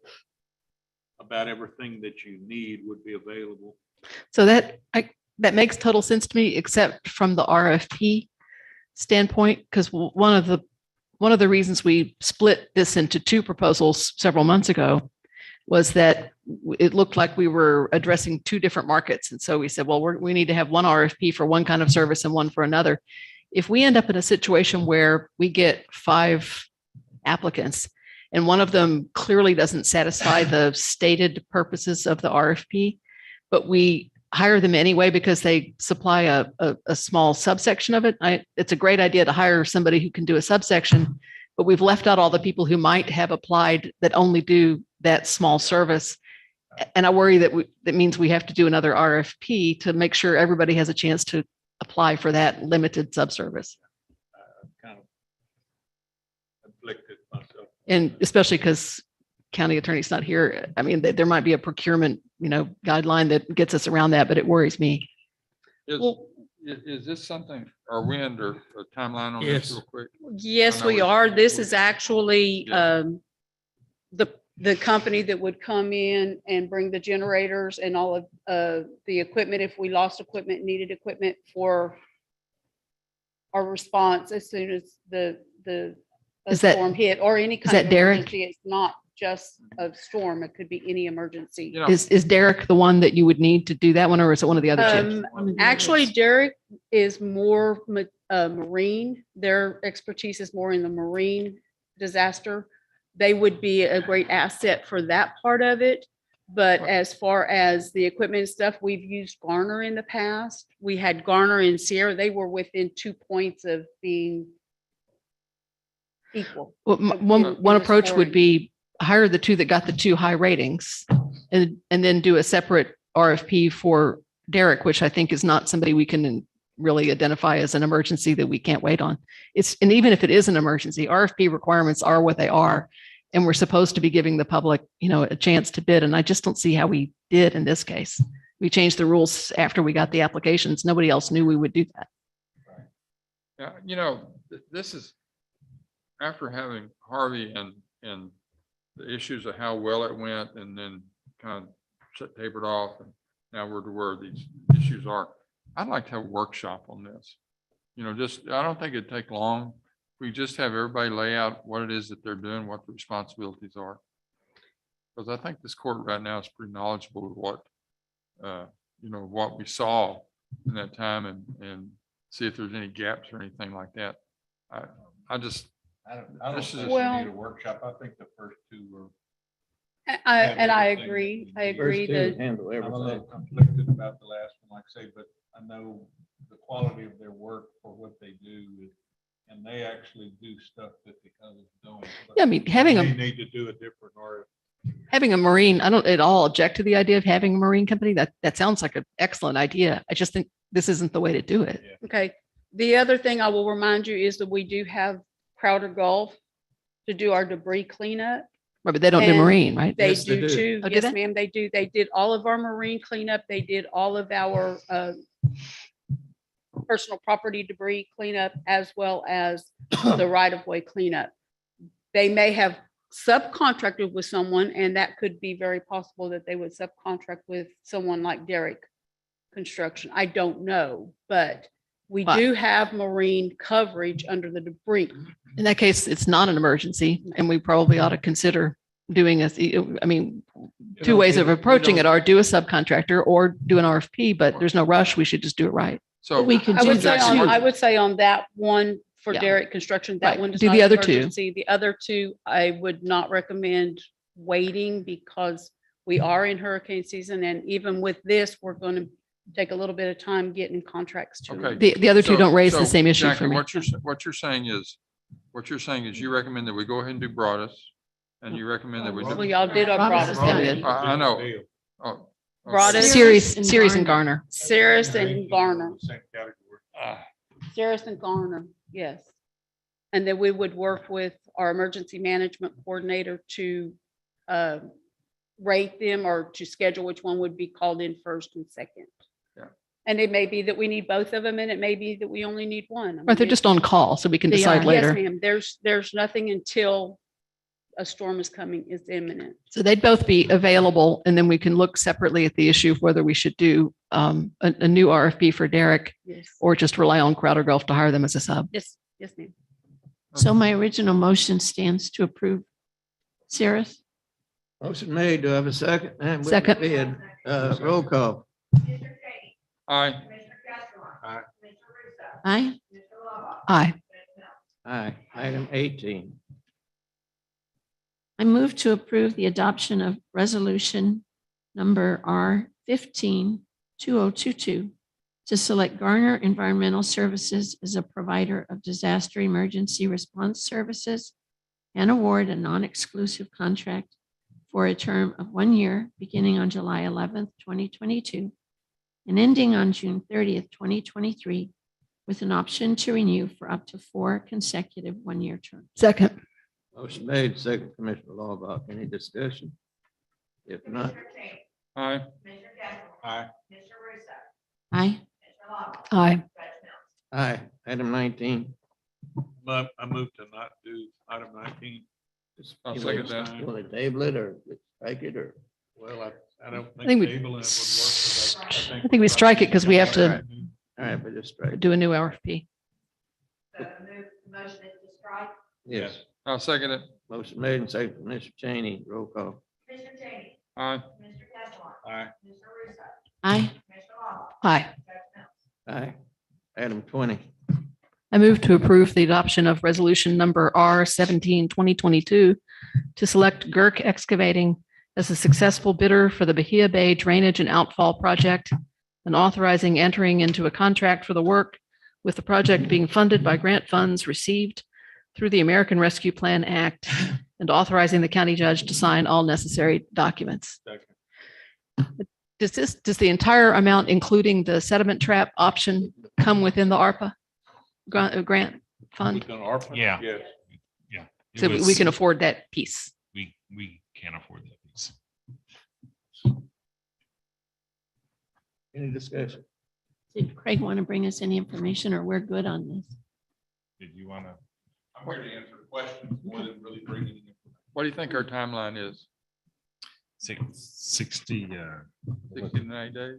about everything that you need would be available. So that makes total sense to me, except from the RFP standpoint, because one of the reasons we split this into 2 proposals several months ago was that it looked like we were addressing 2 different markets. And so we said, well, we need to have one RFP for one kind of service and one for another. If we end up in a situation where we get 5 applicants and one of them clearly doesn't satisfy the stated purposes of the RFP, but we hire them anyway because they supply a small subsection of it, it's a great idea to hire somebody who can do a subsection, but we've left out all the people who might have applied that only do that small service. And I worry that that means we have to do another RFP to make sure everybody has a chance to apply for that limited subservice. Kind of conflicted myself. And especially because county attorney's not here. I mean, there might be a procurement, guideline that gets us around that, but it worries me. Is this something, are we under a timeline on this Yes. real quick? Yes, I know we it's- are. This is actually Yeah. the company that would come in and bring the generators and all of the equipment, if we lost equipment, needed equipment for our response as soon as the Is that- storm hit, or any kind that of Derek? emergency. It's not just a storm. It could be any emergency. You know, Is Derek the one that you would need to do that one, or is it one of the other 2? Actually, Derek is more marine. Their expertise is more in the marine disaster. They would be a great asset for that part of it. But as far as the equipment and stuff, we've used Garner in the past. We had Garner and Sierra. They were within 2 points of being equal. Well, in one the approach would scoring. be hire the 2 that got the 2 high ratings and then do a separate RFP for Derek, which I think is not somebody we can really identify as an emergency that we can't wait on. And even if it is an emergency, RFP requirements are what they are. And we're supposed to be giving the public, a chance to bid. And I just don't see how we did in this case. We changed the rules after we got the applications. Nobody else knew we would do that. Yeah, this is after having Harvey and the issues of how well it went and then kind of tapered off. And now we're to where these issues are. I'd like to have a workshop on this. You know, just, I don't think it'd take long. We just have everybody lay out what it is that they're doing, what the responsibilities are. Because I think this court right now is pretty knowledgeable of what, you know, what we saw in that time and see if there's any gaps or anything like that. I just, I don't This is- think we Well- need a workshop. I think the first two were. And I everything that agree. we I need. agree First two that, handle I'm a little everything. conflicted about the last one, like I say, but I know the quality of their work for what they do. And they actually do stuff that the others don't. But Yeah, I mean, having we a, Need to do a different RFP. having a marine, I don't at all object to the idea of having a marine company. That sounds like an excellent idea. I just think this isn't the way to do it. okay. The other thing I will remind you is that we do have Crowder Gulf to do our debris cleanup. Right, but they don't do And marine, right? They Yes, they do do. too. Oh, do Yes, they? ma'am, they do. They did all of our marine cleanup. They did all of our personal property debris cleanup as well as the right-of-way cleanup. They may have subcontracted with someone, and that could be very possible that they would subcontract with someone like Derrick Construction. I don't know, but we But- do have marine coverage under the debris. In that case, it's not an emergency and we probably ought to consider doing I mean, two ways of approaching it are do a subcontractor or do an RFP, but there's no rush. We should just do it right. so. we could I would do say that on, too. I would say on that one for Yeah. Derrick Construction, that Right. one. does Do not the have other two. emergency. The other two, I would not recommend waiting because we are in hurricane season. And even with this, we're going to take a little bit of time getting contracts to. Okay. The other two So- don't raise the so, same issue Jackie, for me. What you're saying is you recommend that we go ahead and do Broadus and you recommend that we Well, do. y'all did our Broadus Broadus. is good. I know. Oh, okay. Broadus. Series and Garner. Cirrus and Garner. Same category. Cirrus and Garner, yes. And then we would work with our emergency management coordinator to rate them or to schedule which one would be called in first and second. Yeah. And it may be that we need both of them, and it may be that we only need one. I Right, they're mean, just on call, so we can They decide are. later. Yes, ma'am. There's nothing until a storm is coming, is imminent. So they'd both be available, and then we can look separately at the issue of whether we should do a new RFP for Derrick Yes. or just rely on Crowder Gulf to hire them as a sub. Yes, yes, ma'am. So my original motion stands to approve. Cirrus? Motion made. Do I have a second? And with the Second. bid, roll call. Mr. Tate, Aye. Commissioner Castro. Aye. Mr. Russo. Aye. Mr. Lovett. Aye. Aye. Item 18. I move to approve the adoption of resolution number R-15-2022 to select Garner Environmental Services as a provider of disaster emergency response services and award a non-exclusive contract for a term of 1 year, beginning on July 11th, 2022, and ending on June 30th, 2023, with an option to renew for up to 4 consecutive one-year terms. Second. Motion made. Second, Commissioner Laubach. Any discussion? If not, Commissioner Tate, Aye. Commissioner Castro. Aye. Mr. Russo. Aye. Mr. Lovett. Aye. Judge Mills. aye. Item 19. I move to not do item 19. I'll second that. Want to table it or strike it or? Well, I don't think think we- tabling it would work. 'cause I think we strike it because we have to All right, but just strike. do a new RFP. So the motion is to strike. Yes. I'll second it. Motion made and second, Commissioner Cheney. Roll call. Commissioner Cheney. Aye. Commissioner Castro. Aye. Mr. Russo. Aye. Commissioner Lovett. Aye. Judge Mills. Aye. Item 20. I move to approve the adoption of resolution number R-17-2022 to select Girk Excavating as a successful bidder for the Bahia Bay Drainage and Outfall Project and authorizing entering into a contract for the work, with the project being funded by grant funds received through the American Rescue Plan Act, and authorizing the county judge to sign all necessary documents. Second. Does the entire amount, including the sediment trap option, come within the ARPA grant fund? Within ARPA? Yeah. Yes. Yeah. it So we was- can afford that piece. We can't afford that piece. Any discussion? Did Craig want to bring us any information, or we're good on this? Did you want to? I'm here to answer questions more than really bring anything. What do you think our timeline is? 60, 60 to 90 days.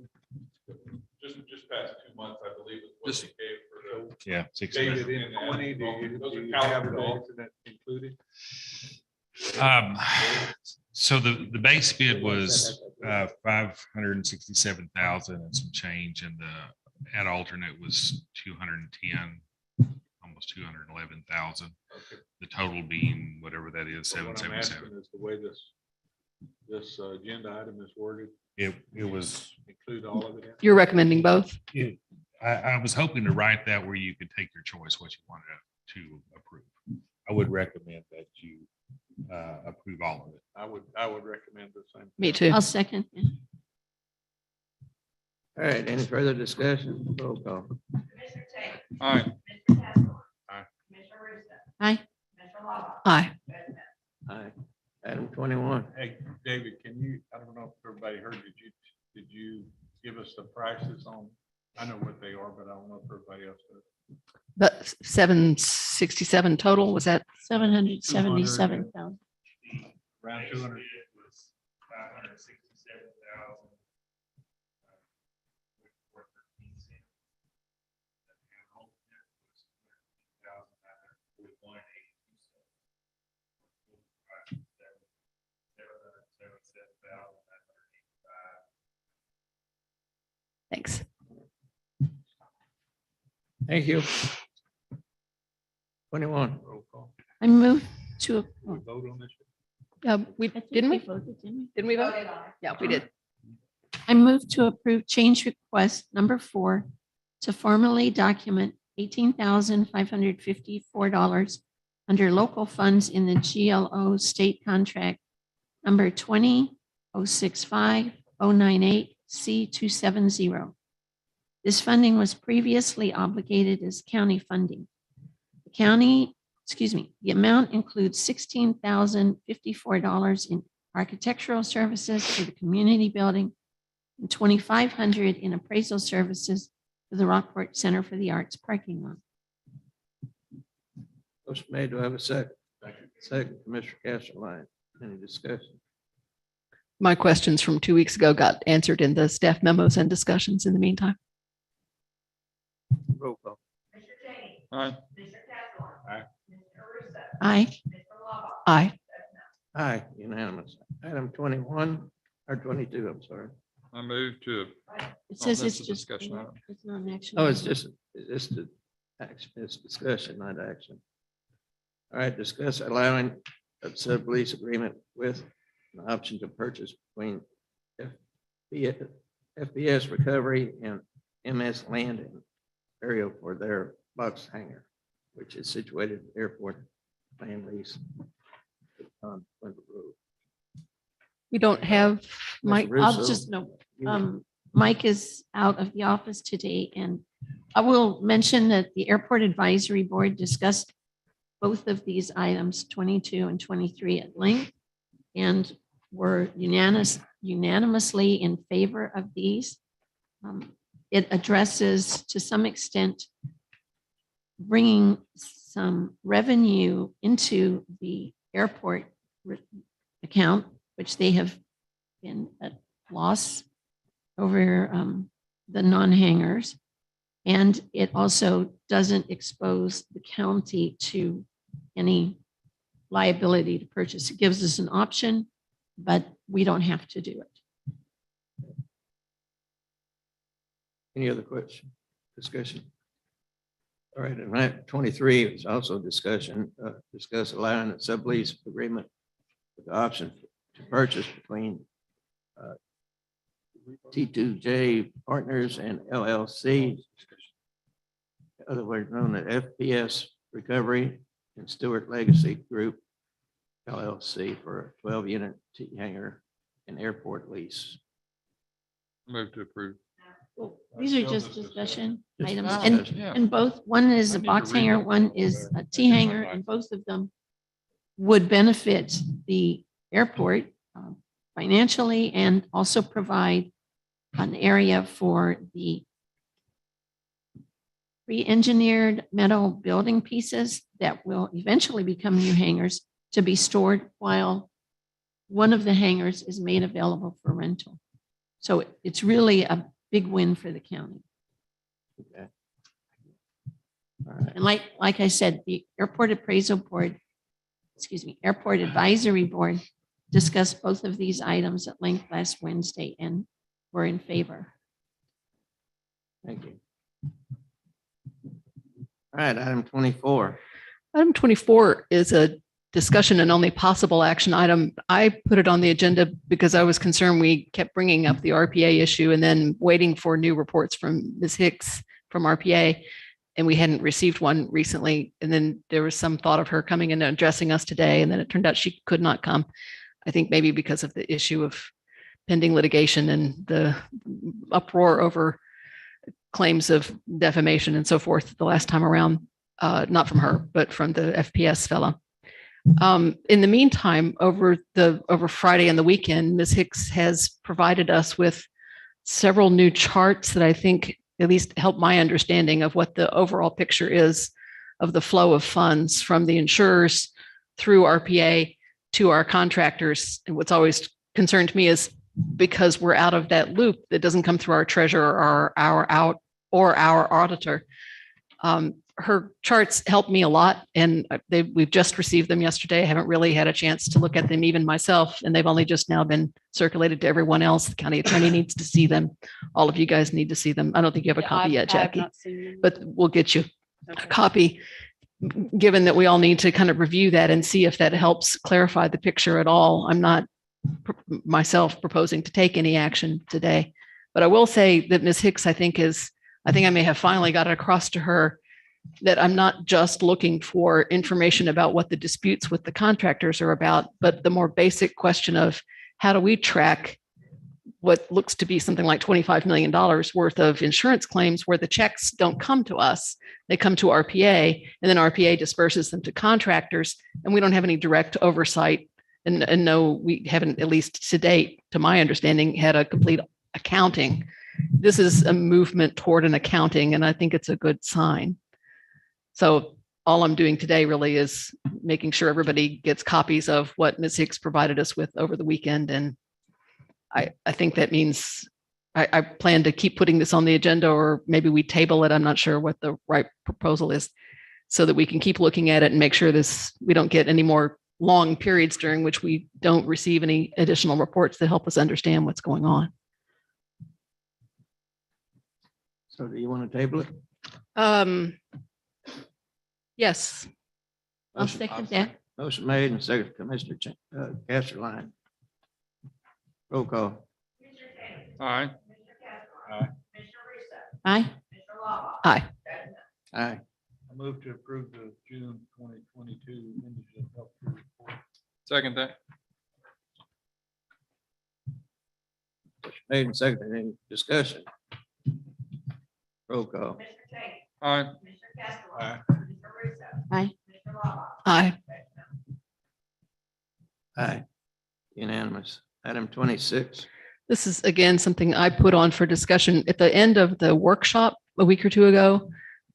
Just past 2 months, I believe is what Just- they gave for the. yeah, 60. David, in 20, do you have the alternate included? So the base bid was 567,000 and some change, and the ad alternate was 210, almost 211,000. Okay. The total being whatever that is, So what I'm 777. asking is the way this agenda item is worded, It was, include all of it in? You're recommending both? I was hoping to write that where you could take your choice what you wanted to approve. I would recommend that you approve all of it. I would recommend the same. Me too. I'll second. All right, any further discussion? Roll call. Commissioner Tate. Aye. Mr. Castleton. Aye. Commissioner Russo. Aye. Commissioner Lava. Aye. President. Aye. Item 21. Hey, David, can you, I don't know if everybody heard, did you give us the prices on, I know what they are, but I don't know if everybody else does. But 767 total, was that? 777,000. Around 200. Was 567,000. Thanks. Thank you. 21. Roll call. I move to, We vote on this? We, I think didn't we? voted, didn't we? Didn't we vote? Voted on it. Yeah, we did. I move to approve change request number 4 to formally document $18,554 under local funds in the GLO state contract number 2065098C270. This funding was previously obligated as county funding. The amount includes $16,054 in architectural services for the community building and $2,500 in appraisal services for the Rockport Center for the Arts parking lot. Motion made. Do I have a second? Second, Commissioner Castleline. Any discussion? My questions from 2 weeks ago got answered in the staff memos and discussions in the meantime. Roll call. Commissioner Tate. Aye. Commissioner Castleton. Aye. Commissioner Russo. Aye. Commissioner Lava. Aye. President. Aye, unanimous. Item 21 or 22, I'm sorry. I move to, It says that's it's a just, discussion item. it's not an action. Oh, it's item. just the action, it's discussion, not action. All right, discuss allowing a sublease agreement with an option to purchase between FBS Recovery and MS Land and Area for their box hangar, which is situated at the airport land lease on Winter Road. We don't have Mike. I'll Russo. just, no, Mike is out of the office today, and I will mention that the Airport Advisory Board discussed both of these items, 22 and 23 at length, and were unanimously in favor of these. It addresses to some extent bringing some revenue into the airport account, which they have been at loss over the non-hangars. And it also doesn't expose the county to any liability to purchase. It gives us an option, but we don't have to do it. Any other question, discussion? All right, and item 23 is also discussion, discuss allowing a sublease agreement with the option to purchase between T2J Partners and LLC, otherwise known as FPS Recovery and Stewart Legacy Group LLC for a 12-unit T-hangar and airport lease. move to approve. Well, these are just discussion Just items, discussion. and both, one is I a need to box read hanger, it. one is a T hanger, and both of them would benefit the airport financially and also provide an area for the pre-engineered metal building pieces that will eventually become new hangars to be stored while one of the hangars is made available for rental. So it's really a big win for the county. Okay. All right. And like I said, the Airport Appraisal Board, Airport Advisory Board discussed both of these items at length last Wednesday and were in favor. Thank you. All right, item 24. Item 24 is a discussion and only possible action item. I put it on the agenda because I was concerned we kept bringing up the RPA issue and then waiting for new reports from Ms. Hicks from RPA. And we hadn't received one recently. And then there was some thought of her coming in and addressing us today. And then it turned out she could not come. I think maybe because of the issue of pending litigation and the uproar over claims of defamation and so forth the last time around, not from her, but from the FPS fellow. In the meantime, over Friday and the weekend, Ms. Hicks has provided us with several new charts that I think at least help my understanding of what the overall picture is of the flow of funds from the insurers through RPA to our contractors. And what's always concerned me is because we're out of that loop that doesn't come through our treasurer or our auditor. Her charts help me a lot, and we've just received them yesterday. I haven't really had a chance to look at them even myself, and they've only just now been circulated to everyone else. The county attorney needs to see them. All of you guys need to see them. I don't think you have a copy yet, Jackie, but we'll get you a copy, given that we all need to kind of review that and see if that helps clarify the picture at all. I'm not myself proposing to take any action today, but I will say that Ms. Hicks, I think I may have finally got it across to her that I'm not just looking for information about what the disputes with the contractors are about, but the more basic question of how do we track what looks to be something like $25 million worth of insurance claims where the checks don't come to us. They come to RPA, and then RPA disperses them to contractors, and we don't have any direct oversight. And no, we haven't, at least to date, to my understanding, had a complete accounting. This is a movement toward an accounting, and I think it's a good sign. So all I'm doing today really is making sure everybody gets copies of what Ms. Hicks provided us with over the weekend. And I think that means I plan to keep putting this on the agenda, or maybe we table it. I'm not sure what the right proposal is, so that we can keep looking at it and make sure we don't get any more long periods during which we don't receive any additional reports that help us understand what's going on. So do you want to table it? Yes. I'll second that. Motion made and second, Commissioner Casterline. Roll call. Aye. Aye. Aye. Aye. I move to approve the June 2022 indigent health care report. Second that. Motion made and second. Any discussion? Roll call. Aye. Aye. Aye. Aye. Aye. Unanimous. Item 26. This is again something I put on for discussion at the end of the workshop a week or two ago.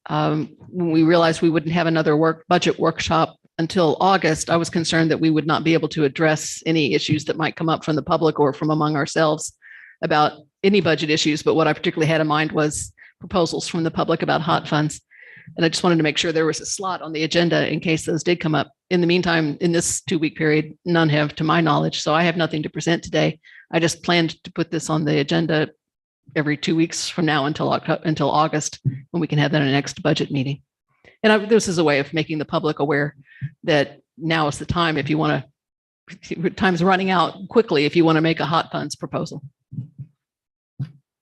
When we realized we wouldn't have another budget workshop until August, I was concerned that we would not be able to address any issues that might come up from the public or from among ourselves about any budget issues. But what I particularly had in mind was proposals from the public about hot funds. And I just wanted to make sure there was a slot on the agenda in case those did come up. In the meantime, in this 2-week period, none have to my knowledge. So I have nothing to present today. I just planned to put this on the agenda every 2 weeks from now until August, when we can have that in the next budget meeting. And this is a way of making the public aware that now is the time, if you want to, time's running out quickly if you want to make a hot funds proposal.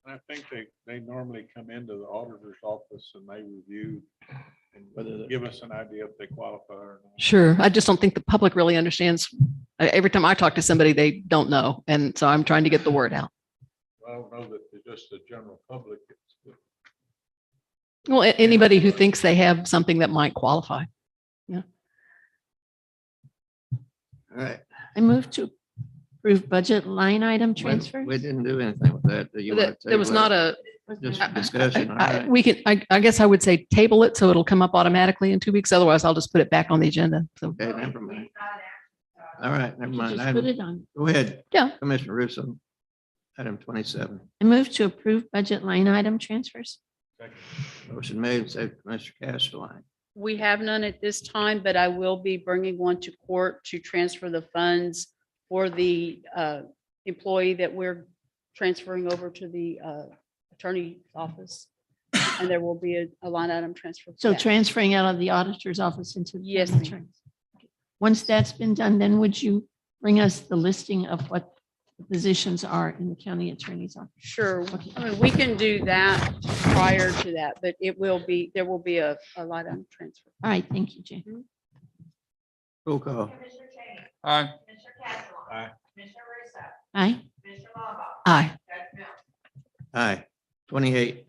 I think they normally come into the auditor's office and they review and give us an idea if they qualify or not. Sure. I just don't think the public really understands. Every time I talk to somebody, they don't know. And so I'm trying to get the word out. I don't know that just the general public. Well, anybody who thinks they have something that might qualify. Yeah. All right. I move to approve budget line item transfer. We didn't do anything with that. Do you want to There was table not it? a, Just a discussion. All right. we can, I guess I would say table it so it'll come up automatically in 2 weeks. Otherwise, I'll just put it back on the agenda. So Okay, never mind. All right, never mind. Just put it on. Go ahead. Yeah. Commissioner Russo. Item 27. I move to approve budget line item transfers. Motion made, second Commissioner Castleline. We have none at this time, but I will be bringing one to court to transfer the funds for the employee that we're transferring over to the attorney's office. And there will be a line item transfer. for So that. transferring out of the auditor's office into. the Yes, county ma'am. attorney's. Okay. Once that's been done, then would you bring us the listing of what the positions are in the county attorney's office? Sure. Okay. I mean, we can do that prior to that, but there will be a line item transfer. All right, thank you, Jay. Roll call. Commissioner Cheney. Aye. Commissioner Castleton. Aye. Commissioner Russo. Aye. Commissioner Lombaugh. Aye. Judge Mills. Aye. 28.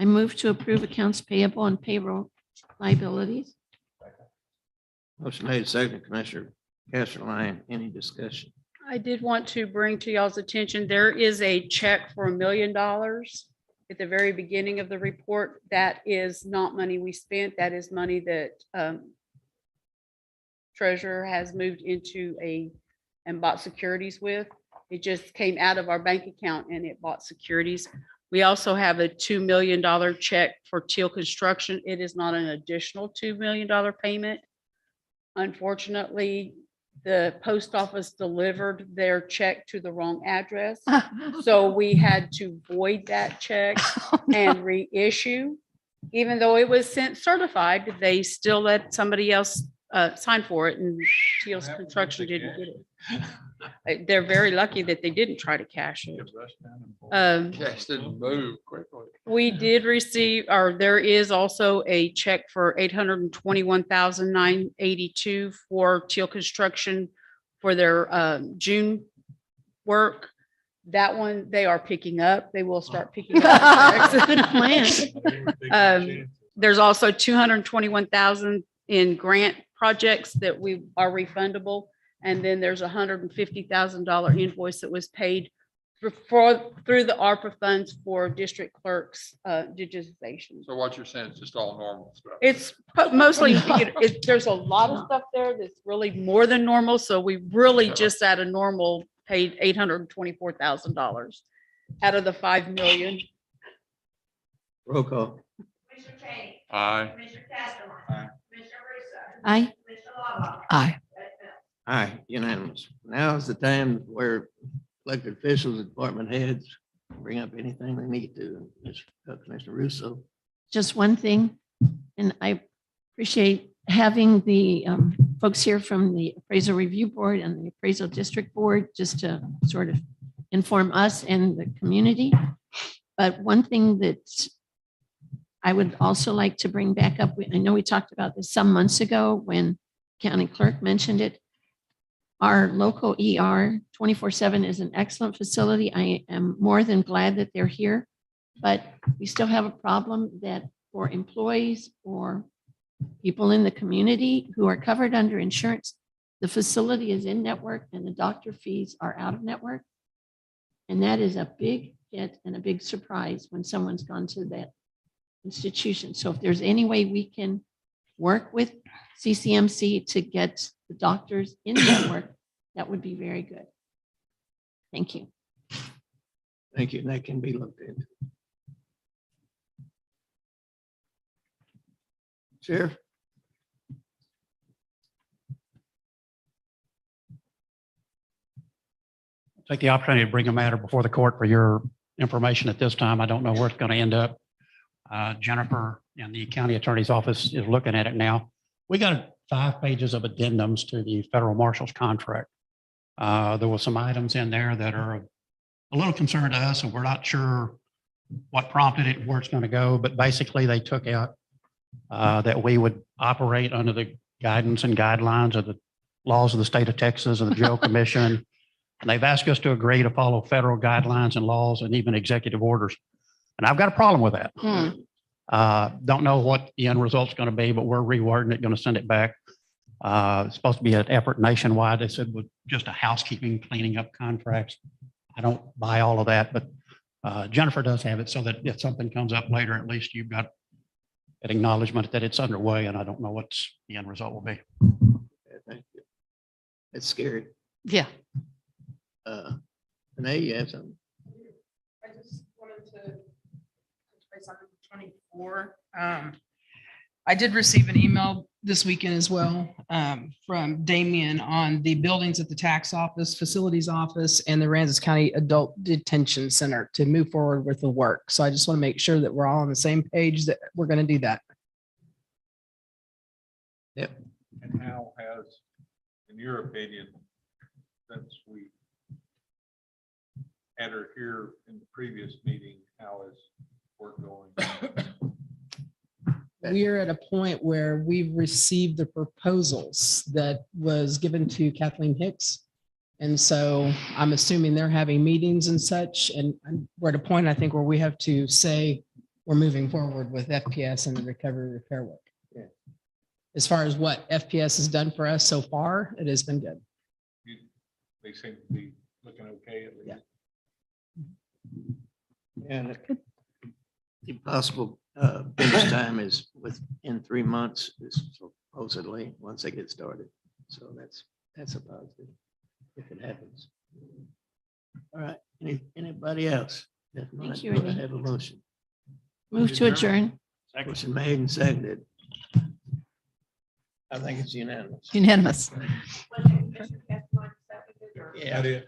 I move to approve accounts payable and payroll liabilities. Motion made, second Commissioner Castleline. Any discussion? I did want to bring to y'all's attention, there is a check for $1 million at the very beginning of the report. That is not money we spent. That is money that treasurer has moved into and bought securities with. It just came out of our bank account and it bought securities. We also have a $2 million check for Teal Construction. It is not an additional $2 million payment. Unfortunately, the post office delivered their check to the wrong address. So we had to void that check and reissue. Even though it was sent certified, they still let somebody else sign for it, and Teal's Construction didn't get it. They're very lucky that they didn't try to cash it. Cash didn't move quickly. We did receive, or there is also a check for $821,982 for Teal Construction for their June work. That one, they are picking up. They will start picking up. Good plan. There's also $221,000 in grant projects that we are refundable. And then there's $150,000 invoice that was paid through the ARPA funds for district clerks digitization. So what you're saying is just all normal stuff. It's mostly, there's a lot of stuff there that's really more than normal. So we really just at a normal paid $824,000 out of the $5 million. Roll call. Commissioner Cheney. Aye. Commissioner Castleton. Aye. Commissioner Russo. Aye. Commissioner Lombaugh. Aye. Judge Mills. Aye, unanimous. Now is the time where elected officials and department heads bring up anything they need to. Commissioner Russo. Just one thing, and I appreciate having the folks here from the Appraisal Review Board and the Appraisal District Board, just to sort of inform us and the community. But one thing that I would also like to bring back up, I know we talked about this some months ago when County Clerk mentioned it. Our local ER 24/7 is an excellent facility. I am more than glad that they're here, but we still have a problem that for employees or people in the community who are covered under insurance, the facility is in network and the doctor fees are out of network. And that is a big hit and a big surprise when someone's gone to that institution. So if there's any way we can work with CCMC to get the doctors in network, that would be very good. Thank you. Thank you. And that can be looked into. Sheriff. Take the opportunity to bring a matter before the court for your information at this time. I don't know where it's going to end up. Jennifer and the county attorney's office is looking at it now. We got 5 pages of addendums to the federal marshal's contract. There were some items in there that are a little concerned to us, and we're not sure what prompted it, where it's going to go. But basically, they took out that we would operate under the guidance and guidelines of the laws of the state of Texas and the jail commission. And they've asked us to agree to follow federal guidelines and laws and even executive orders. And I've got a problem with that. Don't know what the end result's going to be, but we're rewording it, going to send it back. It's supposed to be an effort nationwide. They said with just a housekeeping, cleaning up contracts. I don't buy all of that, but Jennifer does have it so that if something comes up later, at least you've got an acknowledgement that it's underway, and I don't know what the end result will be. It's scary. Yeah. Renee, you have something? I just wanted to touch base on 24. I did receive an email this weekend as well from Damien on the buildings at the tax office, facilities office, and the Aransas County Adult Detention Center to move forward with the work. So I just want to make sure that we're all on the same page that we're going to do that. Yep. And how has, in your opinion, since we had her here in the previous meeting, how is work going? We are at a point where we've received the proposals that was given to Kathleen Hicks. And so I'm assuming they're having meetings and such, and we're at a point, I think, where we have to say we're moving forward with FPS and the recovery repair work. Yeah. As far as what FPS has done for us so far, it has been good. They seem to be looking okay at least. And the possible finish time is within 3 months, is supposedly, once they get started. So that's a positive if it happens. All right, anybody else? If not, Thank you, do I Renee. have a motion. Move to adjourn. Motion made and seconded. I think it's unanimous. Unanimous. Yeah.